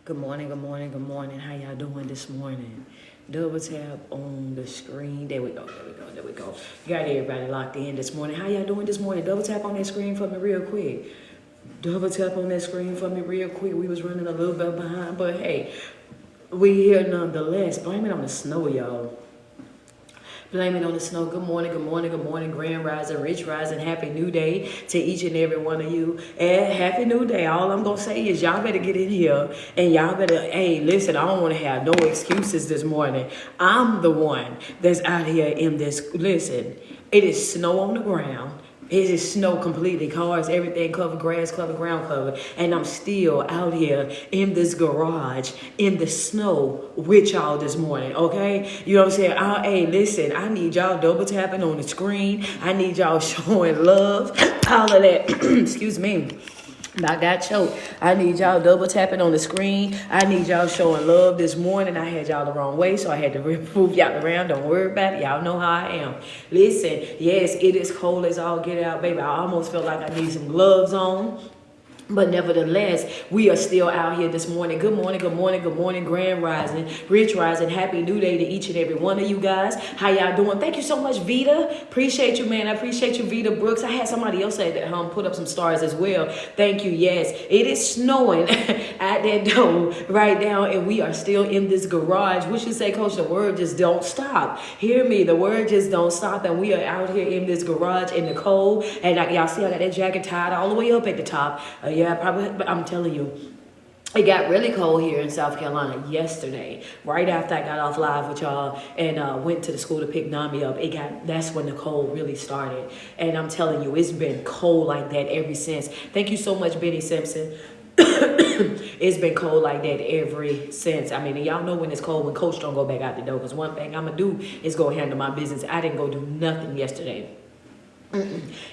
Good morning, good morning, good morning. How y'all doing this morning? Double tap on the screen. There we go, there we go, there we go. Got everybody locked in this morning. How y'all doing this morning? Double tap on that screen for me real quick. Double tap on that screen for me real quick. We was running a little bit behind, but hey, we here nonetheless. Blame it on the snow, y'all. Blame it on the snow. Good morning, good morning, good morning. Grand rising, rich rising. Happy new day to each and every one of you. And happy new day. All I'm going to say is y'all better get in here. And y'all better, hey, listen, I don't want to have no excuses this morning. I'm the one that's out here in this. Listen, it is snow on the ground. It is snow completely, cars, everything covered, grass covered, ground covered. And I'm still out here in this garage in the snow with y'all this morning, okay? You know what I'm saying? Hey, listen, I need y'all double tapping on the screen. I need y'all showing love, all of that. Excuse me. I got choked. I need y'all double tapping on the screen. I need y'all showing love this morning. I had y'all the wrong way, so I had to move y'all around. Don't worry about it. Y'all know how I am. Listen, yes, it is cold as all get out, baby. I almost feel like I need some gloves on. But nevertheless, we are still out here this morning. Good morning, good morning, good morning, grand rising, rich rising. Happy new day to each and every one of you guys. How y'all doing? Thank you so much, Vita. Appreciate you, man. I appreciate you, Vita Brooks. I had somebody else say that put up some stars as well. Thank you. Yes, it is snowing at that door right now, and we are still in this garage. What you say, Coach? The word just don't stop. Hear me. The word just don't stop, and we are out here in this garage in the cold. And y'all see, I got that jacket tied all the way up at the top. Yeah, probably, but I'm telling you, it got really cold here in South Carolina yesterday, right after I got off live with y'all and went to the school to pick Nami up. That's when the cold really started. And I'm telling you, it's been cold like that ever since. Thank you so much, Benny Simpson. It's been cold like that ever since. I mean, y'all know when it's cold, when Coach don't go back out the door. Because one thing I'm going to do is go handle my business. I didn't go do nothing yesterday.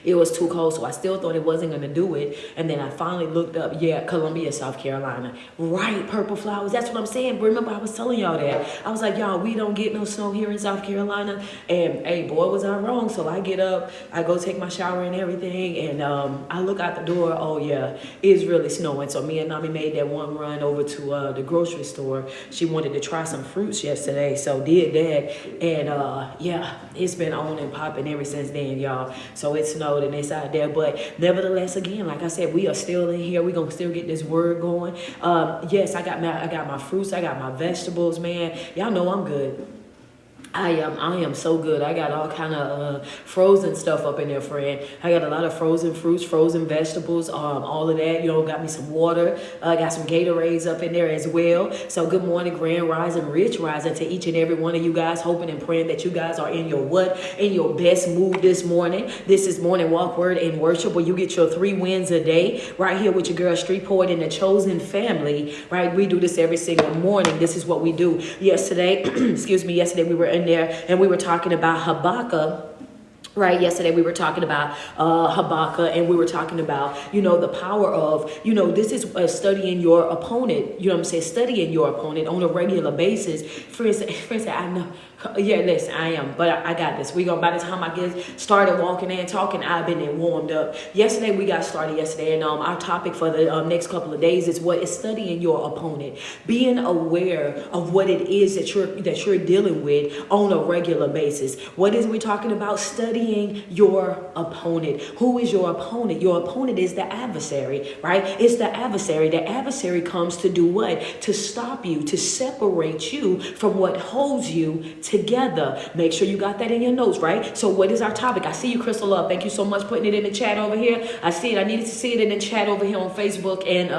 It was too cold, so I still thought it wasn't going to do it. And then I finally looked up, Columbia, South Carolina. Right, purple flowers. That's what I'm saying. Remember, I was telling y'all that. I was like, y'all, we don't get no snow here in South Carolina. And, hey, boy, was I wrong. So I get up, I go take my shower and everything, and I look out the door. Oh, yeah, it's really snowing. So me and Nami made that one run over to the grocery store. She wanted to try some fruits yesterday, so did that. And, yeah, it's been on and popping ever since then, y'all. So it snowed and it's out there. But nevertheless, again, like I said, we are still in here. We're going to still get this word going. Yes, I got my fruits. I got my vegetables, man. Y'all know I'm good. I am so good. I got all kind of frozen stuff up in there, friend. I got a lot of frozen fruits, frozen vegetables, all of that. You know, got me some water. Got some Gatorades up in there as well. So good morning, grand rising, rich rising to each and every one of you guys. Hoping and praying that you guys are in your best mood this morning. This is Morning Walk, Word, and Worship, where you get your 3 wins a day right here with your girl, Street Poet, and the Chosen Family. Right, we do this every single morning. This is what we do. Yesterday, yesterday we were in there and we were talking about Habakkuk. Right, yesterday we were talking about Habakkuk, and we were talking about, the power of, this is studying your opponent, you know what I'm saying, studying your opponent on a regular basis. For instance, I know, yeah, listen, I am, but I got this. By the time I get started walking and talking, I've been there warmed up. Yesterday, we got started yesterday, and our topic for the next couple of days is studying your opponent, being aware of what it is that you're dealing with on a regular basis. What is we talking about? Studying your opponent. Who is your opponent? Your opponent is the adversary, right? It's the adversary. The adversary comes to do what? To stop you, to separate you from what holds you together. Make sure you got that in your notes, right? So what is our topic? I see you, Crystal Love. Thank you so much putting it in the chat over here. I see it. I needed to see it in the chat over here on Facebook and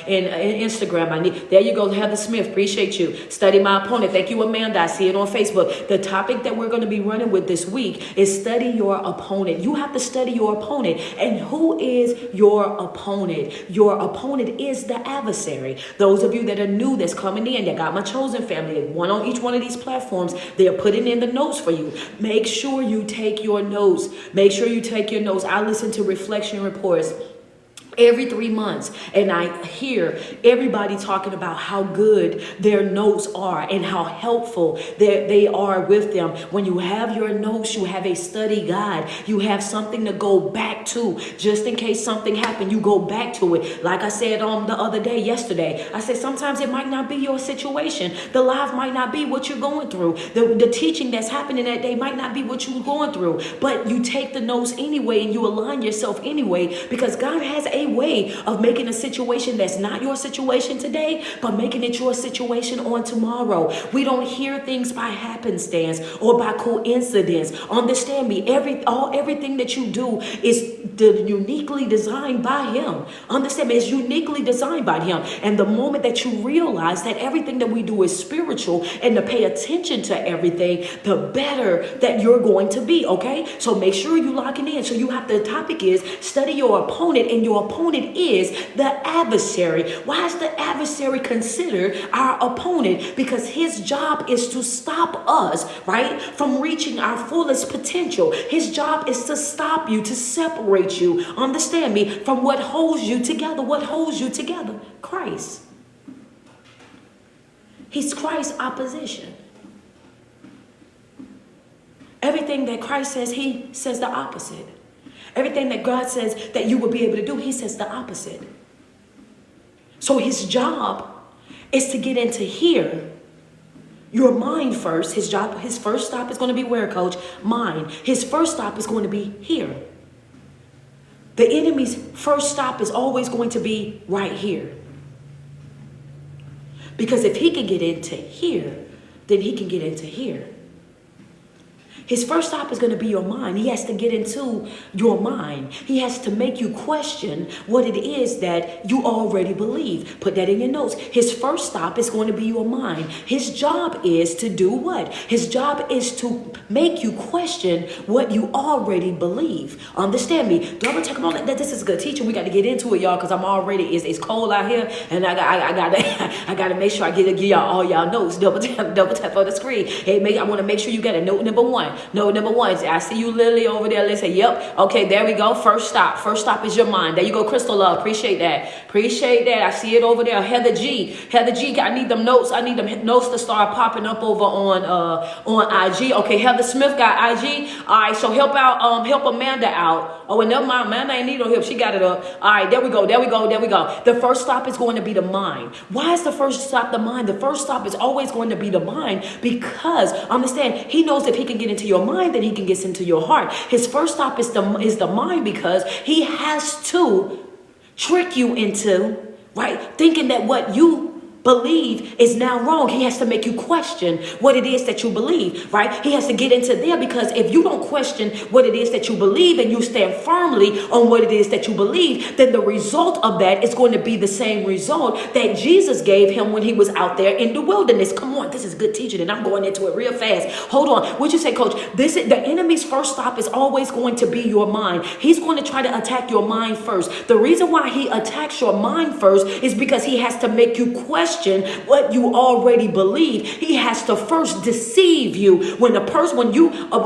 Instagram. There you go, Heather Smith. Appreciate you. Study my opponent. Thank you, Amanda. I see it on Facebook. The topic that we're going to be running with this week is study your opponent. You have to study your opponent. And who is your opponent? Your opponent is the adversary. Those of you that are new, that's coming in, that got my Chosen Family, one on each one of these platforms, they're putting in the notes for you. Make sure you take your notes. Make sure you take your notes. I listen to reflection reports every 3 months, and I hear everybody talking about how good their notes are and how helpful they are with them. When you have your notes, you have a study guide, you have something to go back to just in case something happened. You go back to it. Like I said the other day, yesterday, I said sometimes it might not be your situation. The live might not be what you're going through. The teaching that's happening that day might not be what you're going through, but you take the notes anyway and you align yourself anyway, because God has a way of making a situation that's not your situation today, but making it your situation on tomorrow. We don't hear things by happenstance or by coincidence. Understand me, everything that you do is uniquely designed by him. Understand me, it's uniquely designed by him. And the moment that you realize that everything that we do is spiritual and to pay attention to everything, the better that you're going to be, okay? So make sure you lock it in. So the topic is study your opponent, and your opponent is the adversary. Why is the adversary considered our opponent? Because his job is to stop us, right, from reaching our fullest potential. His job is to stop you, to separate you, understand me, from what holds you together. What holds you together? Christ. He's Christ's opposition. Everything that Christ says, he says the opposite. Everything that God says that you will be able to do, he says the opposite. So his job is to get into here, your mind first. His first stop is going to be where, coach? Mind. His first stop is going to be here. The enemy's first stop is always going to be right here. Because if he can get into here, then he can get into here. His first stop is going to be your mind. He has to get into your mind. He has to make you question what it is that you already believe. Put that in your notes. His first stop is going to be your mind. His job is to do what? His job is to make you question what you already believe. Understand me. Double check on that. This is good teaching. We got to get into it, y'all, because I'm already, it's cold out here, and I got to make sure I give y'all all y'all notes. Double tap on the screen. Hey, I want to make sure you got a note number one. No, number one, I see you, Lily, over there. Let's say, yep. Okay, there we go. First stop. First stop is your mind. There you go, Crystal Love. Appreciate that. Appreciate that. I see it over there. Heather G. I need them notes. I need them notes to start popping up over on IG. Okay, Heather Smith got IG. All right, so help Amanda out. Oh, and never mind. Amanda ain't need no help. She got it up. All right, there we go. The first stop is going to be the mind. Why is the first stop the mind? The first stop is always going to be the mind, because understand, he knows if he can get into your mind, then he can get into your heart. His first stop is the mind, because he has to trick you into, right, thinking that what you believe is now wrong. He has to make you question what it is that you believe, right? He has to get into there, because if you don't question what it is that you believe and you stand firmly on what it is that you believe, then the result of that is going to be the same result that Jesus gave him when he was out there in the wilderness. Come on, this is good teaching, and I'm going into it real fast. Hold on. What'd you say, coach? The enemy's first stop is always going to be your mind. He's going to try to attack your mind first. The reason why he attacks your mind first is because he has to make you question what you already believe. He has to first deceive you.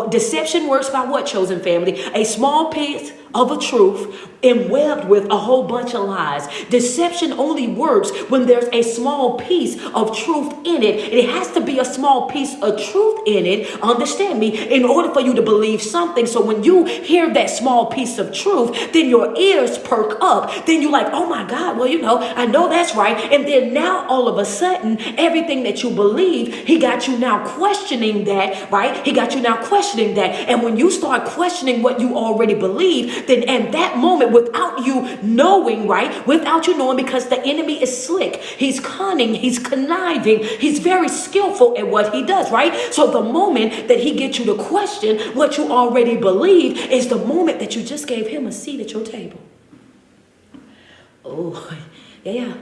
Deception works by what, chosen family? A small piece of a truth emwebbed with a whole bunch of lies. Deception only works when there's a small piece of truth in it. It has to be a small piece of truth in it, understand me, in order for you to believe something. So when you hear that small piece of truth, then your ears perk up. Then you're like, oh my God, well, I know that's right. And then now all of a sudden, everything that you believe, he got you now questioning that, right? He got you now questioning that. And when you start questioning what you already believe, then in that moment, without you knowing, right? Without you knowing, because the enemy is slick. He's cunning. He's conniving. He's very skillful at what he does, right? So the moment that he gets you to question what you already believe is the moment that you just gave him a seat at your table. Oh, yeah.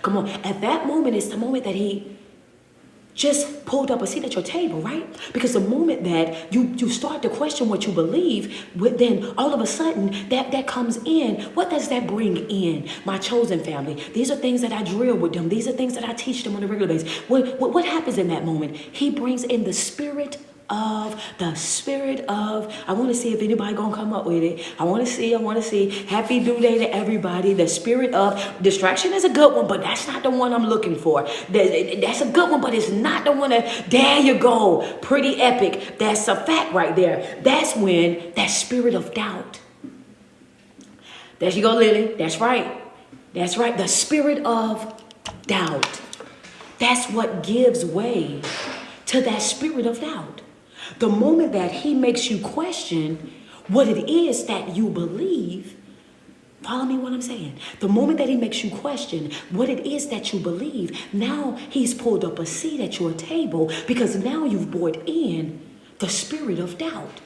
Come on. At that moment, it's the moment that he just pulled up a seat at your table, right? Because the moment that you start to question what you believe, then all of a sudden that comes in. What does that bring in? My chosen family. These are things that I drill with them. These are things that I teach them on a regular basis. What happens in that moment? He brings in the spirit the spirit of, I want to see if anybody gonna come up with it. I want to see. Happy due day to everybody. The spirit of distraction is a good one, but that's not the one I'm looking for. That's a good one, but it's not the one there you go. Pretty epic. That's a fact right there. That's when that spirit of doubt. There you go, Lily. That's right. That's right. The spirit of doubt. That's what gives way to that spirit of doubt. The moment that he makes you question what it is that you believe, follow me what I'm saying. The moment that he makes you question what it is that you believe, now he's pulled up a seat at your table because now you've brought in the spirit of doubt.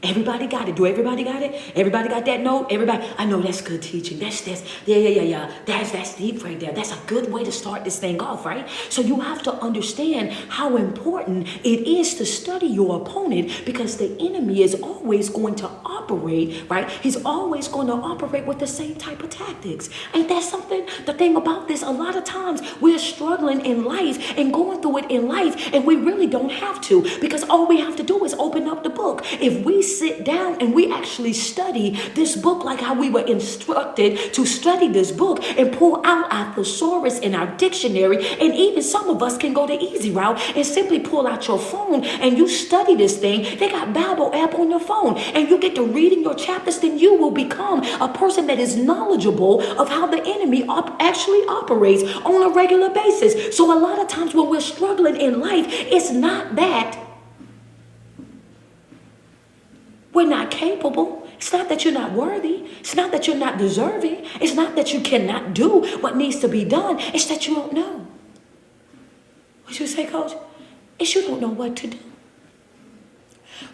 Everybody got it. Do everybody got it? Everybody got that note? Everybody, I know that's good teaching. That's yeah. That's deep right there. That's a good way to start this thing off, right? So you have to understand how important it is to study your opponent because the enemy is always going to operate, right? He's always going to operate with the same type of tactics. Ain't that something? The thing about this, a lot of times we're struggling in life and going through it in life and we really don't have to because all we have to do is open up the book. If we sit down and we actually study this book like how we were instructed to study this book and pull out our thesaurus and our dictionary, and even some of us can go the easy route and simply pull out your phone and you study this thing. They got Bible app on your phone and you get to reading your chapters, then you will become a person that is knowledgeable of how the enemy actually operates on a regular basis. So a lot of times when we're struggling in life, it's not that we're not capable. It's not that you're not worthy. It's not that you're not deserving. It's not that you cannot do what needs to be done. It's that you don't know. What you say, Coach? It's you don't know what to do.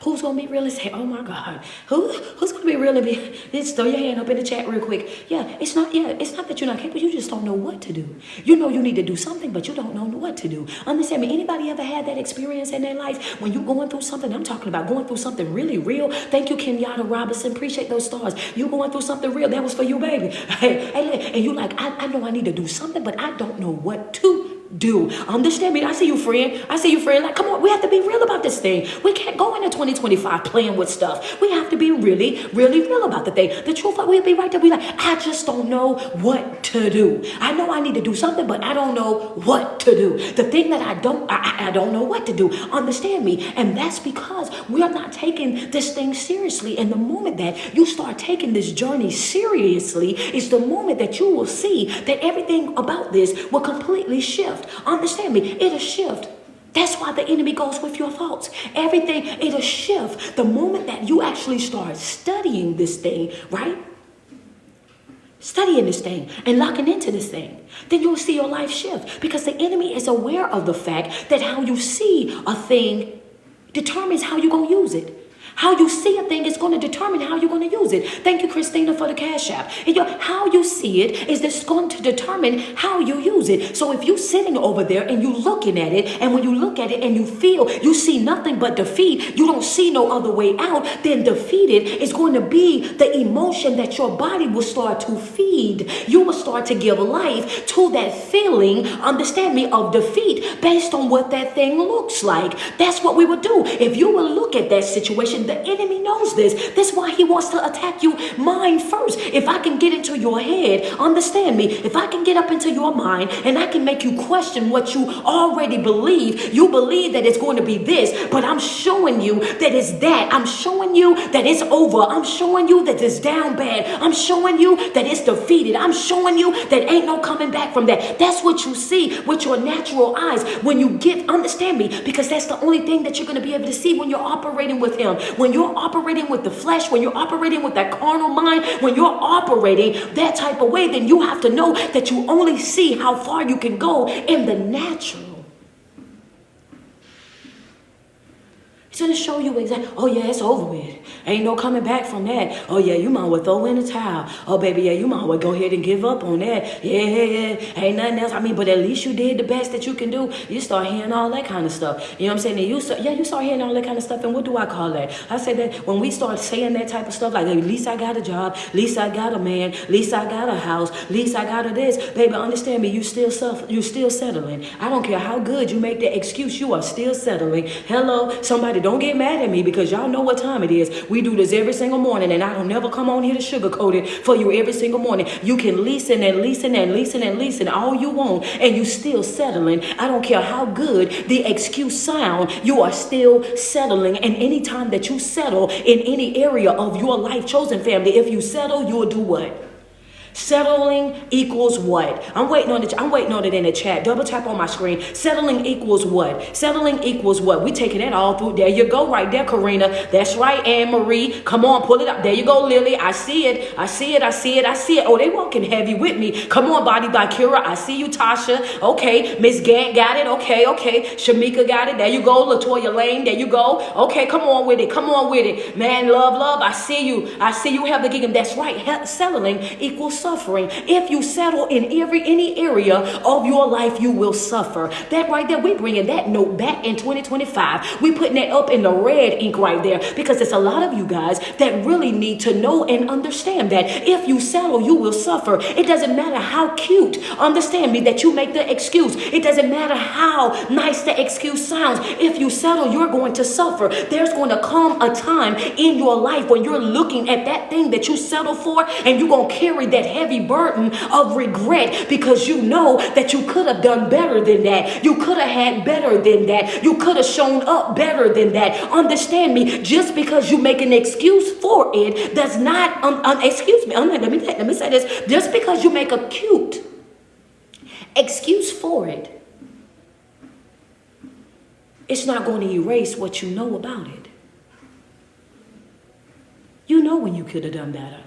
Who's going to be real and say, oh my God, who's going to be real and be, just throw your hand up in the chat real quick. It's not that you're not capable. You just don't know what to do. You know you need to do something, but you don't know what to do. Understand me? Anybody ever had that experience in their life when you're going through something? I'm talking about going through something really real. Thank you, Kenyatta Robinson. Appreciate those stars. You going through something real. That was for you, baby. Hey, and you like, I know I need to do something, but I don't know what to do. Understand me? I see you, friend. Like, come on, we have to be real about this thing. We can't go into 2025 playing with stuff. We have to be really, really real about the thing. The truth, we'll be right there. We like, I just don't know what to do. I know I need to do something, but I don't know what to do. The thing that I don't know what to do. Understand me? And that's because we are not taking this thing seriously. And the moment that you start taking this journey seriously is the moment that you will see that everything about this will completely shift. Understand me? It'll shift. That's why the enemy goes with your thoughts. Everything, it'll shift. The moment that you actually start studying this thing, right? Studying this thing and locking into this thing, then you'll see your life shift because the enemy is aware of the fact that how you see a thing determines how you're going to use it. How you see a thing is going to determine how you're going to use it. Thank you, Christina, for the Cash App. And how you see it is just going to determine how you use it. So if you're sitting over there and you're looking at it, and when you look at it and you feel you see nothing but defeat, you don't see no other way out, then defeated is going to be the emotion that your body will start to feed. You will start to give life to that feeling, understand me, of defeat based on what that thing looks like. That's what we would do. If you will look at that situation, the enemy knows this. That's why he wants to attack you mind first. If I can get into your head, understand me, if I can get up into your mind and I can make you question what you already believe, you believe that it's going to be this, but I'm showing you that it's that. I'm showing you that it's over. I'm showing you that it's down bad. I'm showing you that it's defeated. I'm showing you that ain't no coming back from that. That's what you see with your natural eyes when you get, understand me, because that's the only thing that you're going to be able to see when you're operating with him. When you're operating with the flesh, when you're operating with that carnal mind, when you're operating that type of way, then you have to know that you only see how far you can go in the natural. It's going to show you exactly, oh yeah, it's over with. Ain't no coming back from that. Oh yeah, you might well throw in the towel. Oh baby, yeah, you might well go ahead and give up on that. Yeah, yeah, yeah. Ain't nothing else. I mean, but at least you did the best that you can do. You start hearing all that kind of stuff. You know what I'm saying? And you start hearing all that kind of stuff. And what do I call that? I say that when we start saying that type of stuff, like, at least I got a job, at least I got a man, at least I got a house, at least I got a this. Baby, understand me, you still settling. I don't care how good you make the excuse, you are still settling. Hello, somebody don't get mad at me because y'all know what time it is. We do this every single morning, and I don't never come on here to sugarcoat it for you every single morning. You can leasing and leasing and leasing and leasing all you want, and you still settling. I don't care how good the excuse sound, you are still settling. And anytime that you settle in any area of your life, chosen family, if you settle, you'll do what? Settling equals what? I'm waiting on it in the chat. Double tap on my screen. Settling equals what? Settling equals what? We taking that all through. There you go, right there, Karina. That's right, Anne Marie. Come on, pull it up. There you go, Lily. I see it. I see it. I see it. I see it. Oh, they walking heavy with me. Come on, Body by Kira. I see you, Tasha. Okay, Miss Gant got it. Okay. Shamika got it. There you go, Latoya Lane. There you go. Okay, come on with it. Come on with it, man. Love. I see you. Heather Giggum. That's right. Settling equals suffering. If you settle in any area of your life, you will suffer. That right there, we bringing that note back in 2025. We putting that up in the red ink right there because it's a lot of you guys that really need to know and understand that if you settle, you will suffer. It doesn't matter how cute, understand me, that you make the excuse. It doesn't matter how nice the excuse sounds. If you settle, you're going to suffer. There's going to come a time in your life when you're looking at that thing that you settled for, and you're going to carry that heavy burden of regret because you know that you could have done better than that. You could have had better than that. You could have shown up better than that. Understand me, just because you make an excuse for it does not, let me say this. Just because you make a cute excuse for it, it's not going to erase what you know about it. You know when you could have done better.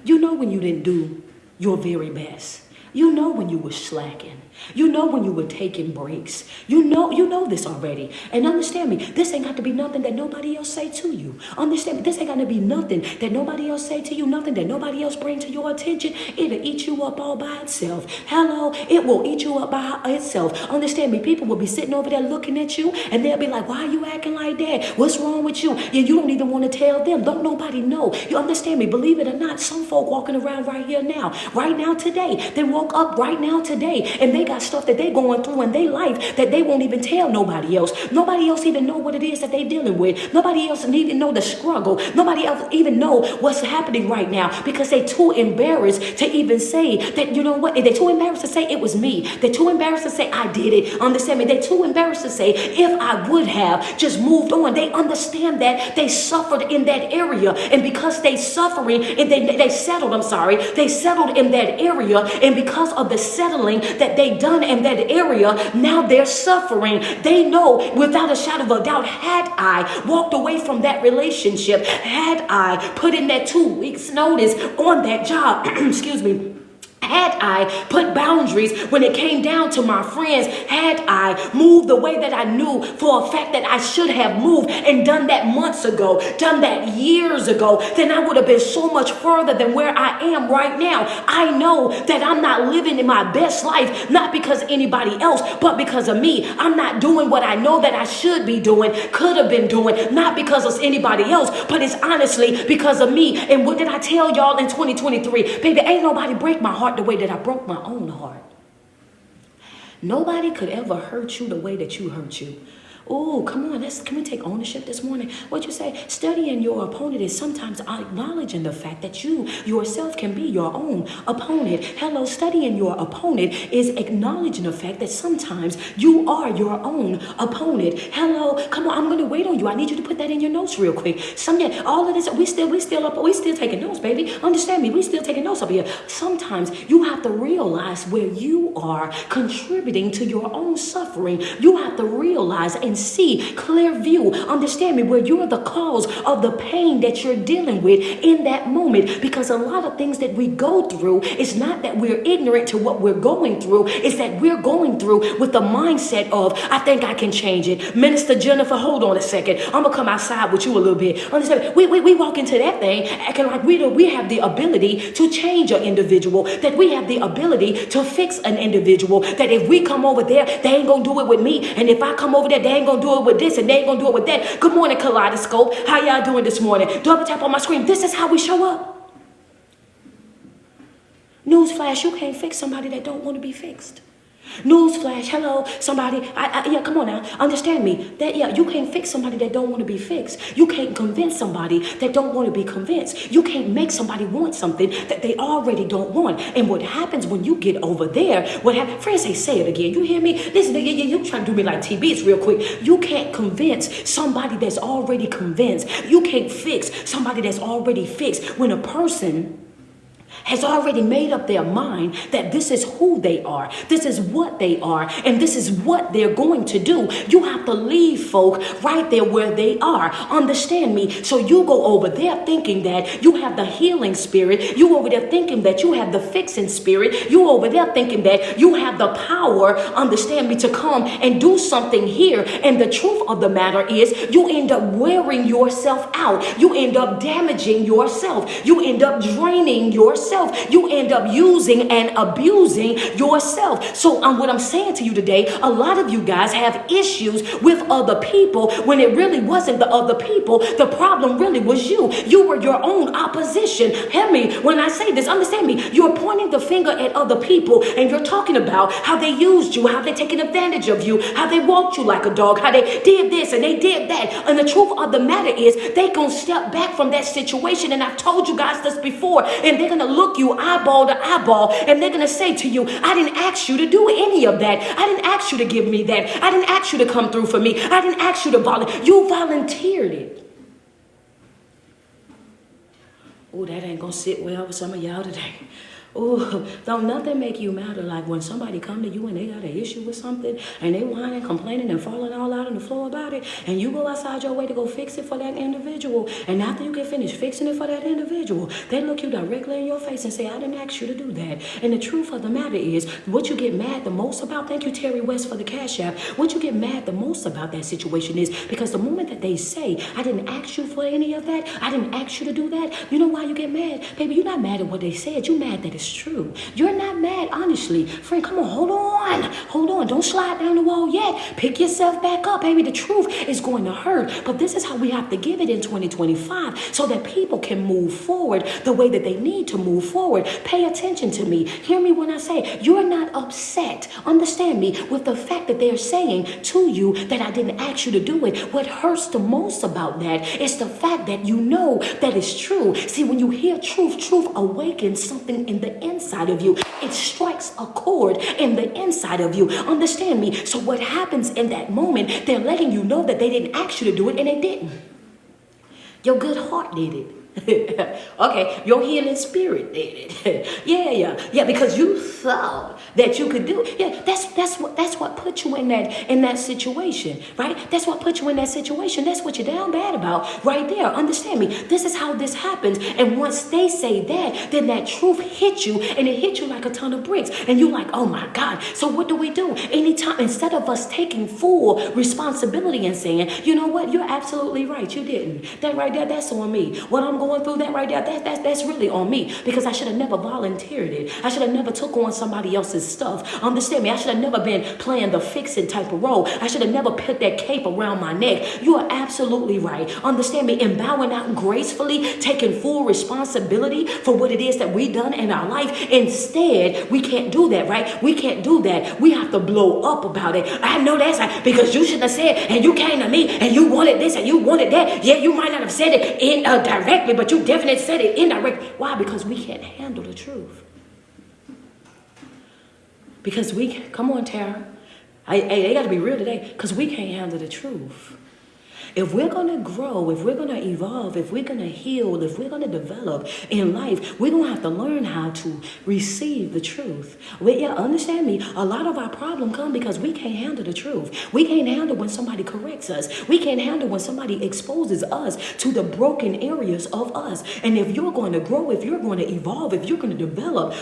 You know when you didn't do your very best. You know when you were slacking. You know when you were taking breaks. You know this already. And understand me, this ain't got to be nothing that nobody else say to you. Understand me, this ain't got to be nothing that nobody else say to you, nothing that nobody else bring to your attention. It'll eat you up all by itself. Hello, it will eat you up by itself. Understand me, people will be sitting over there looking at you, and they'll be like, why are you acting like that? What's wrong with you? And you don't even want to tell them. Don't nobody know. You understand me? Believe it or not, some folk walking around right here now, right now today, they woke up right now today, and they got stuff that they going through in their life that they won't even tell nobody else. Nobody else even know what it is that they dealing with. Nobody else even know the struggle. Nobody else even know what's happening right now because they too embarrassed to even say that, you know what, they too embarrassed to say it was me. They too embarrassed to say I did it. Understand me? They too embarrassed to say if I would have just moved on. They understand that they suffered in that area, and because they suffering and they settled, they settled in that area, and because of the settling that they done in that area, now they're suffering. They know without a shadow of a doubt, had I walked away from that relationship, had I put in that 2 weeks notice on that job, excuse me, had I put boundaries when it came down to my friends, had I moved the way that I knew for a fact that I should have moved and done that months ago, done that years ago, then I would have been so much further than where I am right now. I know that I'm not living in my best life, not because of anybody else, but because of me. I'm not doing what I know that I should be doing, could have been doing, not because of anybody else, but it's honestly because of me. And what did I tell y'all in 2023? Baby, ain't nobody break my heart the way that I broke my own heart. Nobody could ever hurt you the way that you hurt you. Oh, come on, can we take ownership this morning? What you say? Studying your opponent is sometimes acknowledging the fact that you yourself can be your own opponent. Hello, studying your opponent is acknowledging the fact that sometimes you are your own opponent. Hello, come on, I'm going to wait on you. I need you to put that in your notes real quick. Someday, all of this, we still taking notes, baby. Understand me, we still taking notes up here. Sometimes you have to realize where you are contributing to your own suffering. You have to realize and see clear view. Understand me, where you're the cause of the pain that you're dealing with in that moment. Because a lot of things that we go through, it's not that we're ignorant to what we're going through. It's that we're going through with the mindset of, I think I can change it. Minister Jennifer, hold on a second. I'm going to come outside with you a little bit. Understand? We walk into that thing acting like we have the ability to change an individual, that we have the ability to fix an individual, that if we come over there, they ain't going to do it with me. And if I come over there, they ain't going to do it with this and they ain't going to do it with that. Good morning, Kaleidoscope. How y'all doing this morning? Double tap on my screen. This is how we show up. Newsflash, you can't fix somebody that don't want to be fixed. Newsflash, hello, somebody, yeah, come on now, understand me, that, yeah, you can't fix somebody that don't want to be fixed. You can't convince somebody that don't want to be convinced. You can't make somebody want something that they already don't want. And what happens when you get over there, friends say it again, you hear me? Listen, you trying to do me like TB's real quick. You can't convince somebody that's already convinced. You can't fix somebody that's already fixed. When a person has already made up their mind that this is who they are, this is what they are, and this is what they're going to do. You have to leave folk right there where they are. Understand me? So you go over there thinking that you have the healing spirit. You over there thinking that you have the fixing spirit. You over there thinking that you have the power, understand me, to come and do something here. And the truth of the matter is you end up wearing yourself out. You end up damaging yourself. You end up draining yourself. You end up using and abusing yourself. So what I'm saying to you today, a lot of you guys have issues with other people when it really wasn't the other people. The problem really was you. You were your own opposition. Hear me when I say this. Understand me. You're pointing the finger at other people and you're talking about how they used you, how they taken advantage of you, how they walked you like a dog, how they did this and they did that. And the truth of the matter is they gonna step back from that situation. And I've told you guys this before, and they're gonna look you eyeball to eyeball and they're going to say to you, I didn't ask you to do any of that. I didn't ask you to give me that. I didn't ask you to come through for me. I didn't ask you to volunteer. You volunteered it. Oh, that ain't going to sit well with some of y'all today. Oh, don't nothing make you matter like when somebody come to you and they got an issue with something and they whining, complaining and falling all out on the floor about it, and you go outside your way to go fix it for that individual, and after you get finished fixing it for that individual, they look you directly in your face and say, I didn't ask you to do that. And the truth of the matter is, what you get mad the most about, thank you Terry West for the Cash App, what you get mad the most about that situation is because the moment that they say, I didn't ask you for any of that, I didn't ask you to do that, you know why you get mad? Baby, you're not mad at what they said, you're mad that it's true. You're not mad, honestly. Friend, come on, hold on. Don't slide down the wall yet. Pick yourself back up, baby. The truth is going to hurt, but this is how we have to give it in 2025 so that people can move forward the way that they need to move forward. Pay attention to me. Hear me when I say you're not upset. Understand me with the fact that they're saying to you that I didn't ask you to do it. What hurts the most about that is the fact that you know that it's true. See, when you hear truth awakens something in the inside of you. It strikes a chord in the inside of you. Understand me? So what happens in that moment, they're letting you know that they didn't ask you to do it and they didn't. Your good heart did it. Okay, your healing spirit did it. yeah, because you thought that you could do it. Yeah, that's what put you in that situation, right? That's what put you in that situation. That's what you're down bad about right there. Understand me? This is how this happens. And once they say that, then that truth hit you, and it hit you like a ton of bricks. And you're like, oh my God. So what do we do? Anytime, instead of us taking full responsibility and saying, you know what, you're absolutely right, you didn't. That right there, that's on me. What I'm going through, that right there, that's really on me, because I should have never volunteered it. I should have never took on somebody else's stuff. Understand me? I should have never been playing the fixing type of role. I should have never put that cape around my neck. You are absolutely right. Understand me? And bowing out gracefully, taking full responsibility for what it is that we done in our life. Instead, we can't do that, right? We can't do that. We have to blow up about it. I know that's right, because you shouldn't have said, and you came to me, and you wanted this, and you wanted that. Yeah, you might not have said it directly, but you definitely said it indirectly. Why? Because we can't handle the truth. Because come on, Tara. They got to be real today, because we can't handle the truth. If we're going to grow, if we're going to evolve, if we're going to heal, if we're going to develop in life, we're going to have to learn how to receive the truth. Understand me, a lot of our problem come because we can't handle the truth. We can't handle when somebody corrects us. We can't handle when somebody exposes us to the broken areas of us. And if you're going to grow, if you're going to evolve, if you're going to develop,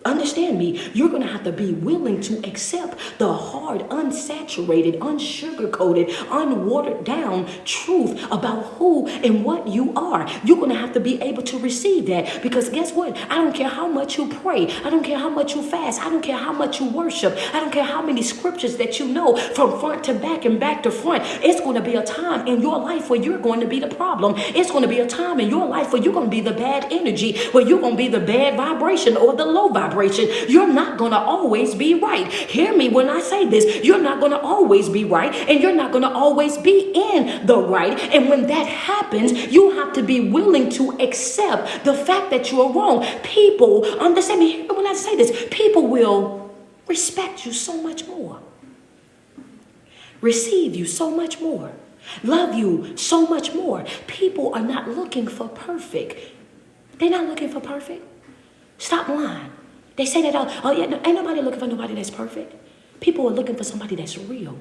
understand me, you're going to have to be willing to accept the hard, unsaturated, unsugar-coated, unwatered down truth about who and what you are. You're going to have to be able to receive that, because guess what? I don't care how much you pray. I don't care how much you fast. I don't care how much you worship. I don't care how many scriptures that you know from front to back and back to front. It's going to be a time in your life where you're going to be the problem. It's going to be a time in your life where you're going to be the bad energy, where you're going to be the bad vibration or the low vibration. You're not going to always be right. Hear me when I say this. You're not going to always be right, and you're not going to always be in the right. And when that happens, you have to be willing to accept the fact that you're wrong. People, understand me, hear me when I say this, people will respect you so much more, receive you so much more, love you so much more. People are not looking for perfect. They're not looking for perfect. Stop lying. They say that, ain't nobody looking for nobody that's perfect. People are looking for somebody that's real.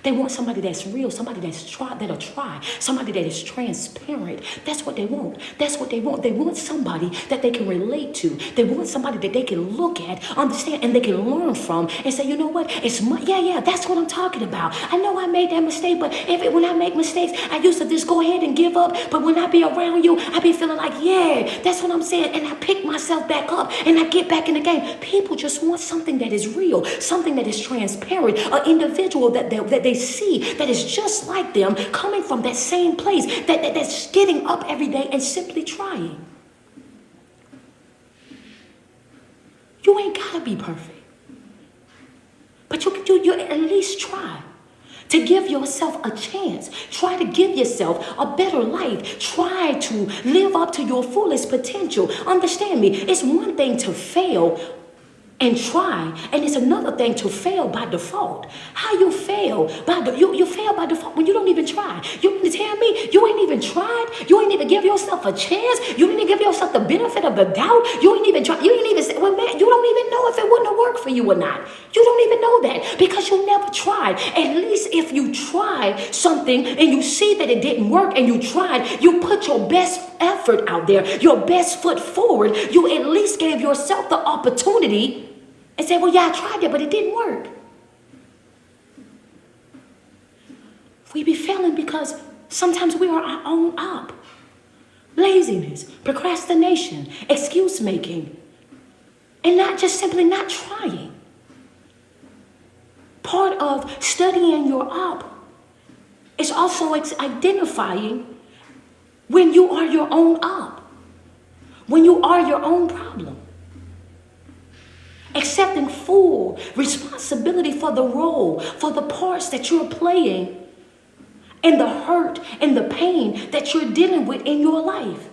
They want somebody that's real, somebody that'll try, somebody that is transparent. That's what they want. That's what they want. They want somebody that they can relate to. They want somebody that they can look at, understand, and they can learn from and say, you know what? That's what I'm talking about. I know I made that mistake, but when I make mistakes, I used to just go ahead and give up. But when I be around you, I be feeling like, yeah, that's what I'm saying. And I pick myself back up and I get back in the game. People just want something that is real, something that is transparent, an individual that they see that is just like them, coming from that same place, that's getting up every day and simply trying. You ain't gotta be perfect, but you at least try to give yourself a chance. Try to give yourself a better life. Try to live up to your fullest potential. Understand me, it's one thing to fail and try, and it's another thing to fail by default. How you fail you fail by default when you don't even try. You mean to tell me you ain't even tried? You ain't even give yourself a chance? You didn't give yourself the benefit of the doubt? You ain't even try. You didn't even say, well, man, you don't even know if it wouldn't have worked for you or not. You don't even know that because you never tried. At least if you tried something and you see that it didn't work and you tried, you put your best effort out there, your best foot forward. You at least gave yourself the opportunity and say, well, yeah, I tried it, but it didn't work. We be failing because sometimes we are our own up. Laziness, procrastination, excuse making, and not just simply not trying. Part of studying your up is also identifying when you are your own up, when you are your own problem. Accepting full responsibility for the role, for the parts that you're playing, and the hurt and the pain that you're dealing with in your life.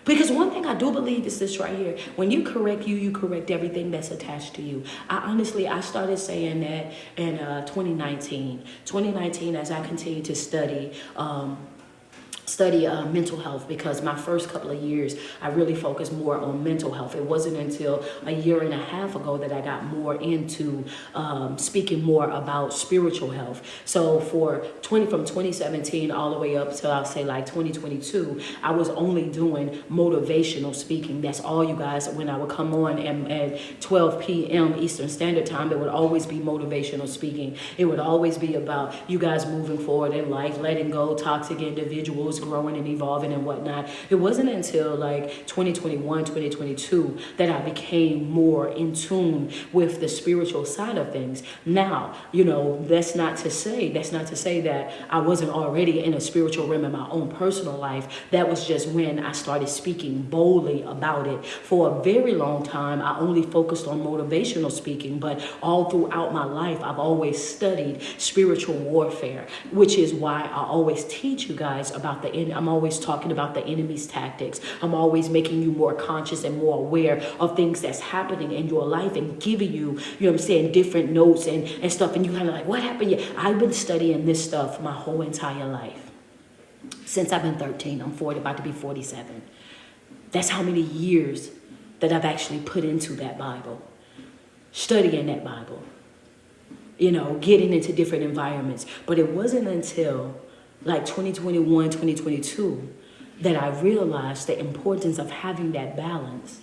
Because one thing I do believe is this right here. When you correct you correct everything that's attached to you. I started saying that in 2019. 2019, as I continued to study mental health, because my first couple of years I really focused more on mental health. It wasn't until a year and a half ago that I got more into speaking more about spiritual health. So from 2017 all the way up to, I'll say, like 2022, I was only doing motivational speaking. That's all, you guys. When I would come on at 12 p.m. Eastern Standard Time, it would always be motivational speaking. It would always be about you guys moving forward in life, letting go toxic individuals, growing and evolving and whatnot. It wasn't until like 2021, 2022 that I became more in tune with the spiritual side of things. Now, that's not to say that I wasn't already in a spiritual realm in my own personal life. That was just when I started speaking boldly about it. For a very long time, I only focused on motivational speaking, but all throughout my life, I've always studied spiritual warfare, which is why I always teach you guys about the I'm always talking about the enemy's tactics. I'm always making you more conscious and more aware of things that's happening in your life and giving you, you know what I'm saying, different notes and stuff. And you kind of like, what happened? Yeah, I've been studying this stuff my whole entire life. Since I've been 13, I'm 40, about to be 47. That's how many years that I've actually put into that Bible, studying that Bible, you know, getting into different environments. But it wasn't until like 2021, 2022 that I realized the importance of having that balance.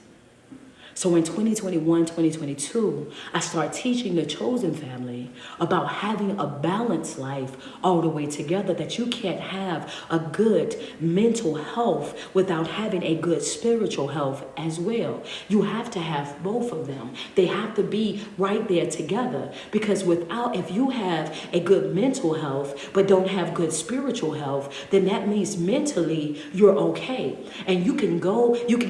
So in 2021, 2022, I started teaching the chosen family about having a balanced life all the way together, that you can't have a good mental health without having a good spiritual health as well. You have to have both of them. They have to be right there together, because if you have a good mental health but don't have good spiritual health, then that means mentally you're okay. And you can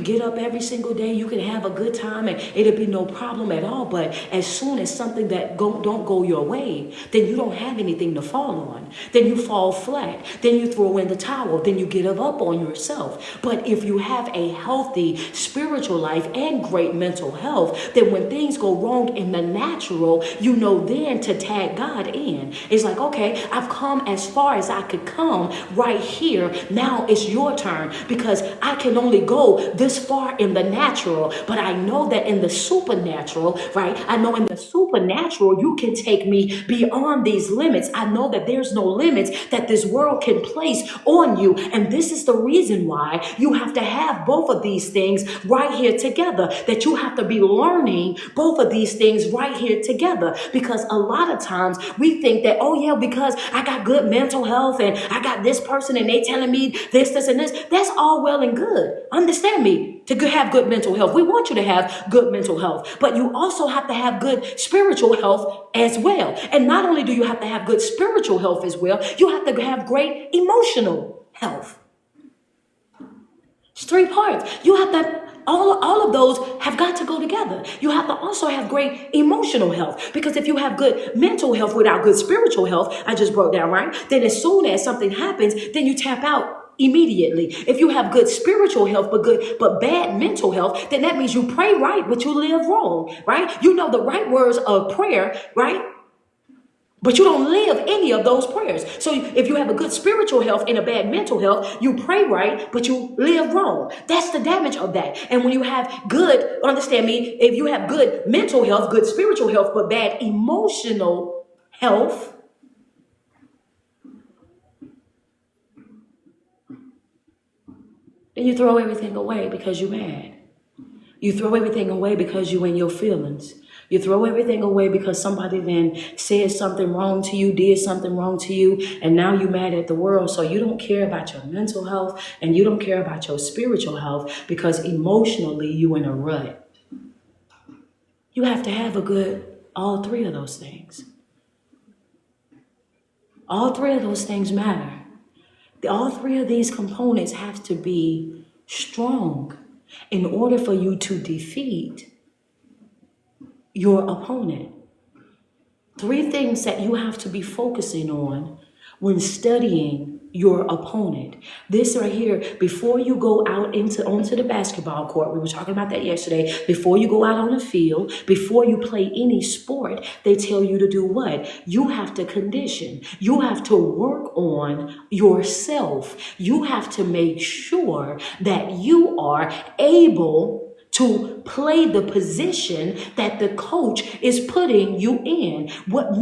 get up every single day, you can have a good time and it'll be no problem at all. But as soon as something that don't go your way, then you don't have anything to fall on. Then you fall flat. Then you throw in the towel. Then you give up on yourself. But if you have a healthy spiritual life and great mental health, then when things go wrong in the natural, you know then to tag God in. It's like, okay, I've come as far as I could come right here. Now it's your turn, because I can only go this far in the natural, but I know that in the supernatural, right? I know in the supernatural, you can take me beyond these limits. I know that there's no limits that this world can place on you. And this is the reason why you have to have both of these things right here together, that you have to be learning both of these things right here together. Because a lot of times we think that, oh yeah, because I got good mental health and I got this person and they telling me this, and this. That's all well and good. Understand me. To have good mental health. We want you to have good mental health, but you also have to have good spiritual health as well. And not only do you have to have good spiritual health as well, you have to have great emotional health. It's three parts. You have to, all of those have got to go together. You have to also have great emotional health, because if you have good mental health without good spiritual health, I just broke down, right? Then as soon as something happens, then you tap out immediately. If you have good spiritual health but bad mental health, then that means you pray right but you live wrong, right? You know the right words of prayer, right? But you don't live any of those prayers. So if you have a good spiritual health and a bad mental health, you pray right but you live wrong. That's the damage of that. And when you have good, understand me, if you have good mental health, good spiritual health, but bad emotional health, then you throw everything away because you're mad. You throw everything away because you in your feelings. You throw everything away because somebody then said something wrong to you, did something wrong to you, and now you're mad at the world. So you don't care about your mental health and you don't care about your spiritual health, because emotionally you in a rut. You have to have all three of those things. All three of those things matter. All three of these components have to be strong in order for you to defeat your opponent. Three things that you have to be focusing on when studying your opponent. This right here, before you go out onto the basketball court, we were talking about that yesterday, before you go out on the field, before you play any sport, they tell you to do what? You have to condition. You have to work on yourself. You have to make sure that you are able to play the position that the coach is putting you in. What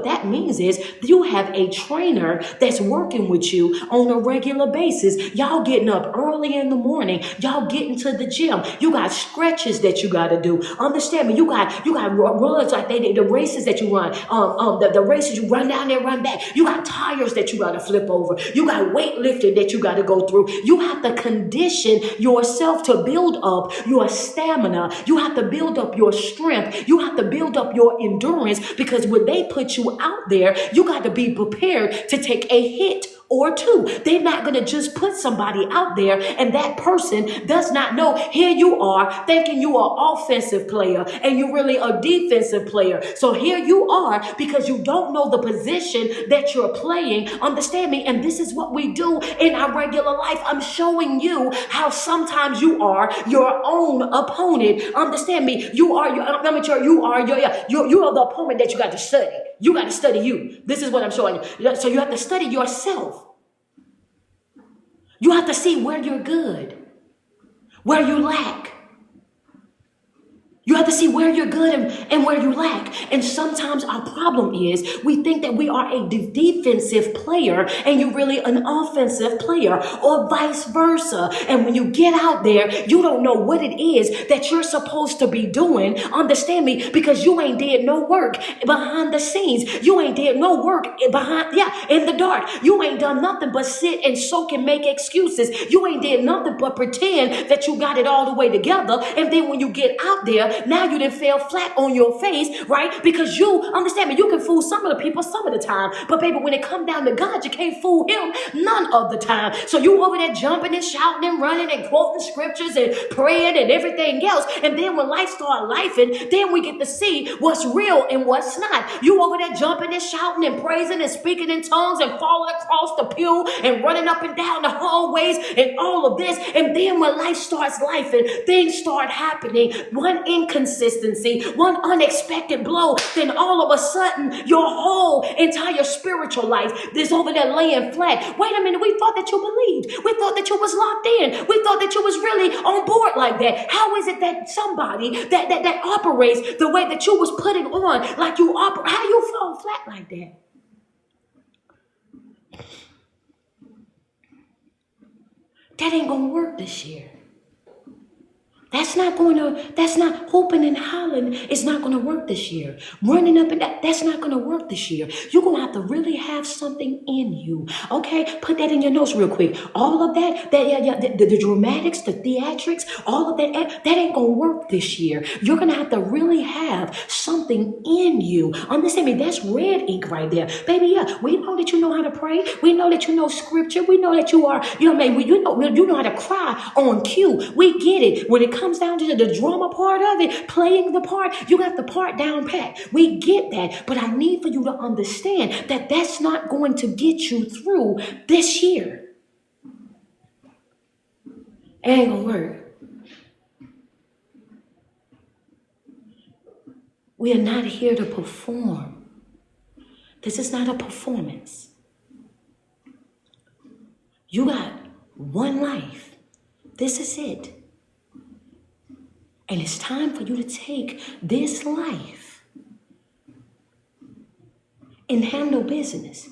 that means is you have a trainer that's working with you on a regular basis. Y'all getting up early in the morning. Y'all getting to the gym. You got stretches that you got to do. Understand me? You got runs like the races that you run. The races you run down there, run back. You got tires that you got to flip over. You got weightlifting that you got to go through. You have to condition yourself to build up your stamina. You have to build up your strength. You have to build up your endurance, because when they put you out there, you got to be prepared to take a hit or two. They're not going to just put somebody out there and that person does not know. Here you are thinking you are offensive player and you really a defensive player. So here you are because you don't know the position that you're playing. Understand me? And this is what we do in our regular life. I'm showing you how sometimes you are your own opponent. Understand me? You are the opponent that you got to study. You got to study you. This is what I'm showing you. So you have to study yourself. You have to see where you're good, where you lack. You have to see where you're good and where you lack. And sometimes our problem is we think that we are a defensive player and you're really an offensive player or vice versa. And when you get out there, you don't know what it is that you're supposed to be doing. Understand me? Because you ain't did no work behind the scenes. You ain't did no work in the dark. You ain't done nothing but sit and soak and make excuses. You ain't did nothing but pretend that you got it all the way together. And then when you get out there, now you didn't fell flat on your face, right? Because you, understand me, you can fool some of the people some of the time. But baby, when it come down to God, you can't fool him none of the time. So you over there jumping and shouting and running and quoting scriptures and praying and everything else. And then when life start lifing, then we get to see what's real and what's not. You over there jumping and shouting and praising and speaking in tongues and falling across the pew and running up and down the hallways and all of this. And then when life starts lifing, things start happening. One inconsistency, one unexpected blow, then all of a sudden your whole entire spiritual life is over there laying flat. Wait a minute, we thought that you believed. We thought that you was locked in. We thought that you was really on board like that. How is it that somebody that operates the way that you was putting on, like you operate, how you fall flat like that? That ain't gonna work this year. That's not hoping and hollering. It's not going to work this year. Running up and down, that's not going to work this year. You're going to have to really have something in you. Okay? Put that in your notes real quick. All of the dramatics, the theatrics, all of that ain't going to work this year. You're going to have to really have something in you. Understand me? That's red ink right there. Baby, yeah, we know that you know how to pray. We know that you know scripture. We know that you are, you know how to cry on cue. We get it. When it comes down to the drama part of it, playing the part, you got the part down pat. We get that, but I need for you to understand that that's not going to get you through this year. It ain't gonna work. We are not here to perform. This is not a performance. You got one life. This is it. And it's time for you to take this life and handle business.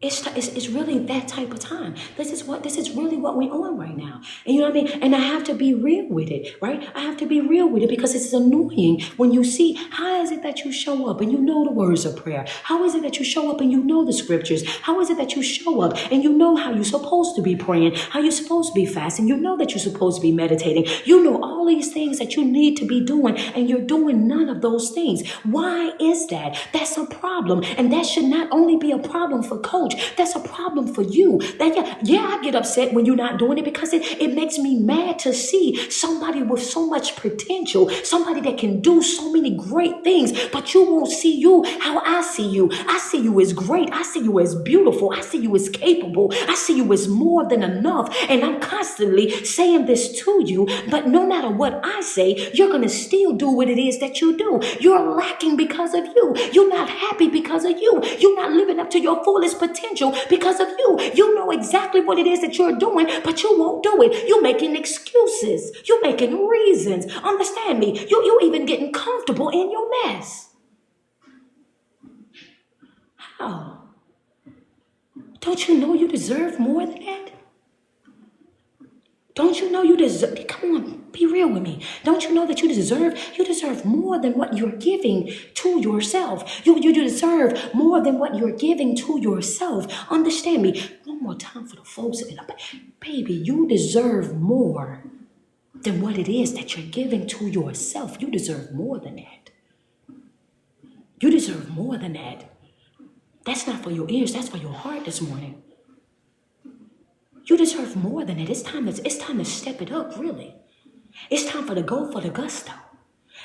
It's really that type of time. This is really what we're on right now. And you know what I mean? And I have to be real with it, right? I have to be real with it because it's annoying when you see how is it that you show up and you know the words of prayer? How is it that you show up and you know the scriptures? How is it that you show up and you know how you're supposed to be praying, how you're supposed to be fasting, you know that you're supposed to be meditating, you know all these things that you need to be doing and you're doing none of those things. Why is that? That's a problem. And that should not only be a problem for Coach, that's a problem for you. I get upset when you're not doing it because it makes me mad to see somebody with so much potential, somebody that can do so many great things, but you won't see you how I see you. I see you as great. I see you as beautiful. I see you as capable. I see you as more than enough. And I'm constantly saying this to you, but no matter what I say, you're going to still do what it is that you do. You're lacking because of you. You're not happy because of you. You're not living up to your fullest potential because of you. You know exactly what it is that you're doing, but you won't do it. You're making excuses. You're making reasons. Understand me? You even getting comfortable in your mess. How? Don't you know you deserve more than that? Don't you know you deserve, come on, be real with me. Don't you know that you deserve more than what you're giving to yourself. You deserve more than what you're giving to yourself. Understand me. One more time for the folks in the baby, you deserve more than what it is that you're giving to yourself. You deserve more than that. You deserve more than that. That's not for your ears. That's for your heart this morning. You deserve more than that. It's time to step it up, really. It's time to go for the gusto.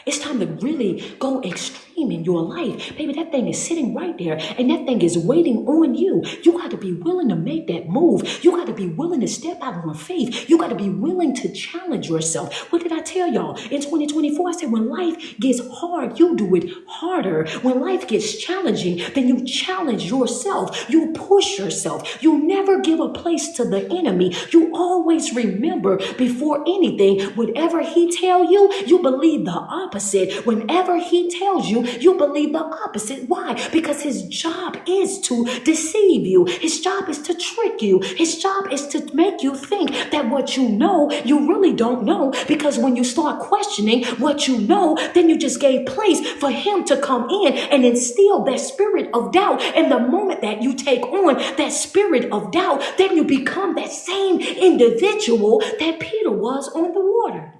It's time to really go extreme in your life. Baby, that thing is sitting right there and that thing is waiting on you. You got to be willing to make that move. You got to be willing to step out on faith. You got to be willing to challenge yourself. What did I tell y'all? In 2024, I said when life gets hard, you do it harder. When life gets challenging, then you challenge yourself. You push yourself. You never give a place to the enemy. You always remember before anything, whatever he tell you, you believe the opposite. Whenever he tells you, you believe the opposite. Why? Because his job is to deceive you. His job is to trick you. His job is to make you think that what you know, you really don't know. Because when you start questioning what you know, then you just gave place for him to come in and instill that spirit of doubt. And the moment that you take on that spirit of doubt, then you become that same individual that Peter was on the water.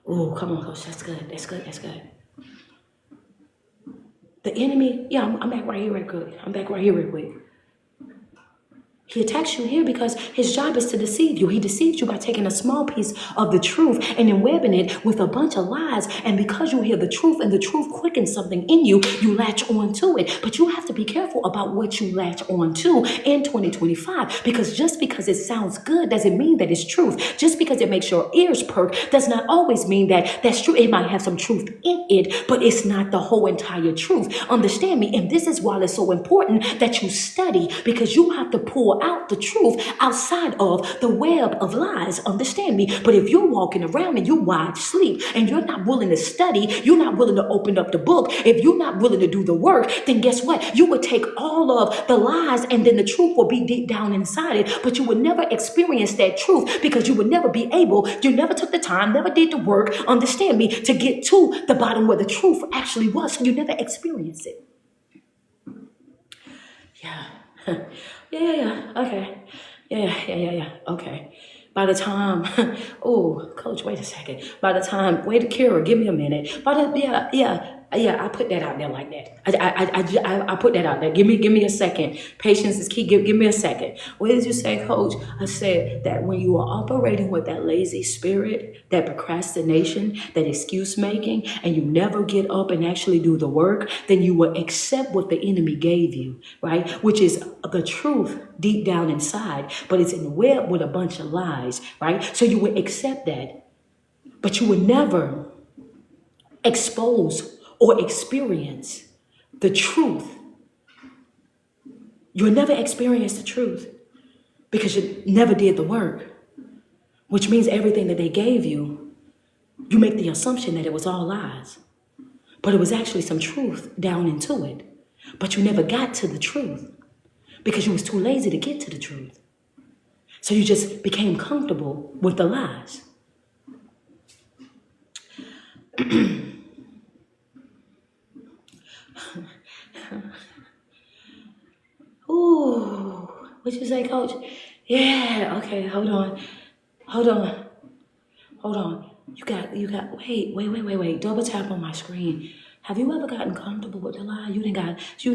Oh, come on, Coach. That's good. That's good. That's good. The enemy, I'm back right here real quick. He attacks you here because his job is to deceive you. He deceives you by taking a small piece of the truth and then webbing it with a bunch of lies. And because you hear the truth and the truth quickens something in you, you latch on to it. But you have to be careful about what you latch on to in 2025, because just because it sounds good doesn't mean that it's truth. Just because it makes your ears perk does not always mean that that's true. It might have some truth in it, but it's not the whole entire truth. Understand me? And this is why it's so important that you study, because you have to pull out the truth outside of the web of lies. Understand me? But if you're walking around and you're wide asleep and you're not willing to study, you're not willing to open up the book, if you're not willing to do the work, then guess what? You would take all of the lies and then the truth will be deep down inside it, but you would never experience that truth because you would never be able, you never took the time, never did the work, understand me, to get to the bottom where the truth actually was, so you never experienced it. Yeah. Okay. Okay. By the time, oh, Coach, wait a second. By the time, wait, Kira, give me a minute. I put that out there like that. I put that out there. Give me a second. Patience is key. Give me a second. What did you say, Coach? I said that when you are operating with that lazy spirit, that procrastination, that excuse making, and you never get up and actually do the work, then you will accept what the enemy gave you, right? Which is the truth deep down inside, but it's in the web with a bunch of lies, right? So you would accept that, but you would never expose or experience the truth. You'll never experience the truth because you never did the work, which means everything that they gave you, you make the assumption that it was all lies, but it was actually some truth down into it, but you never got to the truth because you was too lazy to get to the truth. So you just became comfortable with the lies. Ooh, what you say, Coach? Yeah, okay, hold on. You got, wait, double tap on my screen. Have you ever gotten comfortable with the lie? You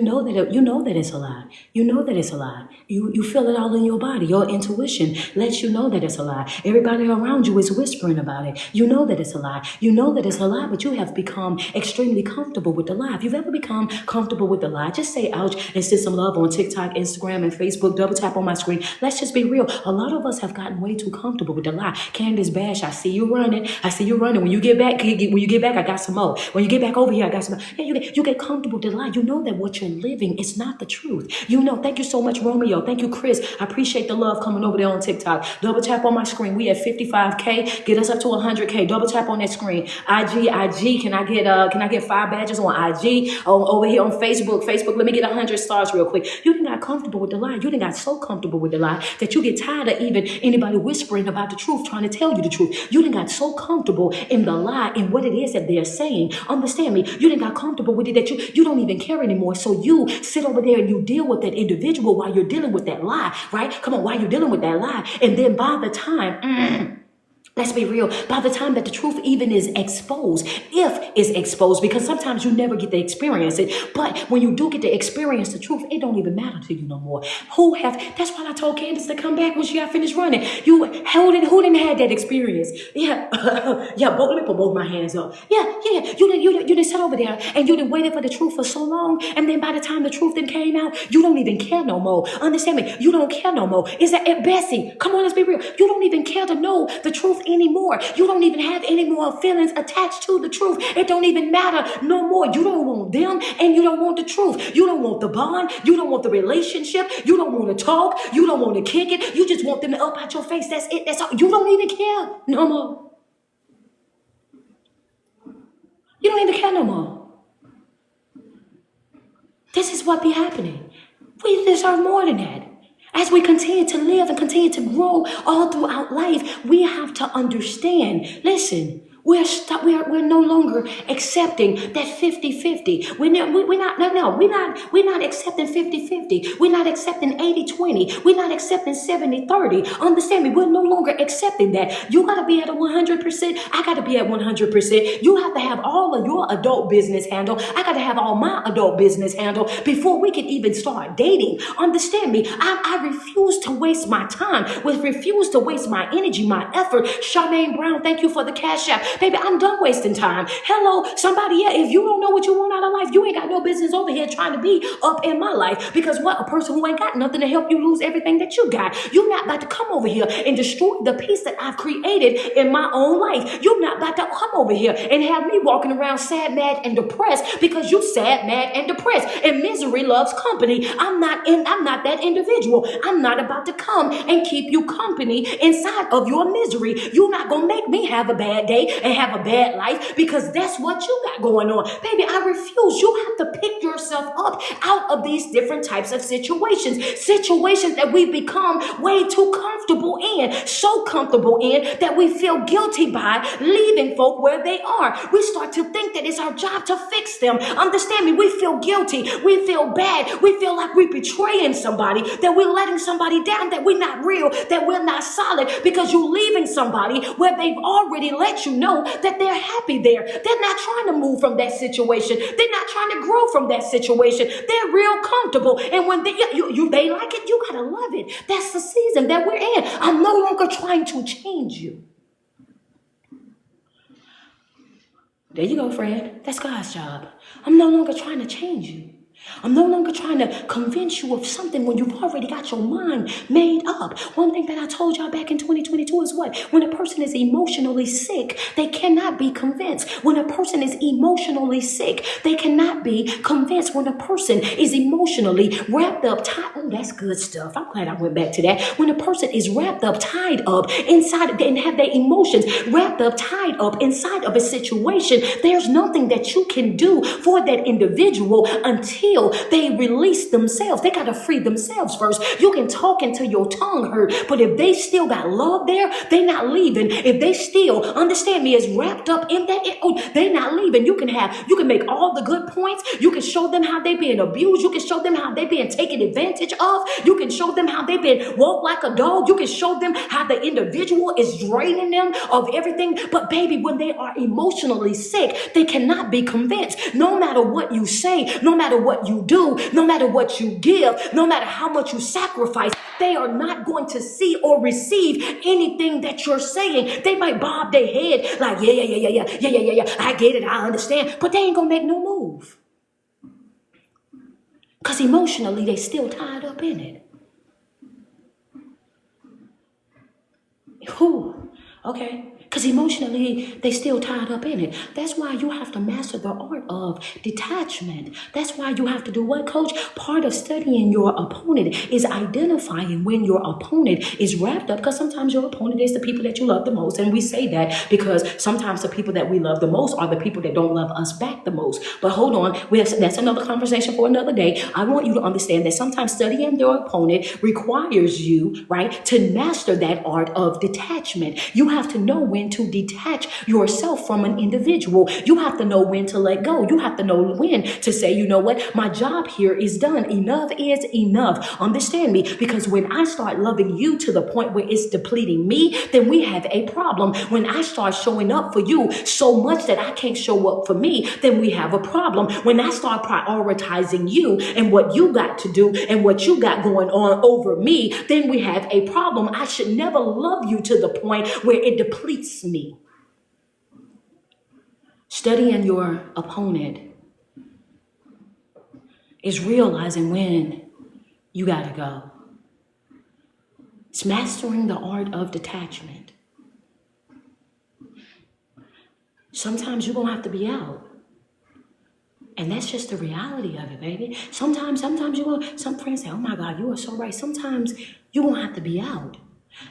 know that it's a lie. You know that it's a lie. You feel it all in your body. Your intuition lets you know that it's a lie. Everybody around you is whispering about it. You know that it's a lie. You know that it's a lie, but you have become extremely comfortable with the lie. If you've ever become comfortable with the lie, just say ouch and send some love on TikTok, Instagram, and Facebook. Double tap on my screen. Let's just be real. A lot of us have gotten way too comfortable with the lie. Candace Bash, I see you running. When you get back, I got some more. When you get back over here, I got some more. Yeah, you get comfortable with the lie. You know that what you're living is not the truth. You know. Thank you so much, Romeo. Thank you, Chris. I appreciate the love coming over there on TikTok. Double tap on my screen. We at 55K. Get us up to 100K. Double tap on that screen. IG. Can I get 5 badges on IG? Over here on Facebook. Let me get 100 stars real quick. You done got comfortable with the lie. You done got so comfortable with the lie that you get tired of even anybody whispering about the truth, trying to tell you the truth. You done got so comfortable in the lie and what it is that they're saying. Understand me? You done got comfortable with it that you don't even care anymore. So you sit over there and you deal with that individual while you're dealing with that lie, right? Come on, while you're dealing with that lie. And then by the time Let's be real. By the time that the truth even is exposed, if it's exposed, because sometimes you never get to experience it, but when you do get to experience the truth, it don't even matter to you no more. That's why I told Candace to come back when she got finished running. Who didn't have that experience? Yeah, yeah, let me put both my hands up. Yeah, you didn't sit over there and you didn't waited for the truth for so long, and then by the time the truth then came out, you don't even care no more. Understand me? You don't care no more. Is that Bessie? Come on, let's be real. You don't even care to know the truth anymore. You don't even have any more feelings attached to the truth. It don't even matter no more. You don't want them and you don't want the truth. You don't want the bond. You don't want the relationship. You don't want to talk. You don't want to kick it. You just want them to up out your face. That's it. That's all. You don't even care no more. You don't even care no more. This is what be happening. We deserve more than that. As we continue to live and continue to grow all throughout life, we have to understand, listen, we're no longer accepting that 50-50. We're not accepting 50-50. We're not accepting 80-20. We're not accepting 70-30. Understand me? We're no longer accepting that. You gotta be at a 100%. I gotta be at 100%. You have to have all of your adult business handled. I gotta have all my adult business handled before we can even start dating. Understand me? I refuse to waste my time. Refuse to waste my energy, my effort. Charmaine Brown, thank you for the cash app. Baby, I'm done wasting time. Hello, somebody, if you don't know what you want out of life, you ain't got no business over here trying to be up in my life. Because what? A person who ain't got nothing to help you lose everything that you got. You're not about to come over here and destroy the peace that I've created in my own life. You're not about to come over here and have me walking around sad, mad, and depressed because you sad, mad, and depressed. And misery loves company. I'm not that individual. I'm not about to come and keep you company inside of your misery. You're not going to make me have a bad day and have a bad life because that's what you got going on. Baby, I refuse. You have to pick yourself up out of these different types of situations that we've become way too comfortable in, so comfortable in that we feel guilty by leaving folk where they are. We start to think that it's our job to fix them. Understand me? We feel guilty. We feel bad. We feel like we're betraying somebody, that we're letting somebody down, that we're not real, that we're not solid because you're leaving somebody where they've already let you know that they're happy there. They're not trying to move from that situation. They're not trying to grow from that situation. They're real comfortable. And when they like it, you gotta love it. That's the season that we're in. I'm no longer trying to change you. There you go, Fred. That's God's job. I'm no longer trying to change you. I'm no longer trying to convince you of something when you've already got your mind made up. One thing that I told y'all back in 2022 is what? When a person is emotionally sick, they cannot be convinced. When a person is emotionally sick, they cannot be convinced. When a person is emotionally wrapped up, that's good stuff. I'm glad I went back to that. When a person is wrapped up, tied up inside and have their emotions wrapped up, tied up inside of a situation, there's nothing that you can do for that individual until they release themselves. They got to free themselves first. You can talk until your tongue hurt, but if they still got love there, they not leaving. If they still, understand me, is wrapped up in that, they not leaving. You can make all the good points. You can show them how they being abused. You can show them how they being taken advantage of. You can show them how they been walked like a dog. You can show them how the individual is draining them of everything. But baby, when they are emotionally sick, they cannot be convinced. No matter what you say, no matter what you do, no matter what you give, no matter how much you sacrifice, they are not going to see or receive anything that you're saying. They might bob their head like, yeah, I get it, I understand, but they ain't gonna make no move. Because emotionally, they still tied up in it. Okay. Because emotionally, they still tied up in it. That's why you have to master the art of detachment. That's why you have to do what, coach? Part of studying your opponent is identifying when your opponent is wrapped up. Because sometimes your opponent is the people that you love the most. And we say that because sometimes the people that we love the most are the people that don't love us back the most. But hold on, that's another conversation for another day. I want you to understand that sometimes studying your opponent requires you, right, to master that art of detachment. You have to know when understand to detach yourself from an individual. You have to know when to let go. You have to know when to say, you know what, my job here is done. Enough is enough. Understand me? Because when I start loving you to the point where it's depleting me, then we have a problem. When I start showing up for you so much that I can't show up for me, then we have a problem. When I start prioritizing you and what you got to do and what you got going on over me, then we have a problem. I should never love you to the point where it depletes me. Studying your opponent is realizing when you gotta go. It's mastering the art of detachment. Sometimes you're gonna have to be out. And that's just the reality of it, baby. Sometimes you're gonna, some friends say, oh my God, you are so right. Sometimes you're gonna have to be out.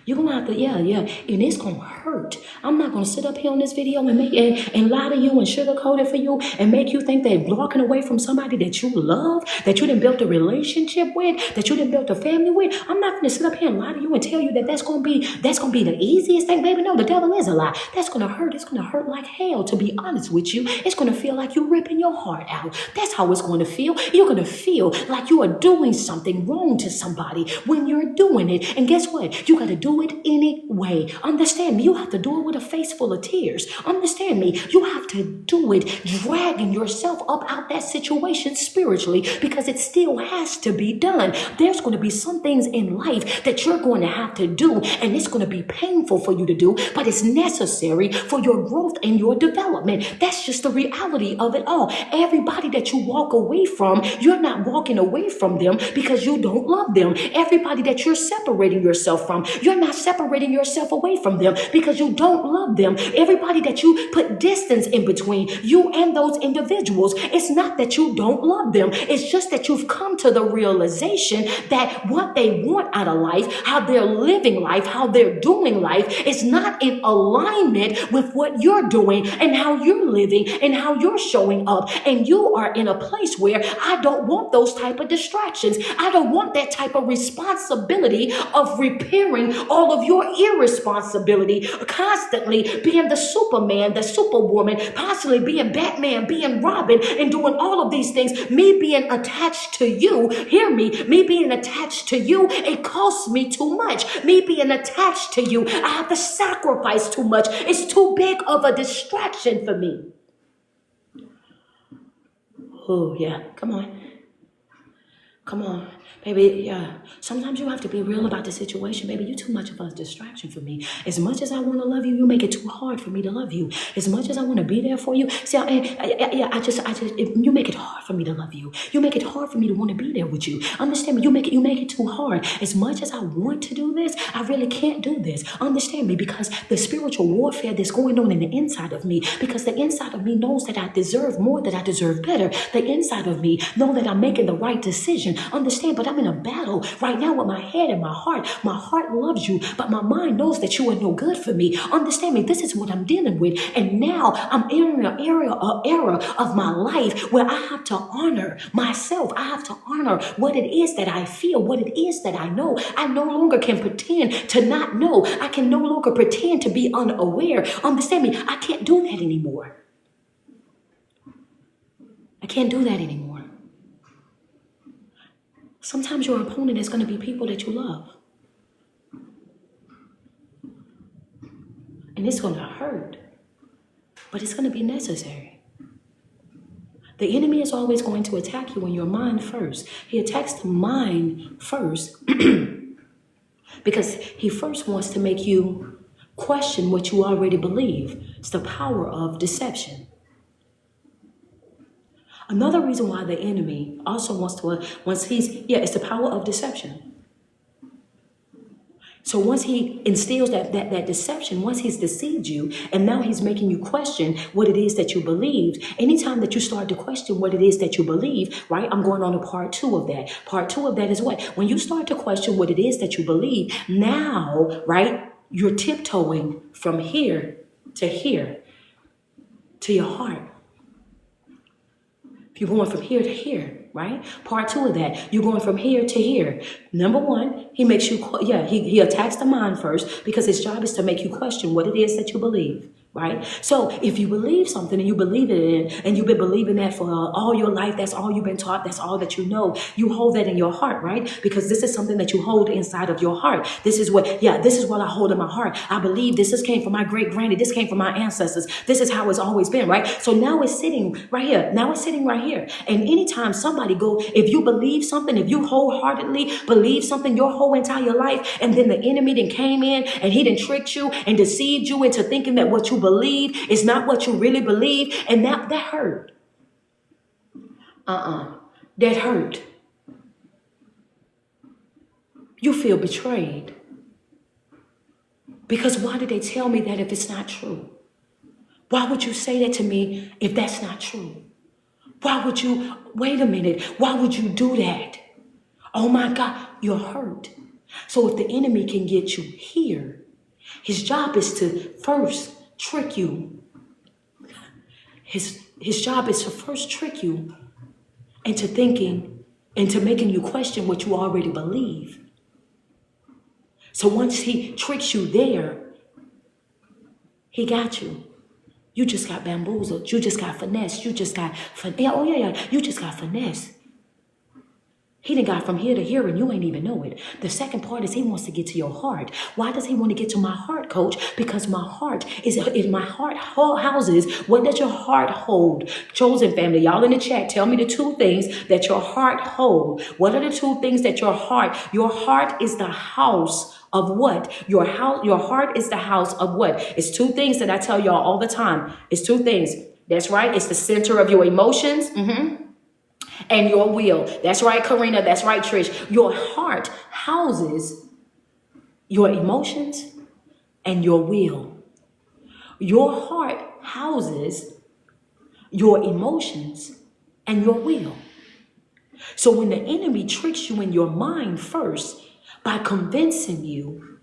You're gonna have to, yeah, and it's gonna hurt. I'm not gonna sit up here on this video and make and lie to you and sugarcoat it for you and make you think that walking away from somebody that you love, that you done built a relationship with, that you done built a family with. I'm not gonna sit up here and lie to you and tell you that that's gonna be the easiest thing, baby. No, the devil is a lie. That's gonna hurt. It's gonna hurt like hell, to be honest with you. It's gonna feel like you're ripping your heart out. That's how it's gonna feel. You're gonna feel like you are doing something wrong to somebody when you're doing it. And guess what? You gotta do it anyway. Understand me? You have to do it with a face full of tears. Understand me? You have to do it dragging yourself up out that situation spiritually, because it still has to be done. There's going to be some things in life that you're going to have to do, and it's going to be painful for you to do, but it's necessary for your growth and your development. That's just the reality of it all. Everybody that you walk away from, you're not walking away from them because you don't love them. Everybody that you're separating yourself from, you're not separating yourself away from them because you don't love them. Everybody that you put distance in between you and those individuals, it's not that you don't love them. It's just that you've come to the realization that what they want out of life, how they're living life, how they're doing life, is not in alignment with what you're doing and how you're living and how you're showing up. And you are in a place where I don't want those type of distractions. I don't want that type of responsibility of repairing all of your irresponsibility, constantly being the Superman, the Superwoman, possibly being Batman, being Robin, and doing all of these things. Me being attached to you, hear me being attached to you, it costs me too much. Me being attached to you, I have to sacrifice too much. It's too big of a distraction for me. Oh, yeah, come on. Come on, baby, yeah. Sometimes you have to be real about the situation, baby. You're too much of a distraction for me. As much as I want to love you, you make it too hard for me to love you. As much as I want to be there for you, see, you make it hard for me to love you. You make it hard for me to want to be there with you. Understand me? You make it too hard. As much as I want to do this, I really can't do this. Understand me? Because the spiritual warfare that's going on in the inside of me, because the inside of me knows that I deserve more, that I deserve better. The inside of me know that I'm making the right decision. Understand, but I'm in a battle right now with my head and my heart. My heart loves you, but my mind knows that you are no good for me. Understand me? This is what I'm dealing with. And now I'm in an era of my life where I have to honor myself. I have to honor what it is that I feel, what it is that I know. I no longer can pretend to not know. I can no longer pretend to be unaware. Understand me? I can't do that anymore. I can't do that anymore. Sometimes your opponent is going to be people that you love. And it's going to hurt. But it's going to be necessary. The enemy is always going to attack you in your mind first. He attacks the mind first because he first wants to make you question what you already believe. It's the power of deception. Another reason why the enemy also wants to, it's the power of deception. So once he instills that deception, once he's deceived you, and now he's making you question what it is that you believed. Anytime that you start to question what it is that you believe, right? I'm going on to part 2 of that. Part 2 of that is what? When you start to question what it is that you believe, now, right, you're tiptoeing from here to your heart. You're going from here to here. right? Part two of that, you're going from here to here. Number one, he makes you, he attacks the mind first because his job is to make you question what it is that you believe. Right? So if you believe something and you believe it in, and you've been believing that for all your life, that's all you've been taught, that's all that you know, you hold that in your heart, right? Because this is something that you hold inside of your heart. This is what I hold in my heart. I believe this came from my great granny, this came from my ancestors. This is how it's always been, right? So now it's sitting right here. Now it's sitting right here. And anytime somebody if you believe something, if you wholeheartedly believe something your whole entire life, and then the enemy then came in and he then tricked you and deceived you into thinking that what you believe is not what you really believe, and that hurt. That hurt. You feel betrayed. Because why did they tell me that if it's not true? Why would you say that to me if that's not true? Why would you, wait a minute, why would you do that? Oh my God, you're hurt. So if the enemy can get you here, his job is to first trick you. His job is to first trick you into thinking, into making you question what you already believe. So once he tricks you there, he got you. You just got bamboozled. You just got finessed. You just got, you just got finessed. He done got from here to here and you ain't even know it. The second part is he wants to get to your heart. Why does he want to get to my heart, coach? Because my heart my heart houses. What does your heart hold? Chosen family, y'all in the chat, tell me the two things that your heart hold. What are the two things that your heart is the house of what? Your heart is the house of what? It's two things that I tell y'all all the time. It's two things. That's right. It's the center of your emotions. And your will. That's right, Karina. That's right, Trish. Your heart houses your emotions and your will. Your heart houses your emotions and your will. So when the enemy tricks you in your mind first by convincing you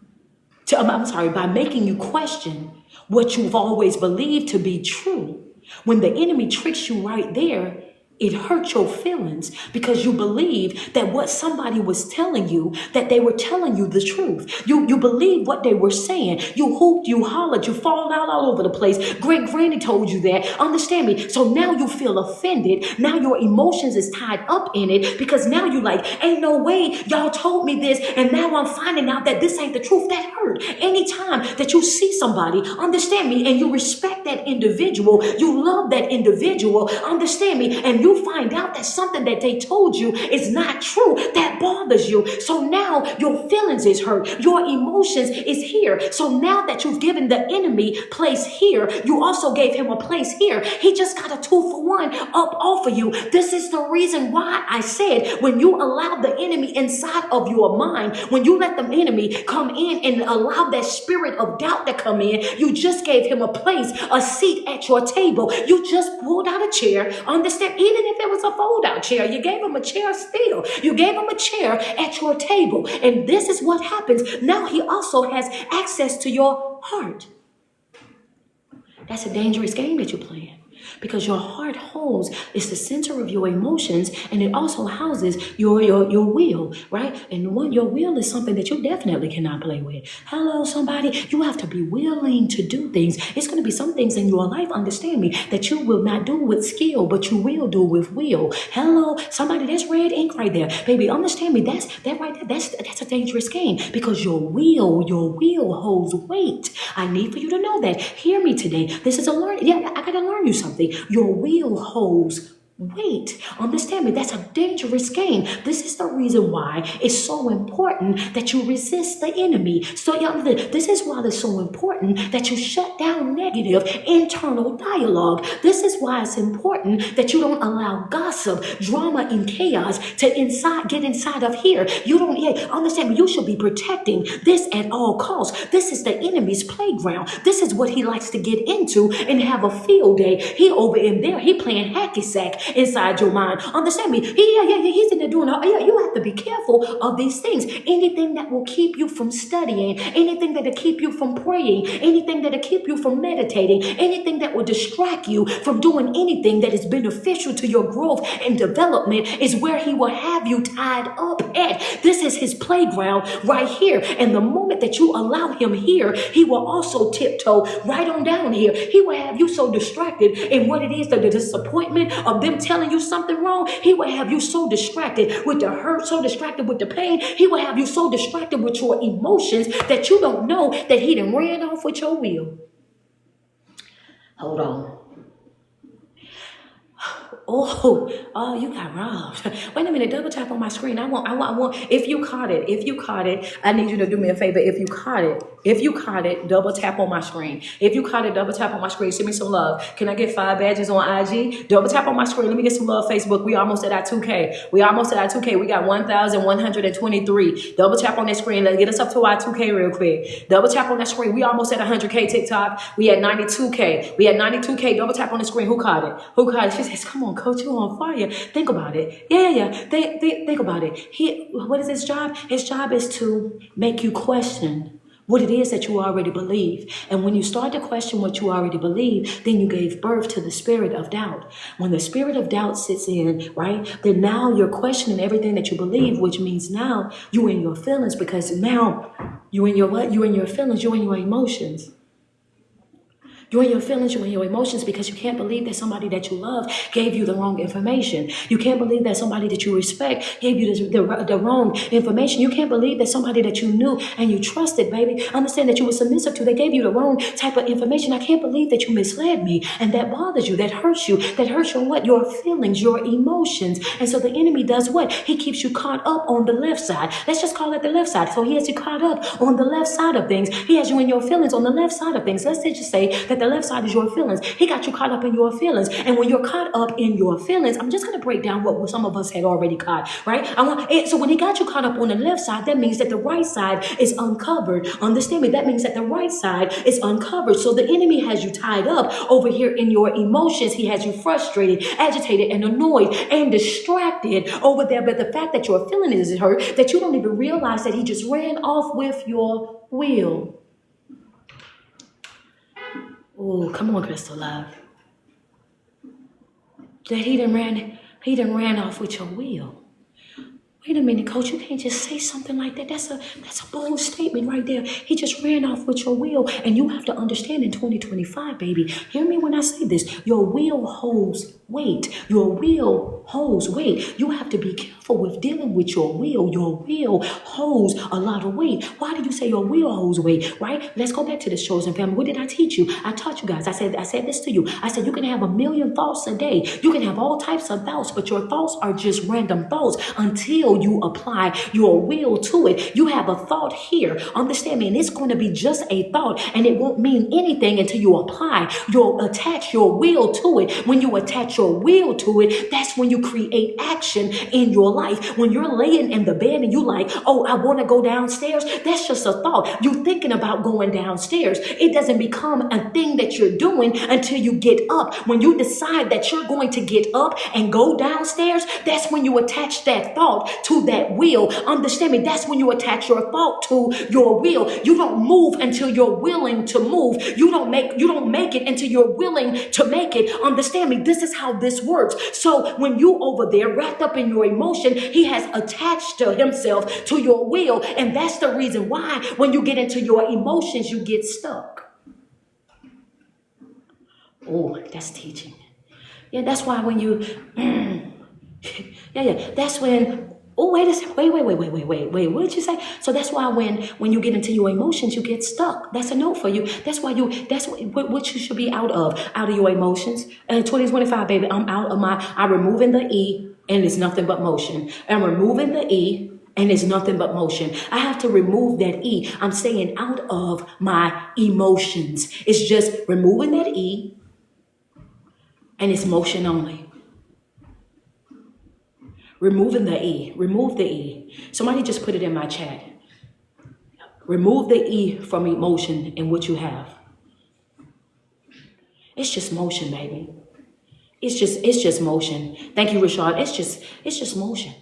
by making you question what you've always believed to be true, when the enemy tricks you right there, it hurts your feelings because you believe that what somebody was telling you, that they were telling you the truth. You believe what they were saying. You hooped, you hollered, you fall out all over the place. Great granny told you that. Understand me? So now you feel offended. Now your emotions is tied up in it because now you like, ain't no way y'all told me this. And now I'm finding out that this ain't the truth. That hurt. Anytime that you see somebody, understand me, and you respect that individual, you love that individual, understand me, and you find out that something that they told you is not true, that bothers you. So now your feelings is hurt. Your emotions is here. So now that you've given the enemy place here, you also gave him a place here. He just got a 2-for-1 up off of you. This is the reason why I said when you allow the enemy inside of your mind, when you let the enemy come in and allow that spirit of doubt to come in, you just gave him a place, a seat at your table. You just pulled out a chair. Understand? Even if it was a fold-out chair, you gave him a chair still. You gave him a chair at your table. And this is what happens. Now he also has access to your heart. That's a dangerous game that you're playing. Because your heart holds, it's the center of your emotions, and it also houses your will, right? And your will is something that you definitely cannot play with. Hello, somebody. You have to be willing to do things. It's going to be some things in your life, understand me, that you will not do with skill, but you will do with will. Hello, somebody. That's red ink right there, baby. Understand me. That right there. That's a dangerous game because your will holds weight. I need for you to know that. Hear me today. This is a learning. Yeah, I gotta learn you something. Your will holds weight. Understand me, that's a dangerous game. This is the reason why it's so important that you resist the enemy. So this is why it's so important that you shut down negative internal dialogue. This is why it's important that you don't allow gossip, drama, and chaos to get inside of here. You don't understand me. You should be protecting this at all costs. This is the enemy's playground. This is what he likes to get into and have a field day. He over in there, he playing hacky sack. inside your mind. Understand me? He's in there doing all, yeah, you have to be careful of these things. Anything that will keep you from studying, anything that will keep you from praying, anything that will keep you from meditating, anything that will distract you from doing anything that is beneficial to your growth and development is where he will have you tied up at. This is his playground right here. And the moment that you allow him here, he will also tiptoe right on down here. He will have you so distracted in what it is, the disappointment of them telling you something wrong. He will have you so distracted with the hurt, so distracted with the pain. He will have you so distracted with your emotions that you don't know that he done ran off with your will. Hold on. Oh, you got robbed. Wait a minute, double tap on my screen. I want, if you caught it, I need you to do me a favor. If you caught it, double tap on my screen. If you caught it, double tap on my screen. Send me some love. Can I get 5 badges on IG? Double tap on my screen. Let me get some love, Facebook. We almost at our 2K. We got 1,123. Double tap on that screen. Let's get us up to our 2K real quick. Double tap on that screen. We almost at 100K TikTok. We at 92K. Double tap on the screen. Who caught it? She says, come on, coach, you on fire. Think about it. Yeah. Think about it. What is his job? His job is to make you question what it is that you already believe. And when you start to question what you already believe, then you gave birth to the spirit of doubt. When the spirit of doubt sits in, right, then now you're questioning everything that you believe, which means now you in your feelings, because now you in your what? You in your feelings, you in your emotions. You're in your feelings, you're in your emotions, because you can't believe that somebody that you love gave you the wrong information. You can't believe that somebody that you respect gave you the wrong information. You can't believe that somebody that you knew and you trusted, baby, understand that you were submissive to, they gave you the wrong type of information. I can't believe that you misled me, and that bothers you, that hurts you, what? Your feelings, your emotions. And so the enemy does what? He keeps you caught up on the left side. Let's just call it the left side. So he has you caught up on the left side of things. He has you in your feelings on the left side of things. Let's just say that the left side is your feelings. He got you caught up in your feelings. And when you're caught up in your feelings, I'm just going to break down what some of us had already caught, right? So when he got you caught up on the left side, that means that the right side is uncovered. Understand me? That means that the right side is uncovered. So the enemy has you tied up over here in your emotions. He has you frustrated, agitated, and annoyed and distracted over there. But the fact that your feeling is hurt, that you don't even realize that he just ran off with your will. Oh, come on, Crystal Love. That he done ran off with your will. Wait a minute, coach, you can't just say something like that. That's a bold statement right there. He just ran off with your will. And you have to understand in 2025, baby, hear me when I say this, your will holds weight. Your will holds weight. You have to be careful with dealing with your will. Your will holds a lot of weight. Why did you say your will holds weight, right? Let's go back to this chosen family. What did I teach you? I taught you guys. I said this to you. I said you can have 1,000,000 thoughts a day. You can have all types of thoughts, but your thoughts are just random thoughts until you apply your will to it. You have a thought here. Understand me? And it's going to be just a thought, and it won't mean anything until you apply. You'll attach your will to it. When you attach your will to it, that's when you create action in your life. When you're laying in the bed and you like, oh, I want to go downstairs, that's just a thought. You're thinking about going downstairs. It doesn't become a thing that you're doing until you get up. When you decide that you're going to get up and go downstairs, that's when you attach that thought to that will. Understand me? That's when you attach your thought to your will. You don't move until you're willing to move. You don't make it until you're willing to make it. Understand me? This is how this works. So when you over there wrapped up in your emotion, he has attached to himself to your will. And that's the reason why when you get into your emotions, you get stuck. Oh, that's teaching. Yeah, that's why when you, that's when, oh, wait a second, wait, what did you say? So that's why when you get into your emotions, you get stuck. That's a note for you. That's what you should be out of your emotions. And 2025, baby, I'm removing the E, and it's nothing but motion. I'm removing the E, and it's nothing but motion. I have to remove that E. I'm staying out of my emotions. It's just removing that E, and it's motion only. Removing the E. Remove the E. Somebody just put it in my chat. Remove the E from emotion in what you have. It's just motion, baby. It's just motion. Thank you, Rashad. It's just motion.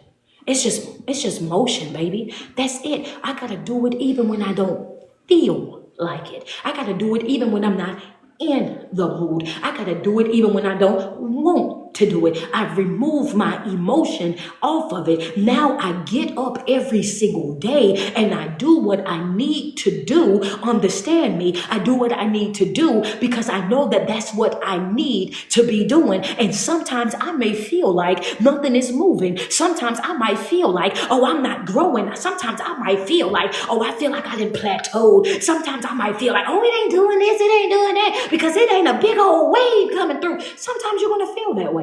It's just motion, baby. That's it. I gotta do it even when I don't feel like it. I gotta do it even when I'm not in the mood. I gotta do it even when I don't want to do it. I've removed my emotion off of it. Now I get up every single day and I do what I need to do. Understand me? I do what I need to do because I know that that's what I need to be doing. And sometimes I may feel like nothing is moving. Sometimes I might feel like, oh, I'm not growing. Sometimes I might feel like, oh, I feel like I didn't plateau. Sometimes I might feel like, oh, it ain't doing this, it ain't doing that, because it ain't a big old wave coming through. Sometimes you're going to feel that way.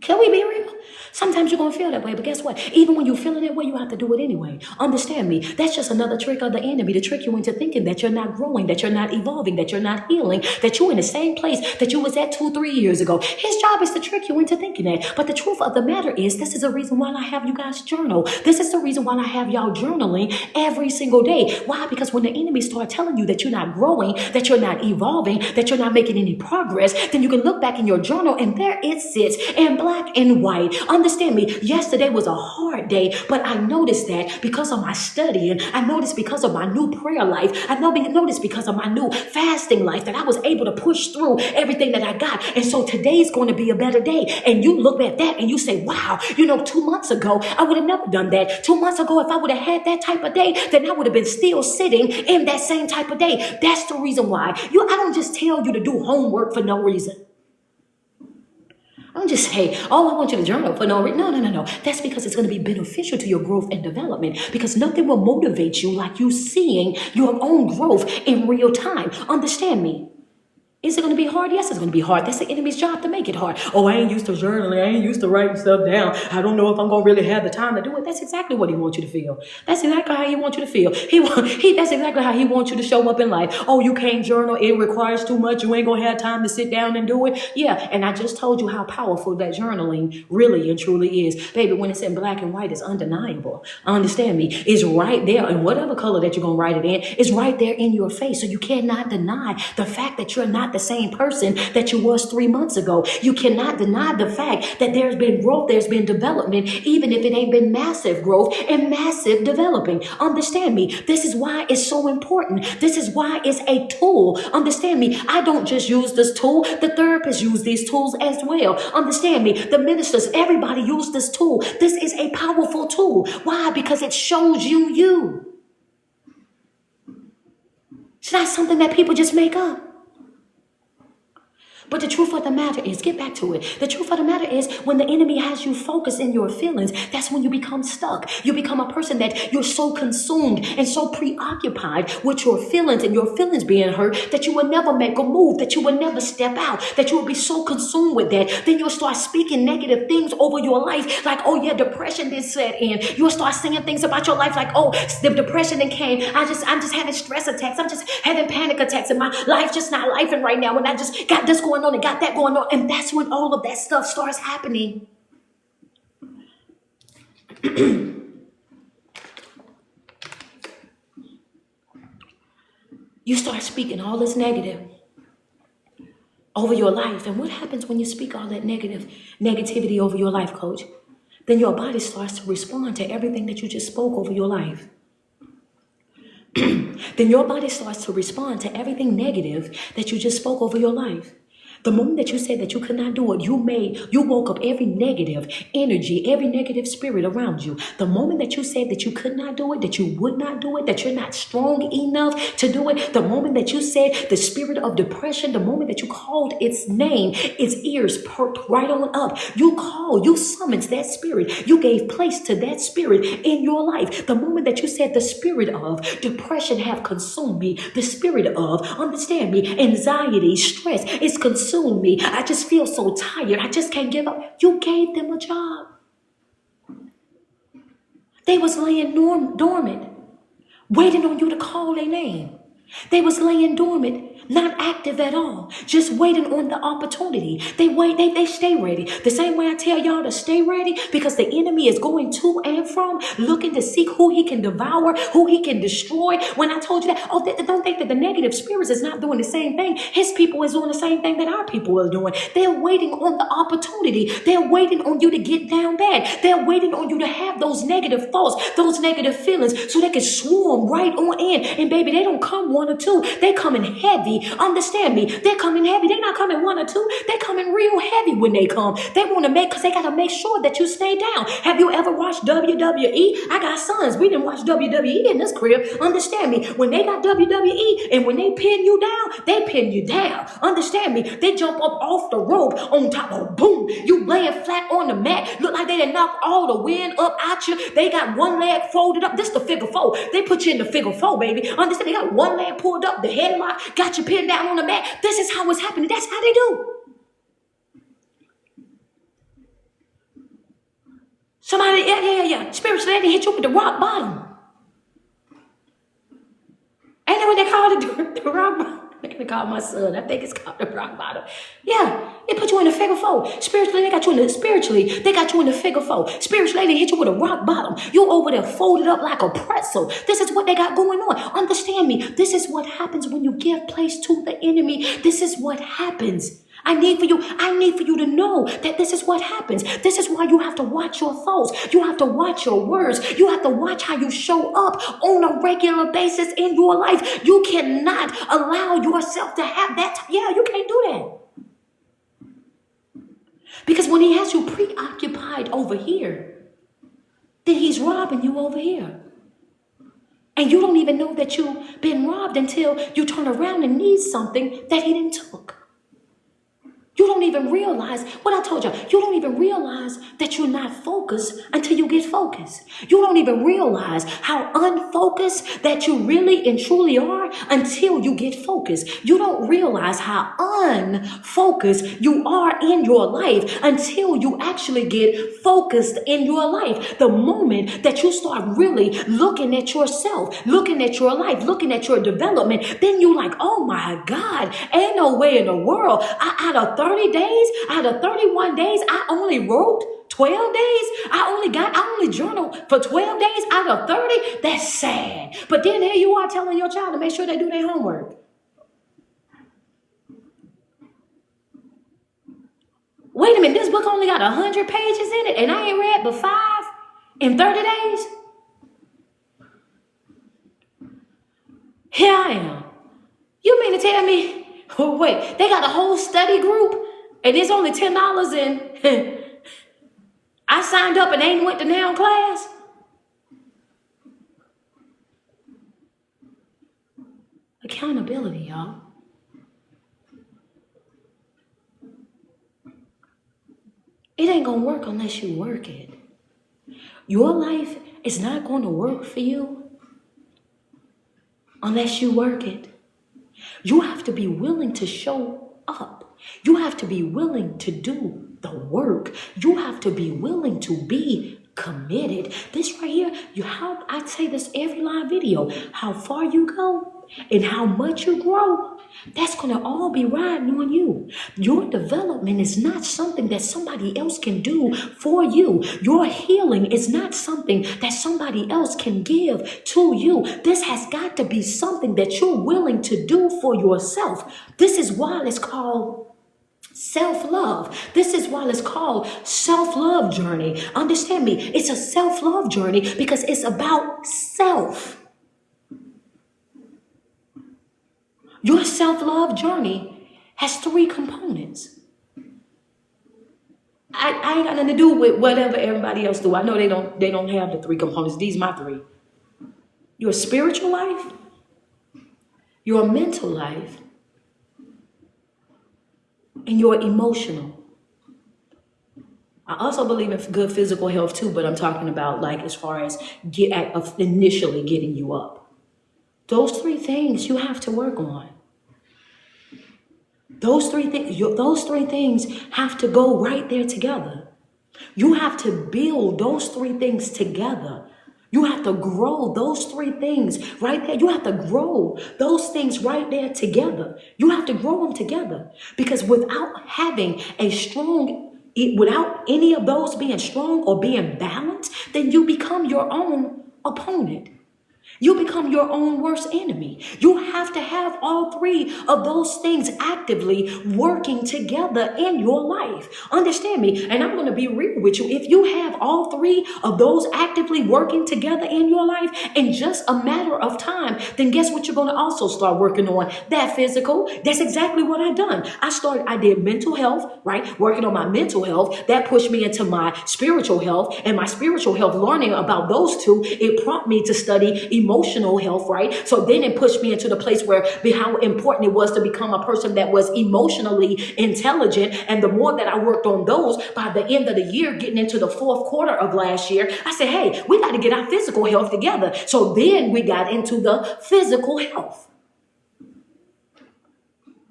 Can we be real? Sometimes you're going to feel that way, but guess what? Even when you're feeling that way, you have to do it anyway. Understand me. That's just another trick of the enemy to trick you into thinking that you're not growing, that you're not evolving, that you're not healing, that you're in the same place that you was at 2-3 years ago. His job is to trick you into thinking that. But the truth of the matter is, this is the reason why I have you guys journal. This is the reason why I have y'all journaling every single day. Why? Because when the enemy start telling you that you're not growing, that you're not evolving, that you're not making any progress, then you can look back in your journal and there it sits in black and white. Understand me, yesterday was a hard day, but I noticed that because of my studying, I noticed because of my new prayer life, I noticed because of my new fasting life that I was able to push through everything that I got. And so today's going to be a better day. And you look at that and you say, wow, 2 months ago, I would have never done that. 2 months ago, if I would have had that type of day, then I would have been still sitting in that same type of day. That's the reason why. I don't just tell you to do homework for no reason. I don't just say, oh, I want you to journal for no reason. No. That's because it's going to be beneficial to your growth and development, because nothing will motivate you like you seeing your own growth in real time. Understand me. Is it going to be hard? Yes, it's going to be hard. That's the enemy's job to make it hard. Oh, I ain't used to journaling. I ain't used to writing stuff down. I don't know if I'm going to really have the time to do it. That's exactly what he wants you to feel. That's exactly how he wants you to feel. That's exactly how he wants you to show up in life. Oh, you can't journal. It requires too much. You ain't going to have time to sit down and do it. Yeah, and I just told you how powerful that journaling really and truly is. Baby, when it's in black and white, it's undeniable. Understand me. It's right there. And whatever color that you're going to write it in, it's right there in your face. So you cannot deny the fact that you're not the same person that you was 3 months ago. You cannot deny the fact that there's been growth, there's been development, even if it ain't been massive growth and massive developing. Understand me. This is why it's so important. This is why it's a tool. Understand me. I don't just use this tool. The therapists use these tools as well. Understand me. The ministers, everybody use this tool. This is a powerful tool. Why? Because it shows you. It's not something that people just make up. But the truth of the matter is, get back to it. The truth of the matter is, when the enemy has you focused in your feelings, that's when you become stuck. You become a person that you're so consumed and so preoccupied with your feelings and your feelings being hurt that you will never make a move, that you will never step out, that you will be so consumed with that. Then you'll start speaking negative things over your life, like, oh yeah, depression did set in. You'll start saying things about your life like, oh, the depression then came. I'm just having stress attacks. I'm just having panic attacks, and my life just not lifing right now. And I just got this going on and got that going on. And that's when all of that stuff starts happening. You start speaking all this negative over your life. And what happens when you speak all that negativity over your life, coach? Then your body starts to respond to everything that you just spoke over your life. Then your body starts to respond to everything negative that you just spoke over your life. The moment that you said that you could not do it, you woke up every negative energy, every negative spirit around you. The moment that you said that you could not do it, that you would not do it, that you're not strong enough to do it, the moment that you said the spirit of depression, the moment that you called its name, its ears perked right on up. You summoned that spirit. You gave place to that spirit in your life. The moment that you said the spirit of depression have consumed me, the spirit of, understand me, anxiety, stress is consumed me. I just feel so tired. I just can't give up. You gave them a job. They was laying dormant, waiting on you to call their name. They was laying dormant, Not active at all. Just waiting on the opportunity. They wait, they stay ready. The same way I tell y'all to stay ready, because the enemy is going to and from, looking to seek who he can devour, who he can destroy. When I told you that, don't think that the negative spirits is not doing the same thing. His people is doing the same thing that our people are doing. They're waiting on the opportunity. They're waiting on you to get down bad. They're waiting on you to have those negative thoughts, those negative feelings, so they can swarm right on in. And baby, they don't come one or two. They come in heavy. Understand me? They're coming heavy. They're not coming one or two. They're coming real heavy when they come. They want to because they got to make sure that you stay down. Have you ever watched WWE? I got sons. We didn't watch WWE in this crib. Understand me? When they got WWE and when they pin you down, they pin you down. Understand me? They jump up off the rope on top of boom. You laying flat on the mat. Look like they done knocked all the wind up at you. They got one leg folded up. This the figure four. They put you in the figure four, baby. Understand? They got one leg pulled up, the headlock, got you pinned down on the mat. This is how it's happening. That's how they do. Somebody, yeah. Spiritually, they hit you with the rock bottom. Ain't that what they call it? The rock bottom. They call my son. I think it's called the rock bottom. Yeah, they put you in the figure four. Spiritually, they got you in the figure four. Spiritually, they hit you with a rock bottom. You over there folded up like a pretzel. This is what they got going on. Understand me. This is what happens when you give place to the enemy. This is what happens. I need for you to know that this is what happens. This is why you have to watch your thoughts. You have to watch your words. You have to watch how you show up on a regular basis in your life. You cannot allow yourself to have that. Yeah, you can't do that. Because when he has you preoccupied over here, then he's robbing you over here. And you don't even know that you've been robbed until you turn around and need something that he didn't took. You don't even realize what I told you. You don't even realize that you're not focused until you get focused. You don't even realize how unfocused that you really and truly are until you get focused. You don't realize how unfocused you are in your life until you actually get focused in your life. The moment that you start really looking at yourself, looking at your life, looking at your development, then you're like, oh my God, ain't no way in the world. Out of 30 days, out of 31 days, I only wrote 12 days. I only journaled for 12 days out of 30. That's sad. But then here you are telling your child to make sure they do their homework. Wait a minute, this book only got 100 pages in it and I ain't read but 5 in 30 days? Here I am. You mean to tell me, oh, wait, they got a whole study group and it's only $10 and I signed up and ain't went to now class? Accountability, y'all. It ain't gonna work unless you work it. Your life is not going to work for you unless you work it. You have to be willing to show up. You have to be willing to do the work. You have to be willing to be committed. This right here, I say this every live video, how far you go and how much you grow, that's going to all be riding on you. Your development is not something that somebody else can do for you. Your healing is not something that somebody else can give to you. This has got to be something that you're willing to do for yourself. This is why it's called self-love. This is why it's called self-love journey. Understand me. It's a self-love journey because it's about self. Your self-love journey has 3 components. I ain't got nothing to do with whatever everybody else do. I know they don't have the 3 components. These are my 3. Your spiritual life, your mental life, and your emotional. I also believe in good physical health too, but I'm talking about like as far as initially getting you up. Those 3 things you have to work on. Those three things have to go right there together. You have to build those 3 things together. You have to grow those three things right there. You have to grow those things right there together. You have to grow them together because without having a strong, without any of those being strong or being balanced, then you become your own opponent. You become your own worst enemy. You have to have all three of those things actively working together in your life. Understand me? And I'm going to be real with you. If you have all three of those actively working together in your life in just a matter of time, then guess what you're going to also start working on? That physical. That's exactly what I done. I did mental health, right? Working on my mental health. That pushed me into my spiritual health, and my spiritual health, learning about those two, it prompted me to study emotional health, right? So then it pushed me into the place where how important it was to become a person that was emotionally intelligent. And the more that I worked on those, by the end of the year, getting into the fourth quarter of last year, I said, hey, we got to get our physical health together. So then we got into the physical health.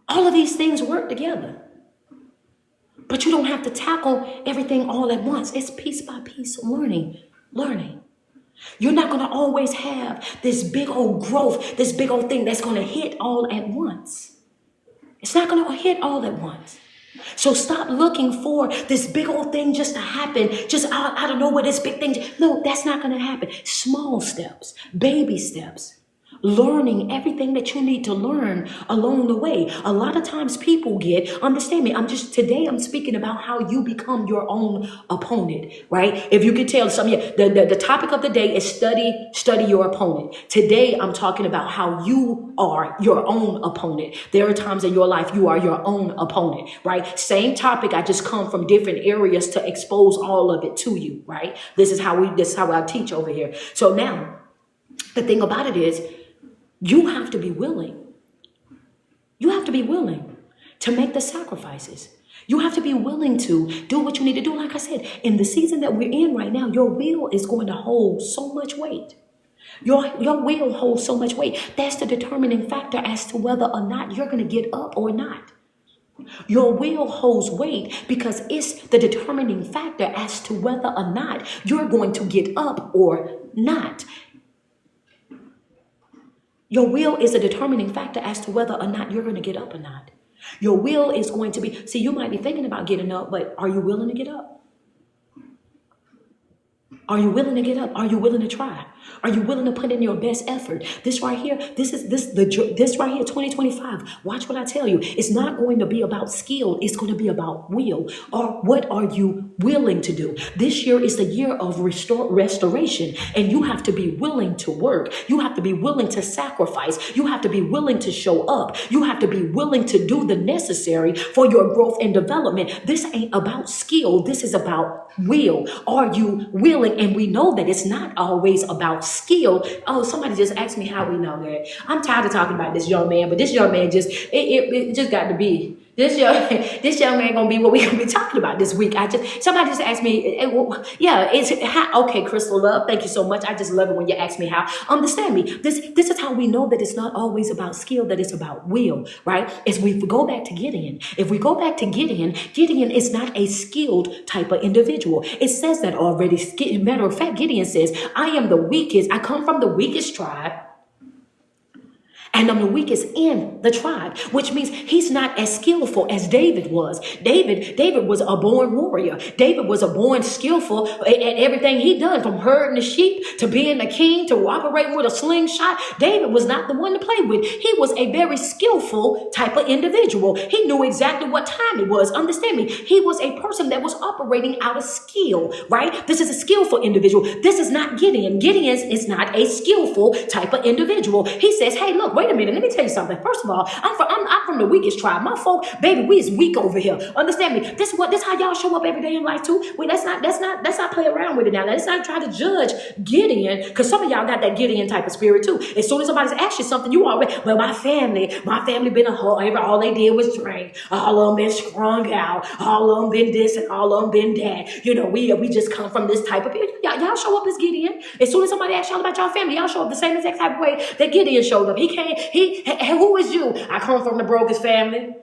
All of these things work together. But you don't have to tackle everything all at once. It's piece by piece learning. You're not going to always have this big old growth, this big old thing that's going to hit all at once. It's not going to hit all at once. So stop looking for this big old thing just to happen, just out of nowhere, this big thing. No, that's not going to happen. Small steps, baby steps. Learning everything that you need to learn along the way. A lot of times people understand me, today I'm speaking about how you become your own opponent, right? If you could tell the topic of the day is study your opponent. Today I'm talking about how you are your own opponent. There are times in your life you are your own opponent, right? Same topic, I just come from different areas to expose all of it to you, right? This is how I teach over here. So now, the thing about it is, you have to be willing. You have to be willing to make the sacrifices. You have to be willing to do what you need to do. Like I said, in the season that we're in right now, your will is going to hold so much weight. Your will holds so much weight. That's the determining factor as to whether or not you're going to get up or not. Your will holds weight because it's the determining factor as to whether or not you're going to get up or not. Your will is a determining factor as to whether or not you're going to get up or not. Your will is going to be, see, you might be thinking about getting up, but are you willing to get up? Are you willing to get up? Are you willing to try? Are you willing to put in your best effort? This right here, this right here, 2025. Watch what I tell you. It's not going to be about skill. It's going to be about will. Or what are you willing to do? This year is the year of restoration, and you have to be willing to work. You have to be willing to sacrifice. You have to be willing to show up. You have to be willing to do the necessary for your growth and development. This ain't about skill. This is about will. Are you willing? And we know that it's not always about skill. Oh, somebody just asked me how we know that. I'm tired of talking about this young man, but this young man it just got to be. This young man gonna be what we gonna be talking about this week. Somebody just asked me, okay, Crystal Love, thank you so much. I just love it when you ask me how. Understand me. This is how we know that it's not always about skill, that it's about will, right? As we go back to Gideon, Gideon is not a skilled type of individual. It says that already. Matter of fact, Gideon says, I am the weakest. I come from the weakest tribe. And I'm the weakest in the tribe, which means he's not as skillful as David was. David was a born warrior. David was a born skillful at everything he done, from herding the sheep to being the king to operating with a slingshot. David was not the one to play with. He was a very skillful type of individual. He knew exactly what time it was. Understand me? He was a person that was operating out of skill, right? This is a skillful individual. This is not Gideon. Gideon is not a skillful type of individual. He says, hey, look, wait a minute. Let me tell you something. First of all, I'm from the weakest tribe. My folk, baby, we is weak over here. Understand me? This how y'all show up every day in life too. Wait, let's not play around with it now. Let's not try to judge Gideon, because some of y'all got that Gideon type of spirit too. As soon as somebody's asked you something, you already, well, my family been a whole, all they did was drink. All of them been strung out. All of them been this and all of them been that. You know, we just come from this type of people. Y'all show up as Gideon. As soon as somebody asks y'all about y'all family, y'all show up the same exact type of way that Gideon showed up. Who is you? I come from the brokest family.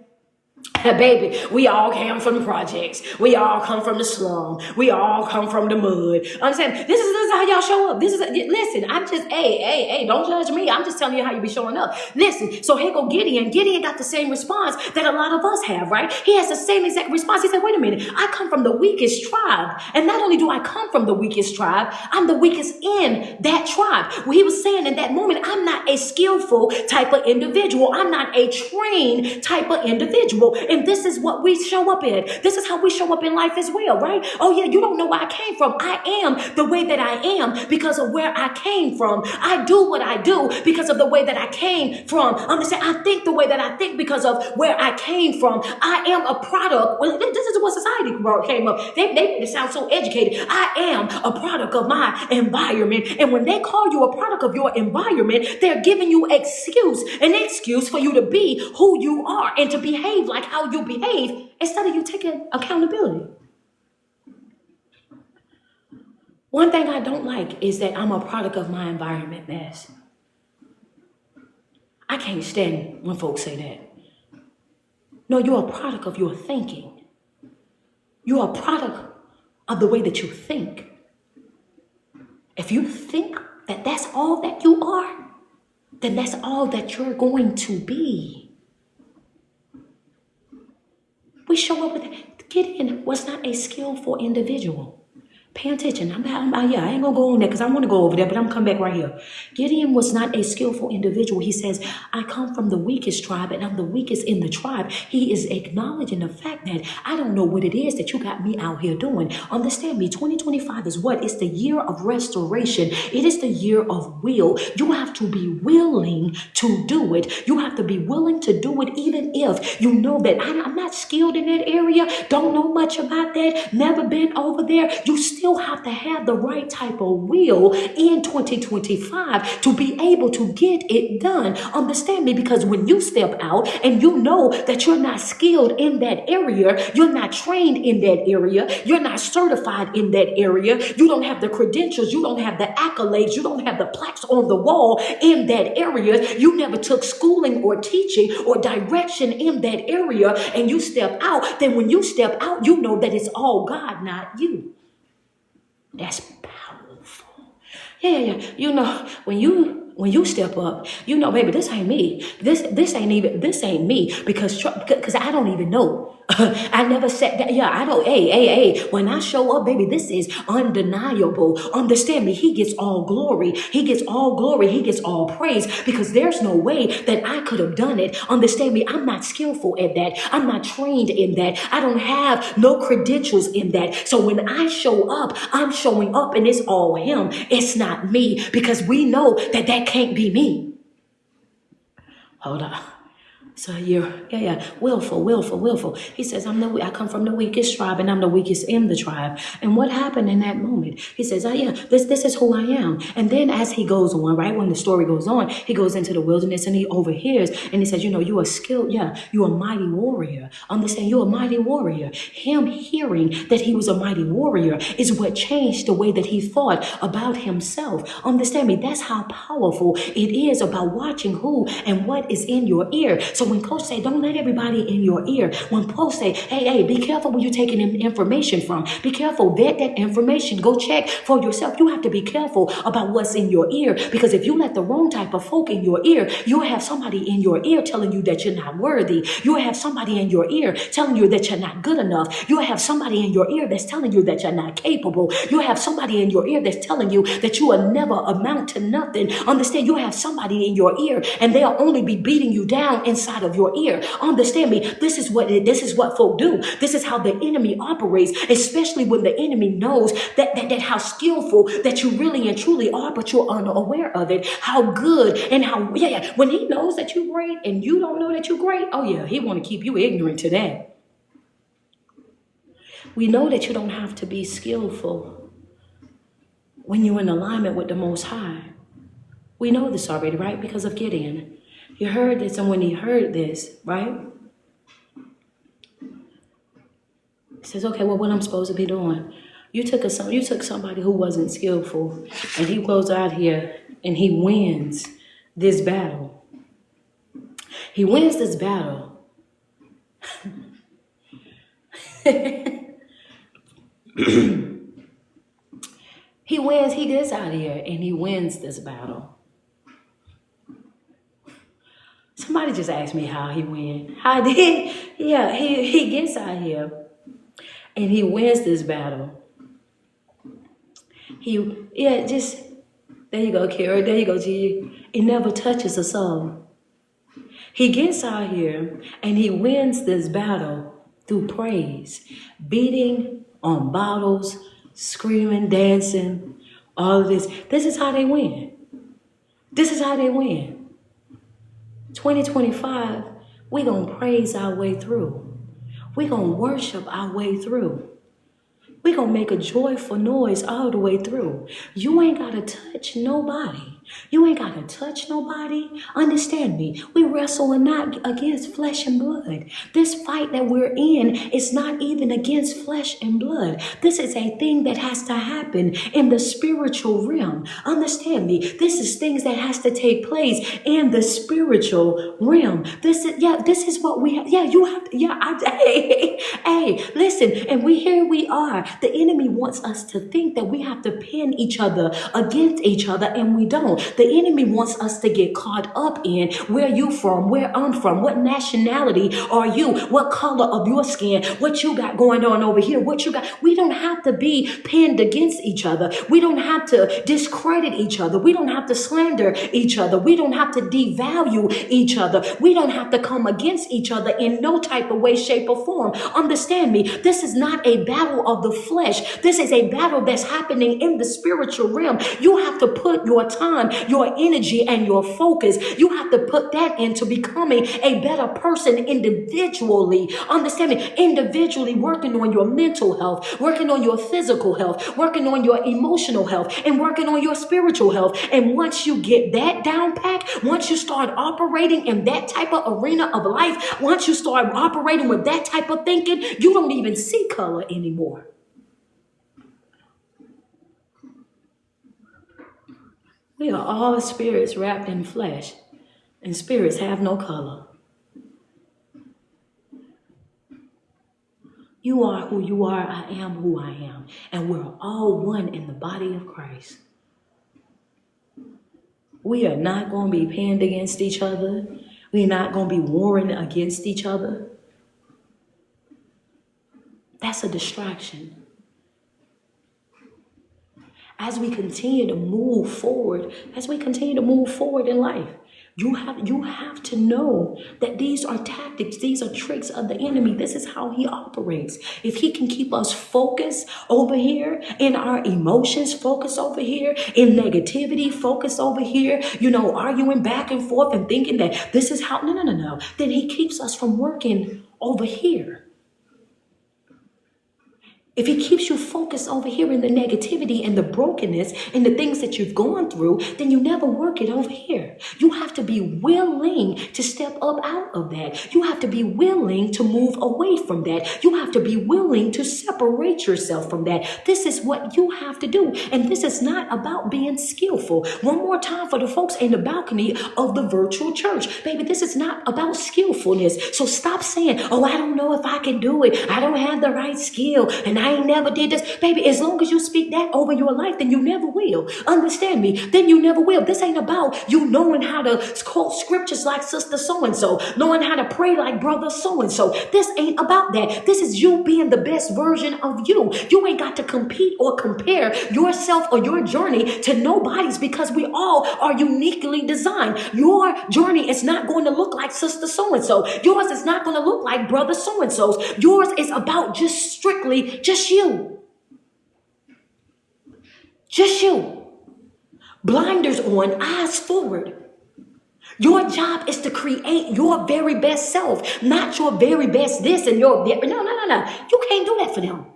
Baby, we all came from the projects. We all come from the slum. We all come from the mud. I'm saying this is how y'all show up. Listen. I'm just hey, don't judge me. I'm just telling you how you be showing up. Listen. So here go Gideon. Gideon got the same response that a lot of us have, right? He has the same exact response. He said, "Wait a minute. I come from the weakest tribe, and not only do I come from the weakest tribe, I'm the weakest in that tribe." Well, he was saying in that moment, I'm not a skillful type of individual. I'm not a trained type of individual. And this is what we show up in. This is how we show up in life as well, right? Oh yeah, you don't know where I came from. I am the way that I am because of where I came from. I do what I do because of the way that I came from. Understand? I think the way that I think because of where I came from. I am a product. Well, this is what society came up. They made it sound so educated. I am a product of my environment. And when they call you a product of your environment, they're giving you an excuse for you to be who you are and to behave like how you behave instead of you taking accountability. One thing I don't like is that I'm a product of my environment, Mass. I can't stand when folks say that. No, you're a product of your thinking. You're a product of the way that you think. If you think that that's all that you are, then that's all that you're going to be. We show up with that. Gideon was not a skillful individual. Pay attention. I ain't gonna go on there because I want to go over there, but I'm gonna come back right here. Gideon was not a skillful individual. He says, I come from the weakest tribe and I'm the weakest in the tribe. He is acknowledging the fact that I don't know what it is that you got me out here doing. Understand me, 2025 is what? It's the year of restoration. It is the year of will. You have to be willing to do it. You have to be willing to do it even if you know that I'm not skilled in that area, don't know much about that, never been over there. You still have to have the right type of will in 2025 to be able to get it done. Understand me, because when you step out and you know that you're not skilled in that area, you're not trained in that area, you're not certified in that area, you don't have the credentials, you don't have the accolades, you don't have the plaques on the wall in that area, you never took schooling or teaching or direction in that area, and you step out, then when you step out, you know that it's all God, not you. That's powerful. Yeah. You know, when you step up, you know, baby, this ain't me. This ain't me because I don't even know. I never said that. Yeah, I don't. Hey. When I show up, baby, this is undeniable. Understand me. He gets all glory. He gets all glory. He gets all praise because there's no way that I could have done it. Understand me. I'm not skillful at that. I'm not trained in that. I don't have no credentials in that. So when I show up, I'm showing up and it's all him. It's not me because we know that can't be me. Hold on. So you're, willful. He says, I come from the weakest tribe and I'm the weakest in the tribe. And what happened in that moment? He says, this is who I am. And then as he goes on, right, when the story goes on, he goes into the wilderness and he overhears and he says, you are skilled. Yeah, you're a mighty warrior. Understand, you're a mighty warrior. Him hearing that he was a mighty warrior is what changed the way that he thought about himself. Understand me, that's how powerful it is about watching who and what is in your ear. So when Coach say, don't let everybody in your ear. When Coach say, hey, be careful where you're taking information from. Be careful, vet that information. Go check for yourself. You have to be careful about what's in your ear because if you let the wrong type of folk in your ear, you'll have somebody in your ear telling you that you're not worthy. You'll have somebody in your ear telling you that you're not good enough. You'll have somebody in your ear that's telling you that you're not capable. You'll have somebody in your ear that's telling you that you will never amount to nothing. Understand, you'll have somebody in your ear and they'll only be beating you down inside of your ear. Understand me, this is what folk do. This is how the enemy operates, especially when the enemy knows that how skillful that you really and truly are, but you're unaware of it. How good and how when he knows that you're great and you don't know that you're great, he want to keep you ignorant to that. We know that you don't have to be skillful when you're in alignment with the Most High. We know this already, right? Because of Gideon. You heard this, and when he heard this, right? He says, okay, well, what I'm supposed to be doing? You took somebody who wasn't skillful, and he goes out here and he wins this battle. He wins this battle. He gets out here and he wins this battle. Somebody just asked me how he win. How did yeah, he gets out here and he wins this battle. Just there you go, Kara. There you go, G. It never touches a soul. He gets out here and he wins this battle through praise, beating on bottles, screaming, dancing, all of this. This is how they win. This is how they win. 2025, we're going to praise our way through. We're going to worship our way through. We're going to make a joyful noise all the way through. You ain't got to touch nobody. You ain't got to touch nobody. Understand me. We wrestle not against flesh and blood. This fight that we're in is not even against flesh and blood. This is a thing that has to happen in the spiritual realm. Understand me. This is things that has to take place in the spiritual realm. This is what we have. Yeah, you have to, hey, listen. And here we are. The enemy wants us to think that we have to pin each other against each other, and we don't. The enemy wants us to get caught up in where you from, where I'm from, what nationality are you, what color of your skin, what you got going on over here, what you got. We don't have to be pinned against each other. We don't have to discredit each other. We don't have to slander each other. We don't have to devalue each other. We don't have to come against each other in no type of way, shape, or form. Understand me. This is not a battle of the flesh. This is a battle that's happening in the spiritual realm. You have to put your time, your energy, and your focus. You have to put that into becoming a better person individually. Understand me? Individually working on your mental health, working on your physical health, working on your emotional health, and working on your spiritual health. And once you get that down pat, once you start operating in that type of arena of life, once you start operating with that type of thinking, you don't even see color anymore. We are all spirits wrapped in flesh, and spirits have no color. You are who you are, I am who I am, and we're all one in the body of Christ. We are not going to be pinned against each other. We're not going to be warring against each other. That's a distraction. As we continue to move forward in life, you have to know that these are tactics, these are tricks of the enemy. This is how he operates. If he can keep us focused over here in our emotions, focus over here in negativity, focus over here, arguing back and forth and thinking that this is how, no. Then he keeps us from working over here. If he keeps you focused over here in the negativity and the brokenness and the things that you've gone through, then you never work it over here. You have to be willing to step up out of that. You have to be willing to move away from that. You have to be willing to separate yourself from that. This is what you have to do. And this is not about being skillful. One more time for the folks in the balcony of the virtual church. Baby, this is not about skillfulness. So stop saying, oh, I don't know if I can do it. I don't have the right skill. And I ain't never did this. Baby, as long as you speak that over your life, then you never will. Understand me? Then you never will. This ain't about you knowing how to quote scriptures like sister so-and-so, knowing how to pray like brother so-and-so. This ain't about that. This is you being the best version of you. You ain't got to compete or compare yourself or your journey to nobody's, because we all are uniquely designed. Your journey is not going to look like sister so-and-so. Yours is not going to look like brother so-and-so's. Yours is about just strictly just you. Just you. Blinders on, eyes forward. Your job is to create your very best self, not your very best this and your very, no. You can't do that for them.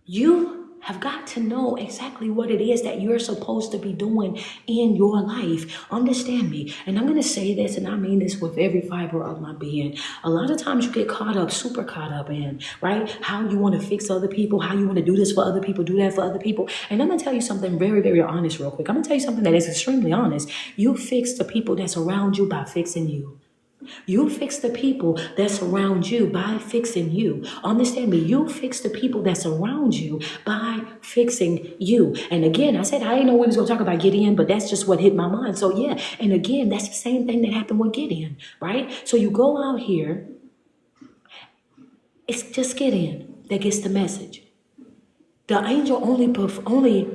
You have got to know exactly what it is that you're supposed to be doing in your life. Understand me. And I'm going to say this, and I mean this with every fiber of my being. A lot of times you get caught up, super caught up in, right? How you want to fix other people, how you want to do this for other people, do that for other people. And I'm going to tell you something very, very honest real quick. I'm going to tell you something that is extremely honest. You fix the people that surround you by fixing you. You fix the people that surround you by fixing you. Understand me. You fix the people that surround you by fixing you. And again, I said I didn't know we was going to talk about Gideon, but that's just what hit my mind. So yeah, and again, that's the same thing that happened with Gideon, right? So you go out here. It's just Gideon that gets the message. The angel only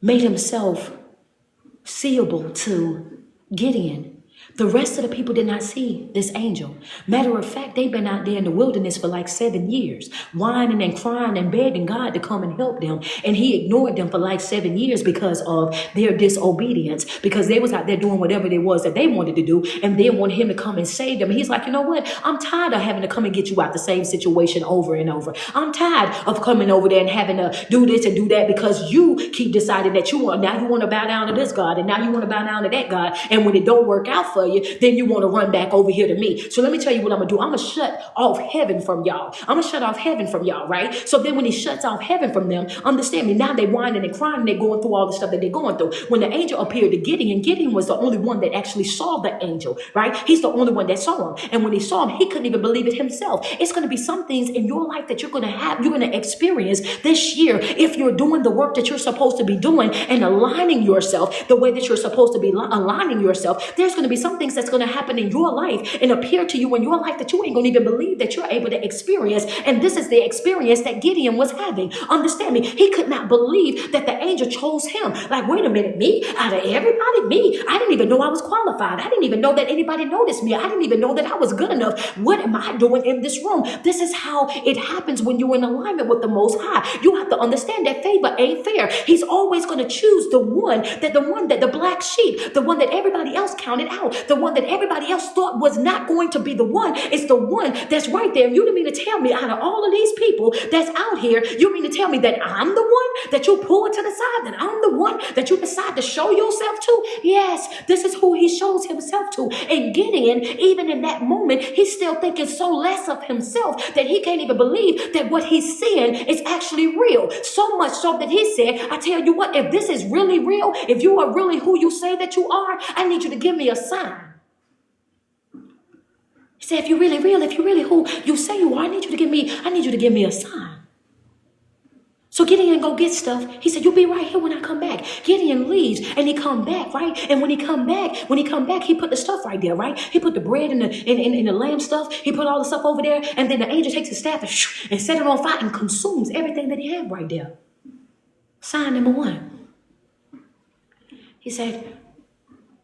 made himself seeable to Gideon. The rest of the people did not see this angel. Matter of fact, they've been out there in the wilderness for like 7 years, whining and crying and begging God to come and help them. And he ignored them for like 7 years because of their disobedience, because they was out there doing whatever it was that they wanted to do, and they wanted him to come and save them. And he's like, you know what? I'm tired of having to come and get you out the same situation over and over. I'm tired of coming over there and having to do this and do that because you keep deciding that you want to bow down to this God, and now you want to bow down to that God. And when it don't work out for you, then you want to run back over here to me. So let me tell you what I'm going to do. I'm going to shut off heaven from y'all. I'm going to shut off heaven from y'all, right? So then when he shuts off heaven from them, understand me, now they whining and crying and they're going through all the stuff that they're going through. When the angel appeared to Gideon, Gideon was the only one that actually saw the angel, right? He's the only one that saw him. And when he saw him, he couldn't even believe it himself. It's going to be some things in your life that you're going to experience this year if you're doing the work that you're supposed to be doing and aligning yourself the way that you're supposed to be aligning yourself. There's going to be some things that's going to happen in your life and appear to you in your life that you ain't going to even believe that you're able to experience. And this is the experience that Gideon was having. Understand me. He could not believe that the angel chose him. Like, wait a minute, me? Out of everybody, me? I didn't even know I was qualified. I didn't even know that anybody noticed me. I didn't even know that I was good enough. What am I doing in this room? This is how it happens when you're in alignment with the Most High. You have to understand that favor ain't fair. He's always going to choose the one that the black sheep, the one that everybody else counted out, the one that everybody else thought was not going to be the one. It's the one that's right there. You didn't mean to tell me out of all of these people that's out here, you mean to tell me that I'm the one that you pull to the side, that I'm the one that you decide to show yourself to? Yes, this is who he shows himself to. And Gideon, even in that moment, he's still thinking so less of himself that he can't even believe that what he's seeing is actually real. So much so that he said, I tell you what, if this is really real, if you are really who you say that you are, I need you to give me a sign. He said, if you're really real, if you're really who you say you are, I need you to give me a sign. So Gideon go get stuff. He said, you'll be right here when I come back. Gideon leaves and he come back, right? And when he come back, he put the stuff right there, right? He put the bread and the lamb stuff. He put all the stuff over there. And then the angel takes his staff and set it on fire and consumes everything that he had right there. Sign number 1. He said,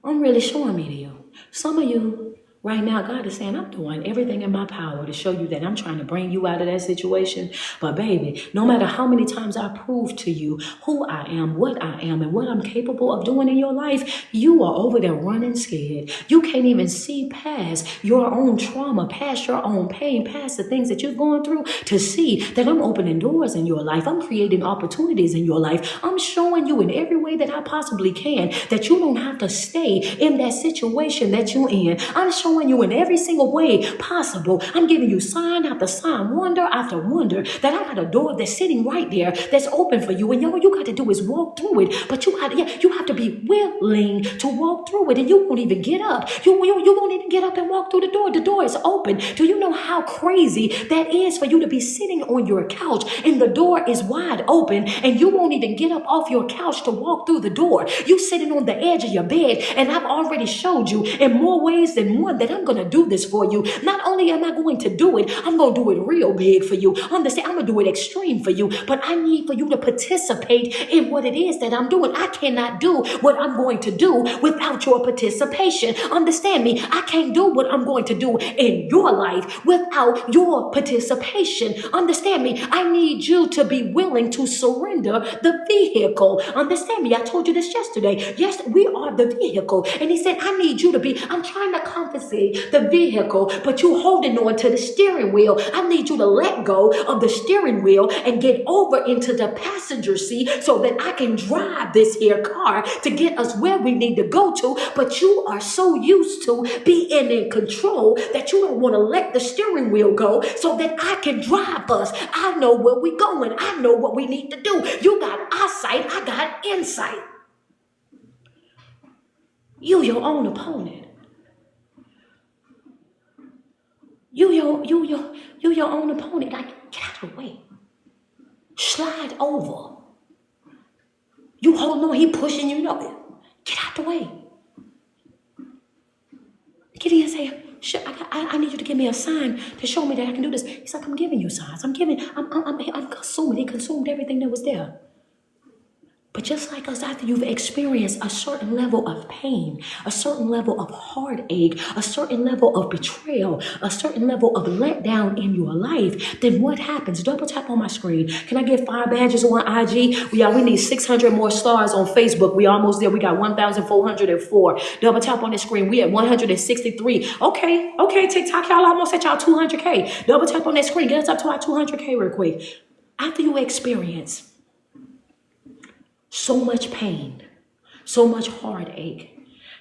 I'm really showing me to you. Some of you right now, God is saying, I'm doing everything in my power to show you that I'm trying to bring you out of that situation. But baby, no matter how many times I prove to you who I am, what I am, and what I'm capable of doing in your life, you are over there running scared. You can't even see past your own trauma, past your own pain, past the things that you're going through to see that I'm opening doors in your life. I'm creating opportunities in your life. I'm showing you in every way that I possibly can that you don't have to stay in that situation that you're in. I'm showing you in every single way possible. I'm giving you sign after sign, wonder after wonder, that I got a door that's sitting right there that's open for you. And all you got to do is walk through it. But you have to be willing to walk through it. And you won't even get up. You won't even get up and walk through the door. The door is open. Do you know how crazy that is for you to be sitting on your couch and the door is wide open and you won't even get up off your couch to walk through the door? You sitting on the edge of your bed, and I've already showed you in more ways than one that I'm going to do this for you. Not only am I going to do it, I'm going to do it real big for you. Understand? I'm going to do it extreme for you, but I need for you to participate in what it is that I'm doing. I cannot do what I'm going to do without your participation. Understand me? I can't do what I'm going to do in your life without your participation. Understand me? I need you to be willing to surrender the vehicle. Understand me? I told you this yesterday. Yes, we are the vehicle. And he said, I need you to be, I'm trying to convince policy, the vehicle, but you holding on to the steering wheel. I need you to let go of the steering wheel and get over into the passenger seat so that I can drive this here car to get us where we need to go to. But you are so used to being in control that you don't want to let the steering wheel go so that I can drive us. I know where we're going. I know what we need to do. You got eyesight, I got insight. You your own opponent. You your own opponent. Like, get out of the way. Slide over. You holding on, he pushing you, know it. Get out the way. Get in and say, I need you to give me a sign to show me that I can do this. He's like, I'm giving you signs. I'm consuming. He consumed everything that was there. But just like us, after you've experienced a certain level of pain, a certain level of heartache, a certain level of betrayal, a certain level of letdown in your life, then what happens? Double tap on my screen. Can I get 5 badges on IG? We need 600 more stars on Facebook. We almost there. We got 1,404. Double tap on the screen. We at 163. Okay, TikTok, y'all almost at y'all 200K. Double tap on that screen. Get us up to our 200K real quick. After you experience so much pain, so much heartache,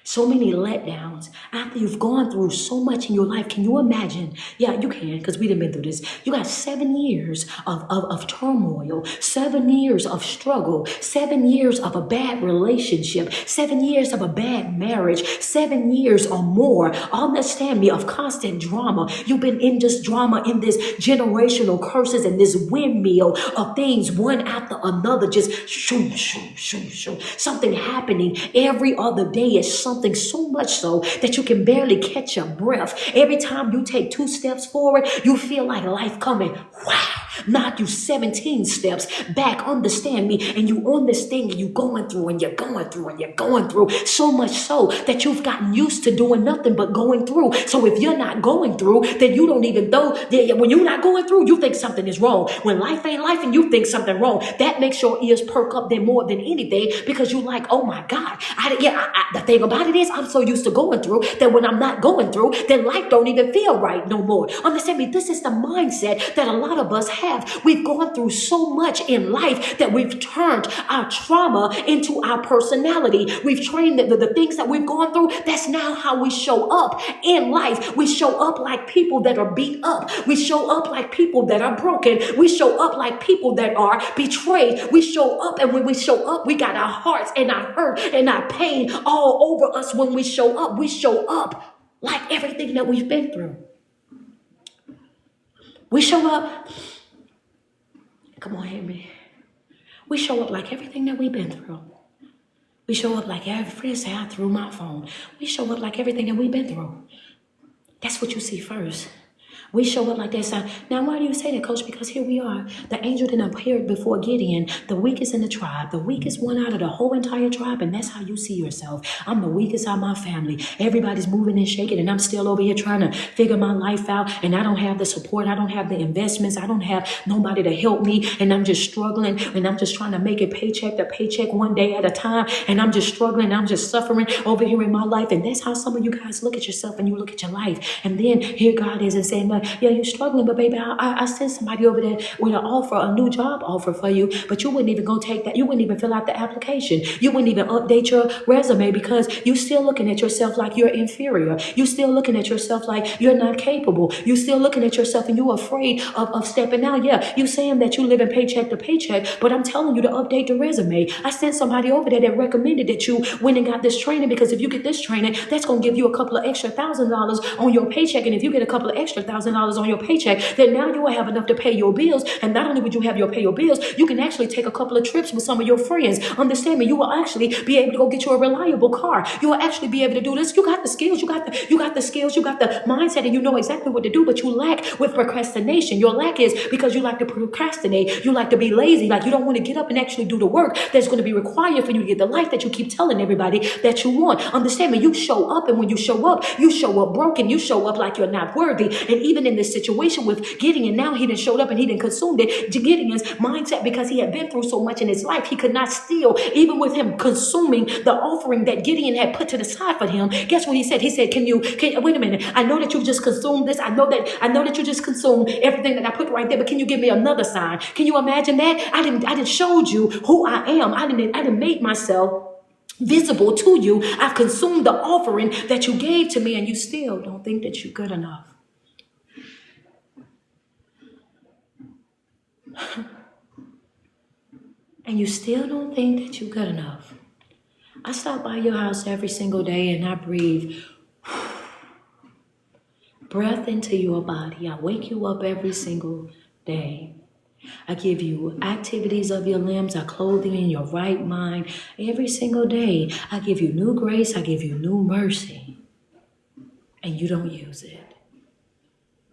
so many letdowns, after you've gone through so much in your life, can you imagine? Yeah, you can, because we done been through this. You got 7 years of turmoil, 7 years of struggle, 7 years of a bad relationship, 7 years of a bad marriage, 7 years or more, understand me, of constant drama. You've been in this drama, in this generational curses, and this windmill of things one after another, just shoo, shoo, shoo, shoo. Something happening every other day is something so much so that you can barely catch your breath. Every time you take 2 steps forward, you feel like life coming, wow, knock you 17 steps back. Understand me? And you on this thing and you going through and you're going through and you're going through, so much so that you've gotten used to doing nothing but going through. So if you're not going through, then you don't even know that when you're not going through, you think something is wrong. When life ain't life and you think something wrong, that makes your ears perk up then more than anything, because you like, oh my God. The thing about it is, I'm so used to going through that when I'm not going through, then life don't even feel right no more. Understand me? This is the mindset that a lot of us have. We've gone through so much in life that we've turned our trauma into our personality. We've trained the things that we've gone through. That's now how we show up in life. We show up like people that are beat up. We show up like people that are broken. We show up like people that are betrayed. We show up, and when we show up, we got our hearts and our hurt and our pain all over us. When we show up like everything that we've been through. We show up, come on, hear me. We show up like everything that we've been through. We show up like every friend say, I threw my phone. We show up like everything that we've been through. That's what you see first. We show up like that. So now, why do you say that, Coach? Because here we are. The angel didn't appear before Gideon, the weakest in the tribe, the weakest one out of the whole entire tribe. And that's how you see yourself. I'm the weakest out of my family. Everybody's moving and shaking, and I'm still over here trying to figure my life out. And I don't have the support. I don't have the investments. I don't have nobody to help me. And I'm just struggling. And I'm just trying to make it paycheck to paycheck, one day at a time. And I'm just struggling. I'm just suffering over here in my life. And that's how some of you guys look at yourself and you look at your life. And then here God is and saying, yeah, you're struggling, but baby, I sent somebody over there with an offer, a new job offer for you, but you wouldn't even go take that. You wouldn't even fill out the application. You wouldn't even update your resume because you're still looking at yourself like you're inferior. You're still looking at yourself like you're not capable. You're still looking at yourself and you're afraid of stepping out. Yeah, you're saying that you live in paycheck to paycheck, but I'm telling you to update the resume. I sent somebody over there that recommended that you went and got this training, because if you get this training, that's going to give you a couple of extra $1,000 on your paycheck. And if you get a couple of extra $1,000 on your paycheck, then now you will have enough to pay your bills. And not only would you have pay your bills, you can actually take a couple of trips with some of your friends. Understand me? You will actually be able to go get you a reliable car. You will actually be able to do this. You got the skills, you got the skills, you got the mindset, and you know exactly what to do, but you lack with procrastination. Your lack is because you like to procrastinate. You like to be lazy. Like you don't want to get up and actually do the work that's going to be required for you to get the life that you keep telling everybody that you want. Understand me? You show up, and when you show up broken. You show up like you're not worthy. And even even in this situation with Gideon, now he done showed up and he done consumed it. Gideon's mindset, because he had been through so much in his life, he could not steal, even with him consuming the offering that Gideon had put to the side for him. Guess what he said? He said, wait a minute. I know that you've just consumed this. I know that you just consumed everything that I put right there, but can you give me another sign? Can you imagine that? I didn't showed you who I am. I didn't made myself visible to you. I've consumed the offering that you gave to me, and you still don't think that you're good enough. And you still don't think that you're good enough. I stop by your house every single day and I breathe breath into your body. I wake you up every single day. I give you activities of your limbs. I clothe you in your right mind every single day. I give you new grace. I give you new mercy. And you don't use it.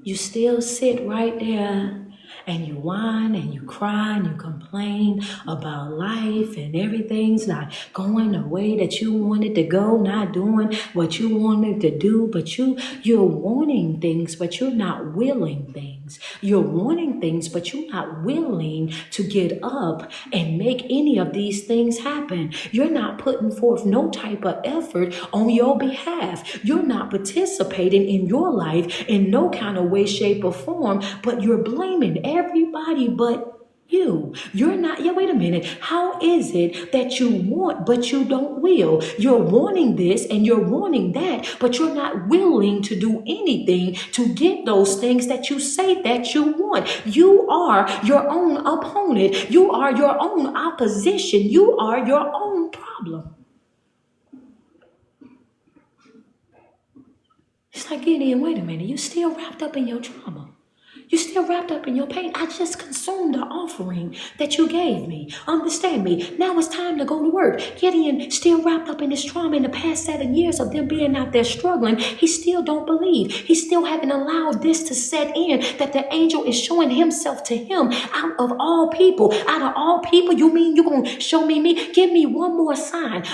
You still sit right there and you whine and you cry and you complain about life and everything's not going the way that you wanted to go, not doing what you wanted to do, but you're wanting things, but you're not willing things. You're wanting things, but you're not willing to get up and make any of these things happen. You're not putting forth no type of effort on your behalf. You're not participating in your life in no kind of way, shape, or form, but you're blaming everybody but you. You're not, wait a minute. How is it that you want, but you don't will? You're wanting this and you're wanting that, but you're not willing to do anything to get those things that you say that you want. You are your own opponent. You are your own opposition. You are your own problem. It's like, Gideon, wait a minute. You still wrapped up in your trauma. You still wrapped up in your pain. I just consumed the offering that you gave me. Understand me. Now it's time to go to work. Gideon still wrapped up in his trauma in the past 7 years of them being out there struggling. He still don't believe. He still haven't allowed this to set in, that the angel is showing himself to him out of all people. Out of all people, you mean you're going to show me? Give me one more sign.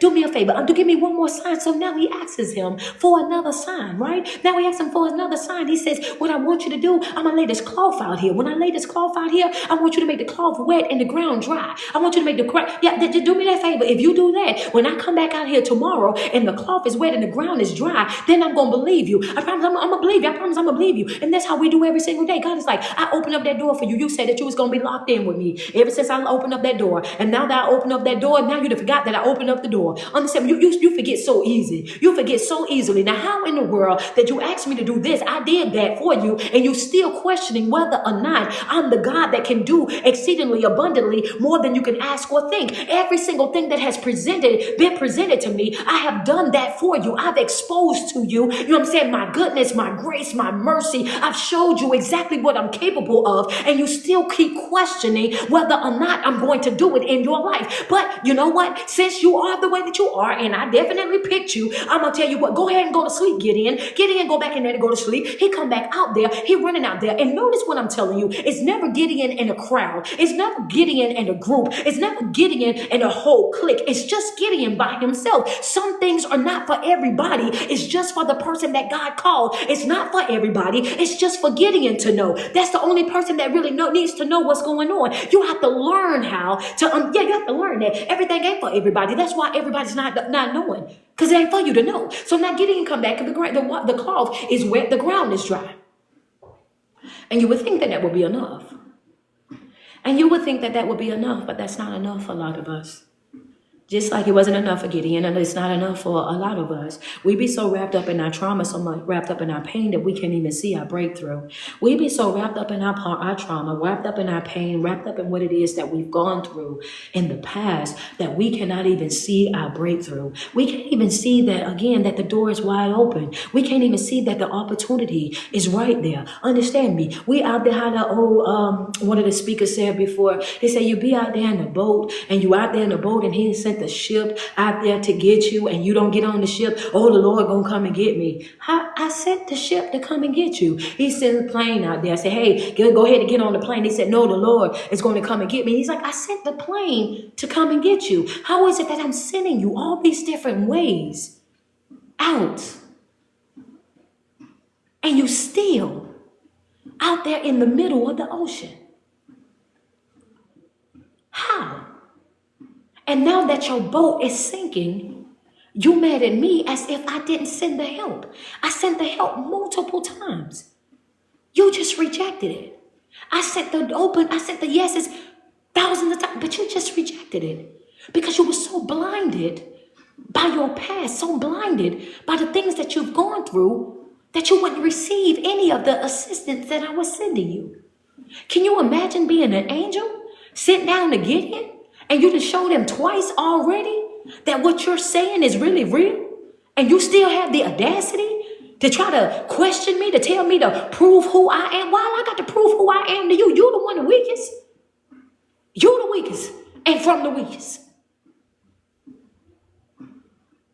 Do me a favor. Give me one more sign. So now he asks him for another sign, right? Now he asks him for another sign. He says, what I want you to do, I'm gonna lay this cloth out here. When I lay this cloth out here, I want you to make the cloth wet and the ground dry. I want you to make just do me that favor. If you do that, when I come back out here tomorrow and the cloth is wet and the ground is dry, then I'm gonna believe you. I promise I'm gonna believe you. I promise I'm gonna believe you. And that's how we do every single day. God is like, I opened up that door for you. You said that you was gonna be locked in with me ever since I opened up that door. And now that I opened up that door, now you forgot that I opened up the door. Understand? You forget so easy. You forget so easily. Now, how in the world that you asked me to do this? I did that for you, and you still questioning whether or not I'm the God that can do exceedingly abundantly more than you can ask or think. Every single thing that has been presented to me, I have done that for you. I've exposed to you, you know what I'm saying, my goodness, my grace, my mercy. I've showed you exactly what I'm capable of, and you still keep questioning whether or not I'm going to do it in your life. But you know what? Since you are the way that you are, and I definitely picked you, I'm going to tell you what, go ahead and go to sleep, Gideon. Gideon, go back in there to go to sleep. He come back out there. He running out there. And notice what I'm telling you. It's never Gideon in a crowd. It's never Gideon in a group. It's never Gideon in a whole clique. It's just Gideon by himself. Some things are not for everybody. It's just for the person that God called. It's not for everybody. It's just for Gideon to know. That's the only person that really needs to know what's going on. You have to learn how to, you have to learn that everything ain't for everybody. That's why everybody's not knowing. Because it ain't for you to know. So now Gideon come back and the cloth is wet, the ground is dry. And you would think that would be enough. And you would think that would be enough, but that's not enough for a lot of us. Just like it wasn't enough for Gideon, and it's not enough for a lot of us. We be so wrapped up in our trauma, so much wrapped up in our pain that we can't even see our breakthrough. We be so wrapped up in our trauma, wrapped up in our pain, wrapped up in what it is that we've gone through in the past that we cannot even see our breakthrough. We can't even see that, again, that the door is wide open. We can't even see that the opportunity is right there. Understand me. We out there, how the one of the speakers said before, they say you be out there in the boat, and you out there in the boat, and he sent the ship out there to get you, and you don't get on the ship. Oh, the Lord gonna come and get me. I sent the ship to come and get you. He sent the plane out there. I said, hey, go ahead and get on the plane. He said, no, the Lord is going to come and get me. He's like, I sent the plane to come and get you. How is it that I'm sending you all these different ways out? And you still out there in the middle of the ocean. How? And now that your boat is sinking, you mad at me as if I didn't send the help. I sent the help multiple times. You just rejected it. I sent the yeses thousands of times, but you just rejected it because you were so blinded by your past, so blinded by the things that you've gone through that you wouldn't receive any of the assistance that I was sending you. Can you imagine being an angel, sit down to Gideon, and you just showed him twice already that what you're saying is really real, and you still have the audacity to try to question me, to tell me to prove who I am? Why I got to prove who I am to you? You're the one the weakest. You're the weakest, and from the weakest.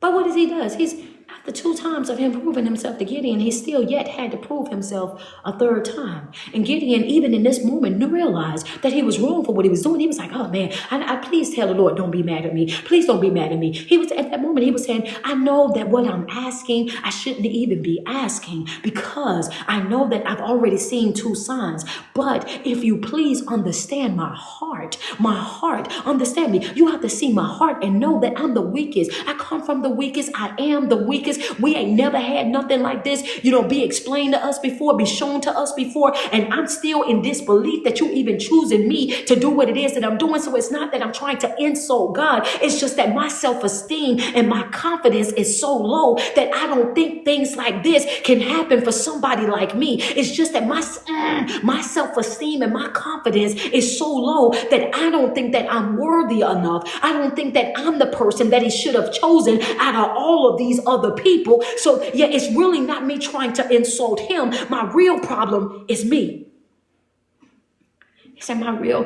But what does he do? He's after 2 times of him proving himself to Gideon, he still yet had to prove himself a 3rd time. And Gideon, even in this moment, realized that he was wrong for what he was doing. He was like, oh man, I please tell the Lord, don't be mad at me. Please don't be mad at me. He was at that moment, he was saying, I know that what I'm asking, I shouldn't even be asking because I know that I've already seen 2 signs. But if you please understand my heart, understand me. You have to see my heart and know that I'm the weakest. I come from the weakest. I am the weakest. We ain't never had nothing like this, be explained to us before, be shown to us before. And I'm still in disbelief that you even choosing me to do what it is that I'm doing. So it's not that I'm trying to insult God. It's just that my self-esteem and my confidence is so low that I don't think things like this can happen for somebody like me. It's just that my self-esteem and my confidence is so low that I don't think that I'm worthy enough. I don't think that I'm the person that he should have chosen out of all of these other people. So yeah, it's really not me trying to insult him. My real problem is me. He said, my real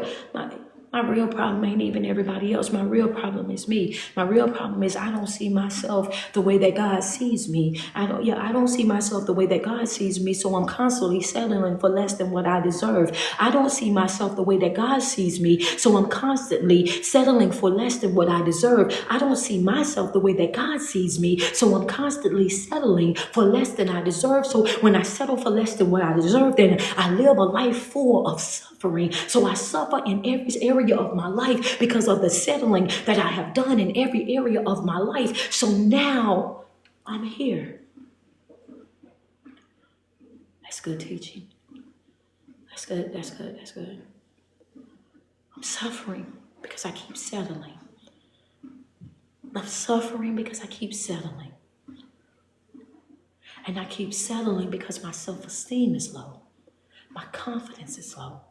problem ain't even everybody else. My real problem is me. My real problem is I don't see myself the way that God sees me. I don't see myself the way that God sees me. So I'm constantly settling for less than what I deserve. I don't see myself the way that God sees me. So I'm constantly settling for less than what I deserve. I don't see myself the way that God sees me. So I'm constantly settling for less than I deserve. So when I settle for less than what I deserve, then I live a life full of suffering. So I suffer in every area of my life because of the settling that I have done in every area of my life. So now I'm here. That's good teaching. That's good. I'm suffering because I keep settling. I'm suffering because I keep settling. And I keep settling because my self-esteem is low. My confidence is low.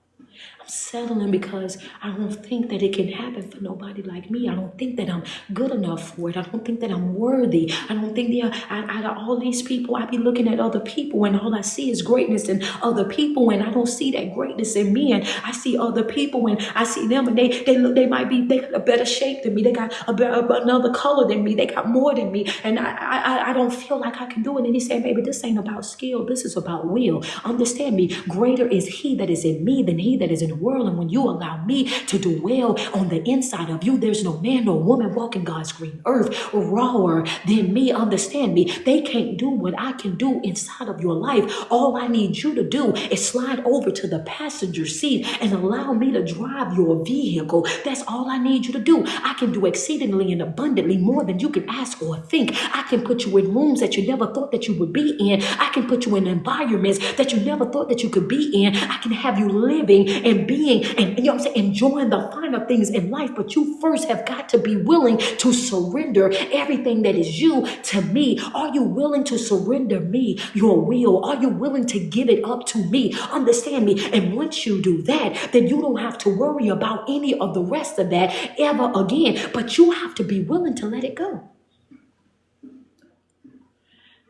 I'm settling because I don't think that it can happen for nobody like me. I don't think that I'm good enough for it. I don't think that I'm worthy. I don't think out of all these people, I be looking at other people and all I see is greatness in other people, and I don't see that greatness in me. And I see other people and I see them, and they got a better shape than me. They got another color than me. They got more than me, and I don't feel like I can do it. And he said, baby, this ain't about skill. This is about will. Understand me. Greater is he that is in me than he that is in the world. And when you allow me to dwell on the inside of you, there's no man nor woman walking God's green earth rawer than me. Understand me. They can't do what I can do inside of your life. All I need you to do is slide over to the passenger seat and allow me to drive your vehicle. That's all I need you to do. I can do exceedingly and abundantly more than you can ask or think. I can put you in rooms that you never thought that you would be in. I can put you in environments that you never thought that you could be in. I can have you living and being and enjoying the finer things in life. But you first have got to be willing to surrender everything that is you to me. Are you willing to surrender me your will? Are you willing to give it up to me? Understand me. And once you do that, then you don't have to worry about any of the rest of that ever again. But you have to be willing to let it go.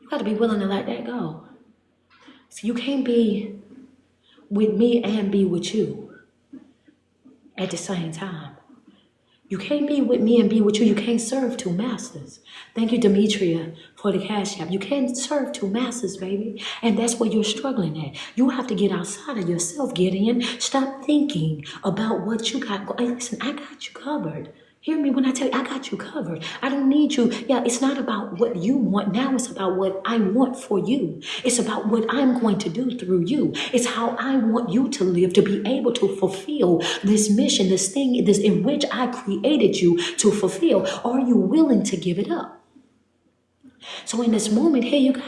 You got to be willing to let that go. So you can't be with me and be with you at the same time. You can't be with me and be with you. You can't serve 2 masters. Thank you, Demetria, for the cash app. You can't serve 2 masters, baby. And that's where you're struggling at. You have to get outside of yourself, Gideon. Stop thinking about what you got. Listen, I got you covered. Hear me when I tell you, I got you covered. I don't need you. Yeah, it's not about what you want. Now it's about what I want for you. It's about what I'm going to do through you. It's how I want you to live, to be able to fulfill this mission, this thing, this in which I created you to fulfill. Are you willing to give it up? So in this moment here, you got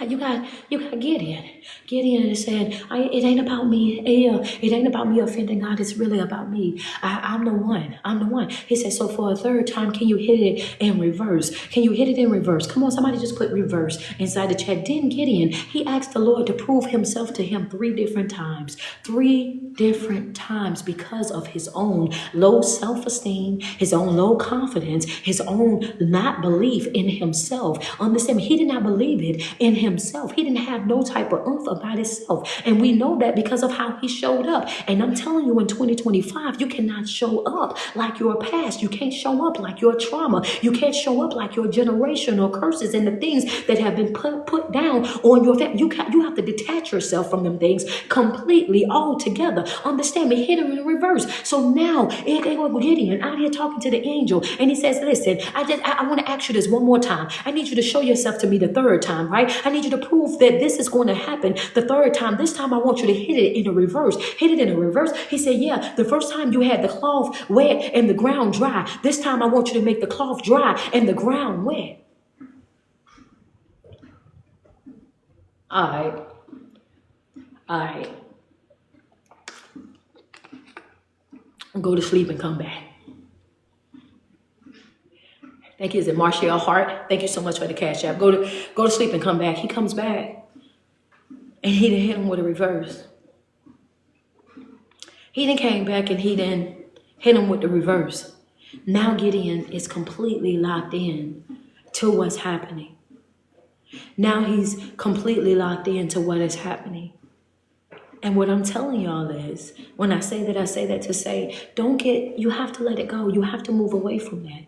Gideon. Gideon is saying, it ain't about me. It ain't about me offending God. It's really about me. I'm the one. I'm the one. He said, so for a third time, can you hit it in reverse? Can you hit it in reverse? Come on, somebody just put reverse inside the chat. Then Gideon, he asked the Lord to prove himself to him 3 different times. 3 different times because of his own low self-esteem, his own low confidence, his own not belief in himself. Understand me, he did not believe it in himself. He didn't have no type of oomph about himself. And we know that because of how he showed up. And I'm telling you, in 2025, you cannot show up like your past. You can't show up like your trauma. You can't show up like your generational curses and the things that have been put down on your family. You have to detach yourself from them things completely, altogether. Understand me, hit it in reverse. So now, Gideon out here talking to the angel, and he says, listen, I want to ask you this one more time. I need you to show yourself to me the 3rd time, right? I need you to prove that this is going to happen the 3rd time. This time I want you to hit it in a reverse. Hit it in a reverse. He said, yeah, the first time you had the cloth wet and the ground dry. This time I want you to make the cloth dry and the ground wet. All right. Go to sleep and come back. Thank you. Is it Marshall Hart? Thank you so much for the cash app. Go to sleep and come back. He comes back. And he didn't hit him with a reverse. He then came back and he then hit him with the reverse. Now Gideon is completely locked in to what's happening. Now he's completely locked into what is happening. And what I'm telling y'all is, when I say that to say, you have to let it go. You have to move away from that.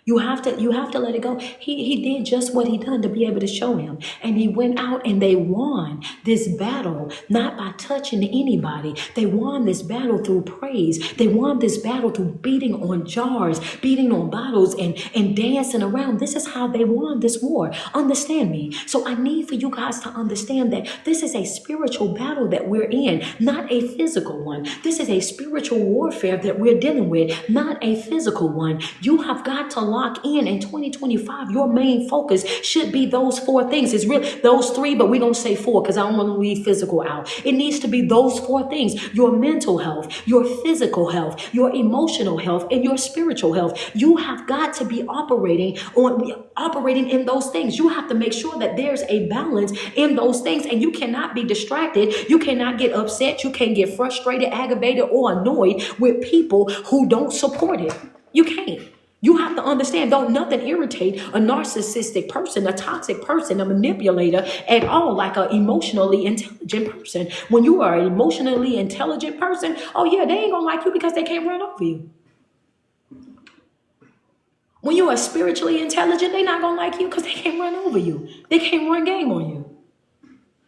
You have to let it go. He did just what he done to be able to show him. And he went out and they won this battle, not by touching anybody. They won this battle through praise. They won this battle through beating on jars, beating on bottles and dancing around. This is how they won this war. Understand me. So I need for you guys to understand that this is a spiritual battle that we're in, not a physical one. This is a spiritual warfare that we're dealing with, not a physical one. You have got to lock in 2025. Your main focus should be those 4 things. It's really those 3, but we don't say 4 because I don't want to leave physical out. It needs to be those 4 things: your mental health, your physical health, your emotional health, and your spiritual health. You have got to be operating in those things. You have to make sure that there's a balance in those things, and you cannot be distracted. You cannot get upset. You can't get frustrated, aggravated, or annoyed with people who don't support it. You can't. You have to understand, don't nothing irritate a narcissistic person, a toxic person, a manipulator at all, like an emotionally intelligent person. When you are an emotionally intelligent person, oh yeah, they ain't gonna like you because they can't run over you. When you are spiritually intelligent, they're not gonna like you because they can't run over you. They can't run game on you.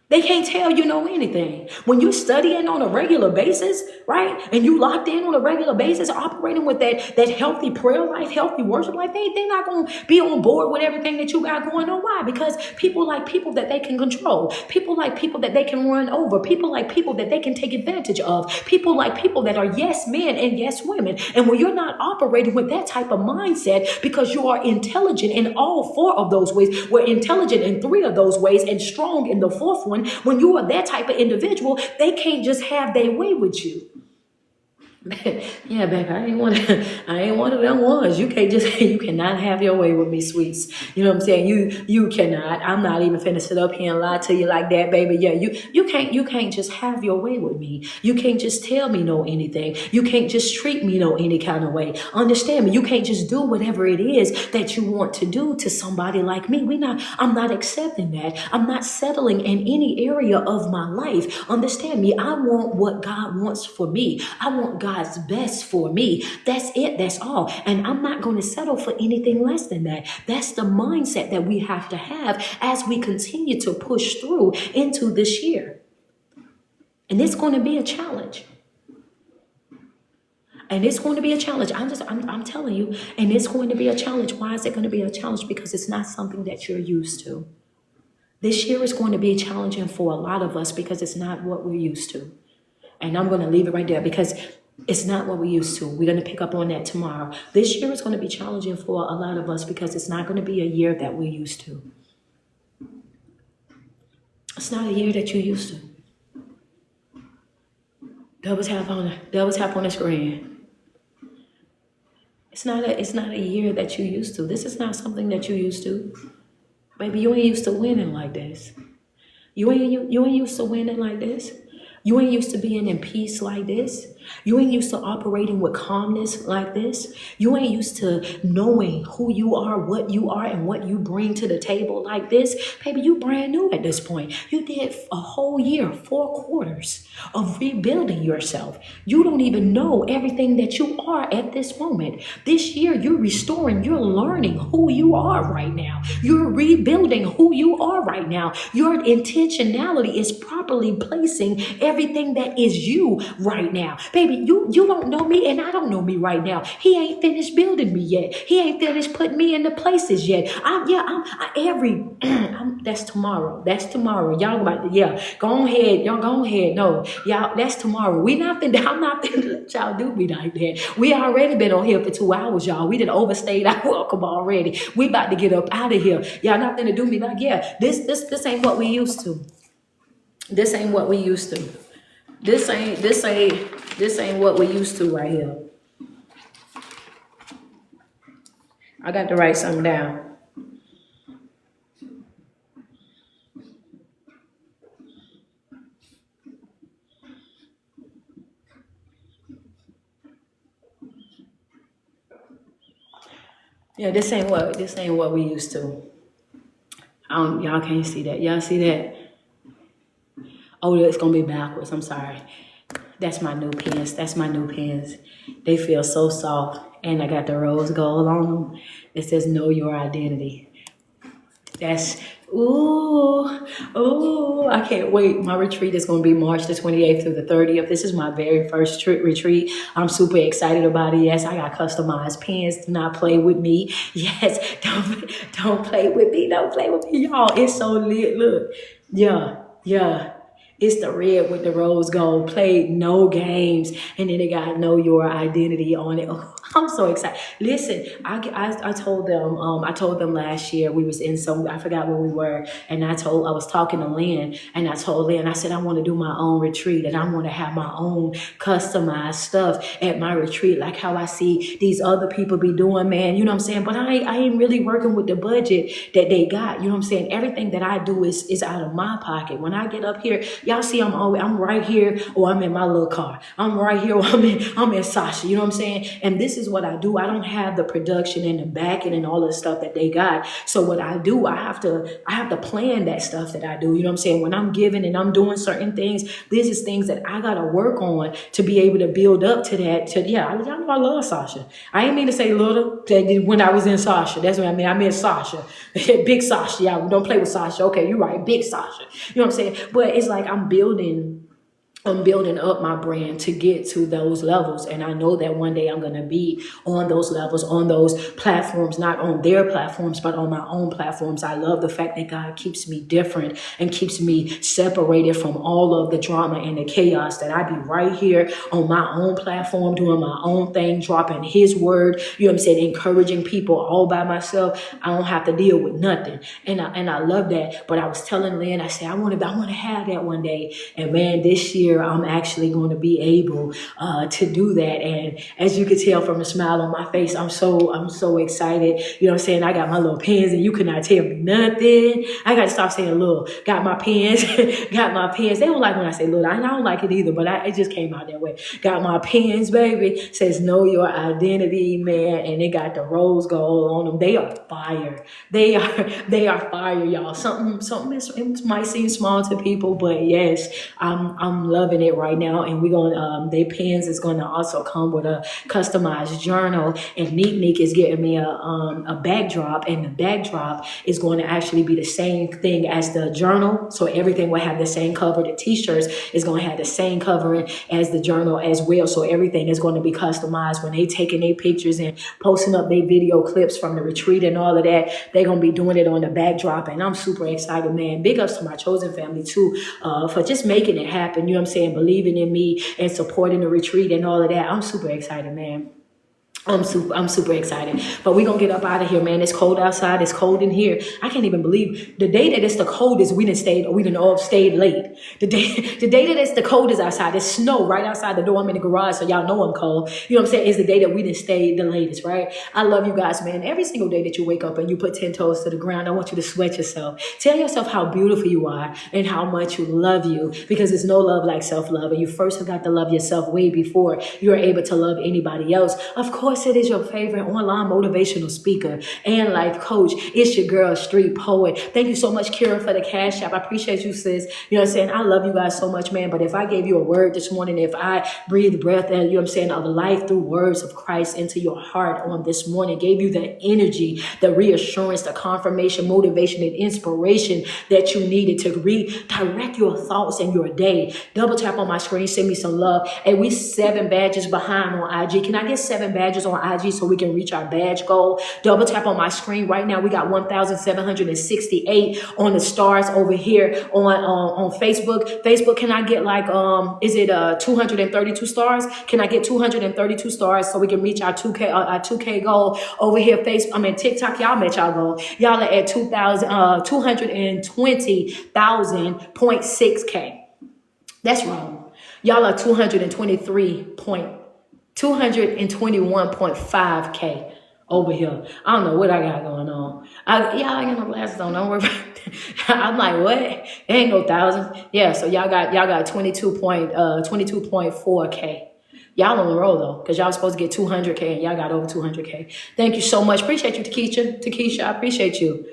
They can't tell you know anything. When you're studying on a regular basis, right? And you locked in on a regular basis, operating with that healthy prayer life, healthy worship life, they're not going to be on board with everything that you got going on. Why? Because people like people that they can control. People like people that they can run over. People like people that they can take advantage of. People like people that are yes men and yes women. And when you're not operating with that type of mindset, because you are intelligent in all 4 of those ways, we're intelligent in 3 of those ways and strong in the 4th one. When you are that type of individual, they can't just have their way with you. Yeah, baby, I ain't one of them ones. You cannot have your way with me, sweets. You know what I'm saying? You cannot. I'm not even finna sit up here and lie to you like that, baby. Yeah, you can't just have your way with me. You can't just tell me no anything. You can't just treat me no any kind of way. Understand me? You can't just do whatever it is that you want to do to somebody like me. I'm not accepting that. I'm not settling in any area of my life. Understand me? I want what God wants for me. I want God's best for me. That's it. That's all. And I'm not going to settle for anything less than that. That's the mindset that we have to have as we continue to push through into this year. And it's going to be a challenge. And it's going to be a challenge. I'm telling you, and it's going to be a challenge. Why is it going to be a challenge? Because it's not something that you're used to. This year is going to be challenging for a lot of us because it's not what we're used to. And I'm going to leave it right there because it's not what we're used to. We're going to pick up on that tomorrow. This year is going to be challenging for a lot of us because it's not going to be a year that we're used to. It's not a year that you're used to. Double tap on the screen. It's not a year that you're used to. This is not something that you're used to. Baby, you ain't used to winning like this. You ain't used to winning like this. You ain't used to being in peace like this. You ain't used to operating with calmness like this. You ain't used to knowing who you are, what you are, and what you bring to the table like this. Baby, you brand new at this point. You did a whole year, 4 quarters of rebuilding yourself. You don't even know everything that you are at this moment. This year, you're restoring, you're learning who you are right now. You're rebuilding who you are right now. Your intentionality is properly placing everything that is you right now. Baby, you don't know me and I don't know me right now. He ain't finished building me yet. He ain't finished putting me in the places yet. That's tomorrow. That's tomorrow. Y'all about to, go ahead. Y'all go ahead. No, y'all, that's tomorrow. I'm not finna let y'all do me like that. We already been on here for 2 hours, y'all. We done overstayed our welcome already. We about to get up out of here. Y'all not finna do me like, this ain't what we used to. This ain't what we used to. This ain't what we used to right here. I got to write something down. Yeah, this ain't what we used to. Y'all can't see that. Y'all see that? Oh, it's gonna be backwards. I'm sorry. That's my new pens. They feel so soft. And I got the rose gold on them. It says know your identity. That's, I can't wait. My retreat is going to be March the 28th through the 30th. This is my very first retreat. I'm super excited about it. Yes, I got customized pens. Do not play with me. Yes, don't play with me. Don't play with me, y'all. It's so lit. Look. Yeah. It's the red with the rose gold. Played no games. And then it got know your identity on it. Oh, I'm so excited. Listen, I told them last year we was in I forgot where we were. And I was talking to Lynn and I told Lynn, I said, I want to do my own retreat and I want to have my own customized stuff at my retreat. Like how I see these other people be doing, man, you know what I'm saying? But I ain't really working with the budget that they got. You know what I'm saying? Everything that I do is out of my pocket. When I get up here, y'all see I'm right here or I'm in my little car. I'm right here or I'm in Sasha. You know what I'm saying? And this is what I do. I don't have the production and the backing and all the stuff that they got. So what I do, I have to plan that stuff that I do. You know what I'm saying? When I'm giving and I'm doing certain things, this is things that I got to work on to be able to build up to that. Y'all know I love Sasha. I ain't mean to say little when I was in Sasha. That's what I mean. I meant Sasha. Big Sasha. Y'all don't play with Sasha. Okay, you're right. Big Sasha. You know what I'm saying? But it's like I'm building up my brand to get to those levels. And I know that one day I'm going to be on those levels, on those platforms, not on their platforms, but on my own platforms. I love the fact that God keeps me different and keeps me separated from all of the drama and the chaos, that I be right here on my own platform, doing my own thing, dropping his word, you know what I'm saying, encouraging people all by myself. I don't have to deal with nothing. And I love that. But I was telling Lynn, I said, I want to have that one day. And man, this year, I'm actually going to be able to do that. And as you can tell from the smile on my face, I'm so excited. You know what I'm saying? I got my little pens and you cannot tell me nothing. I got to stop saying little. Got my pens. Got my pens. They don't like when I say little. I don't like it either, but it just came out that way. Got my pens, baby. Says know your identity, man. And it got the rose gold on them. They are fire. They are fire, y'all. Something it might seem small to people, but yes, I'm loving loving it right now. And we're going to, their pens is going to also come with a customized journal. And Neek is getting me a backdrop, and the backdrop is going to actually be the same thing as the journal. So everything will have the same cover. The t-shirts is going to have the same covering as the journal as well. So everything is going to be customized. When they taking their pictures and posting up their video clips from the retreat and all of that, they're going to be doing it on the backdrop. And I'm super excited, man. Big ups to my chosen family too, for just making it happen. You know what I'm saying? Believing in me and supporting the retreat and all of that. I'm super excited, man. I'm super excited. But we're gonna get up out of here, man. It's cold outside, it's cold in here. I can't even believe the day that it's the coldest, we didn't all stayed late. The day that it's the coldest outside, it's snow right outside the door. I'm in the garage, so y'all know I'm cold. You know what I'm saying? It's the day that we didn't stay the latest, right? I love you guys, man. Every single day that you wake up and you put 10 toes to the ground, I want you to sweat yourself. Tell yourself how beautiful you are and how much you love you, because there's no love like self-love. And you first have got to love yourself way before you're able to love anybody else. Of course, it is your favorite online motivational speaker and life coach. It's your girl, Street Poet. Thank you so much, Kira, for the cash app. I appreciate you, sis. You know what I'm saying? I love you guys so much, man. But if I gave you a word this morning, if I breathed breath and, you know what I'm saying, of life through words of Christ into your heart on this morning, gave you the energy, the reassurance, the confirmation, motivation, and inspiration that you needed to redirect your thoughts and your day. Double tap on my screen, send me some love. And we 7 badges behind on IG. Can I get 7 badges on IG so we can reach our badge goal? Double tap on my screen right now. We got 1,768 on the stars over here on Facebook. Facebook, can I get like is it 232 stars? Can I get 232 stars so we can reach our 2K goal over here? TikTok, y'all met y'all goal. Y'all are at 220,000.6K. That's wrong. Y'all are 221.5K over here. I don't know what I got going on. I got no glasses on. Don't worry about it. I'm like, what? There ain't no thousands. Yeah, so y'all got 22.4K. Y'all on the roll though, because y'all supposed to get 200K and y'all got over 200K. Thank you so much. Appreciate you, Takesha. I appreciate you.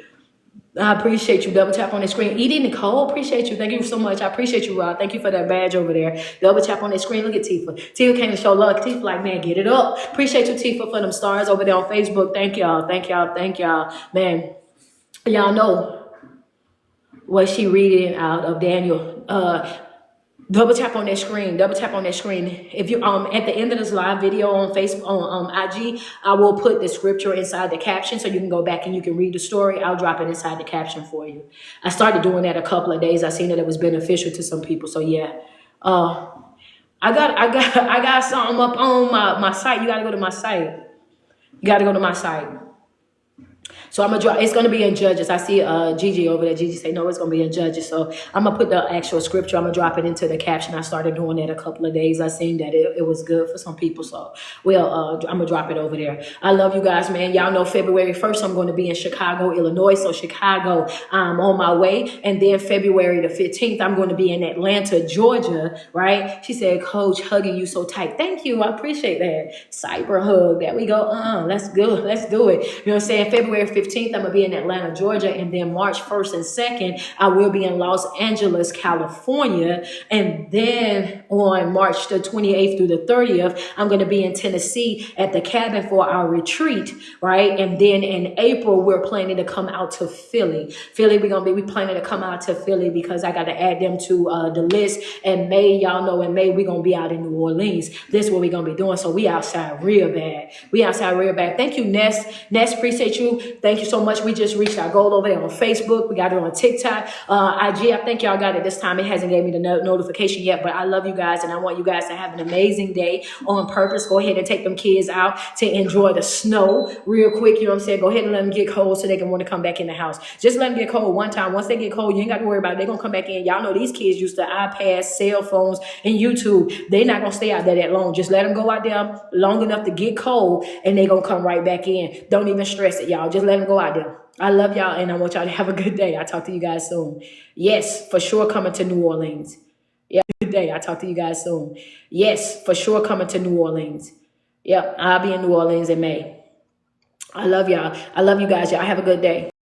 I appreciate you. Double tap on the screen. Edie Nicole, appreciate you. Thank you so much. I appreciate you, Rob. Thank you for that badge over there. Double tap on the screen. Look at Tifa. Tifa came to show love. Tifa like, man, get it up. Appreciate you, Tifa, for them stars over there on Facebook. Thank y'all. Thank y'all. Thank y'all. Man, y'all know what she reading out of Daniel. Double tap on that screen. Double tap on that screen. If you at the end of this live video on Facebook on IG, I will put the scripture inside the caption so you can go back and you can read the story. I'll drop it inside the caption for you. I started doing that a couple of days. I seen that it was beneficial to some people. So yeah. I got something up on my site. You gotta go to my site. You gotta go to my site. So I'm gonna drop. It's gonna be in Judges. I see Gigi over there. Gigi say no, it's gonna be in Judges. So I'm gonna put the actual scripture. I'm gonna drop it into the caption. I started doing that a couple of days. I seen that it was good for some people. So I'm gonna drop it over there. I love you guys, man. Y'all know February 1st I'm going to be in Chicago, Illinois. So Chicago, I'm on my way. And then February the 15th I'm going to be in Atlanta, Georgia. Right? She said, Coach, hugging you so tight. Thank you. I appreciate that. Cyber hug. There we go. Let's go. Let's do it. You know what I'm saying? February 15th, I'm going to be in Atlanta, Georgia. And then March 1st and 2nd, I will be in Los Angeles, California. And then on March the 28th through the 30th, I'm going to be in Tennessee at the cabin for our retreat, right? And then in April, we're planning to come out to Philly. We planning to come out to Philly because I got to add them to the list. And May, y'all know in May, we're going to be out in New Orleans. This is what we're going to be doing. So we outside real bad. Thank you, Ness. Ness, appreciate you. Thank you so much. We just reached our goal over there on Facebook. We got it on TikTok. IG, I think y'all got it this time. It hasn't gave me the notification yet, but I love you guys and I want you guys to have an amazing day on purpose. Go ahead and take them kids out to enjoy the snow real quick. You know what I'm saying? Go ahead and let them get cold so they can want to come back in the house. Just let them get cold one time. Once they get cold, you ain't got to worry about it. They're going to come back in. Y'all know these kids used to iPads, cell phones, and YouTube. They're not going to stay out there that long. Just let them go out there long enough to get cold and they're going to come right back in. Don't even stress it, y'all. Just let them go out there. I love y'all and I want y'all to have a good day. I'll talk to you guys soon. Yes, for sure coming to New Orleans. Yeah, good day. I'll talk to you guys soon. Yes, for sure coming to New Orleans. Yep, I'll be in New Orleans in May. I love y'all. I love you guys. Y'all have a good day.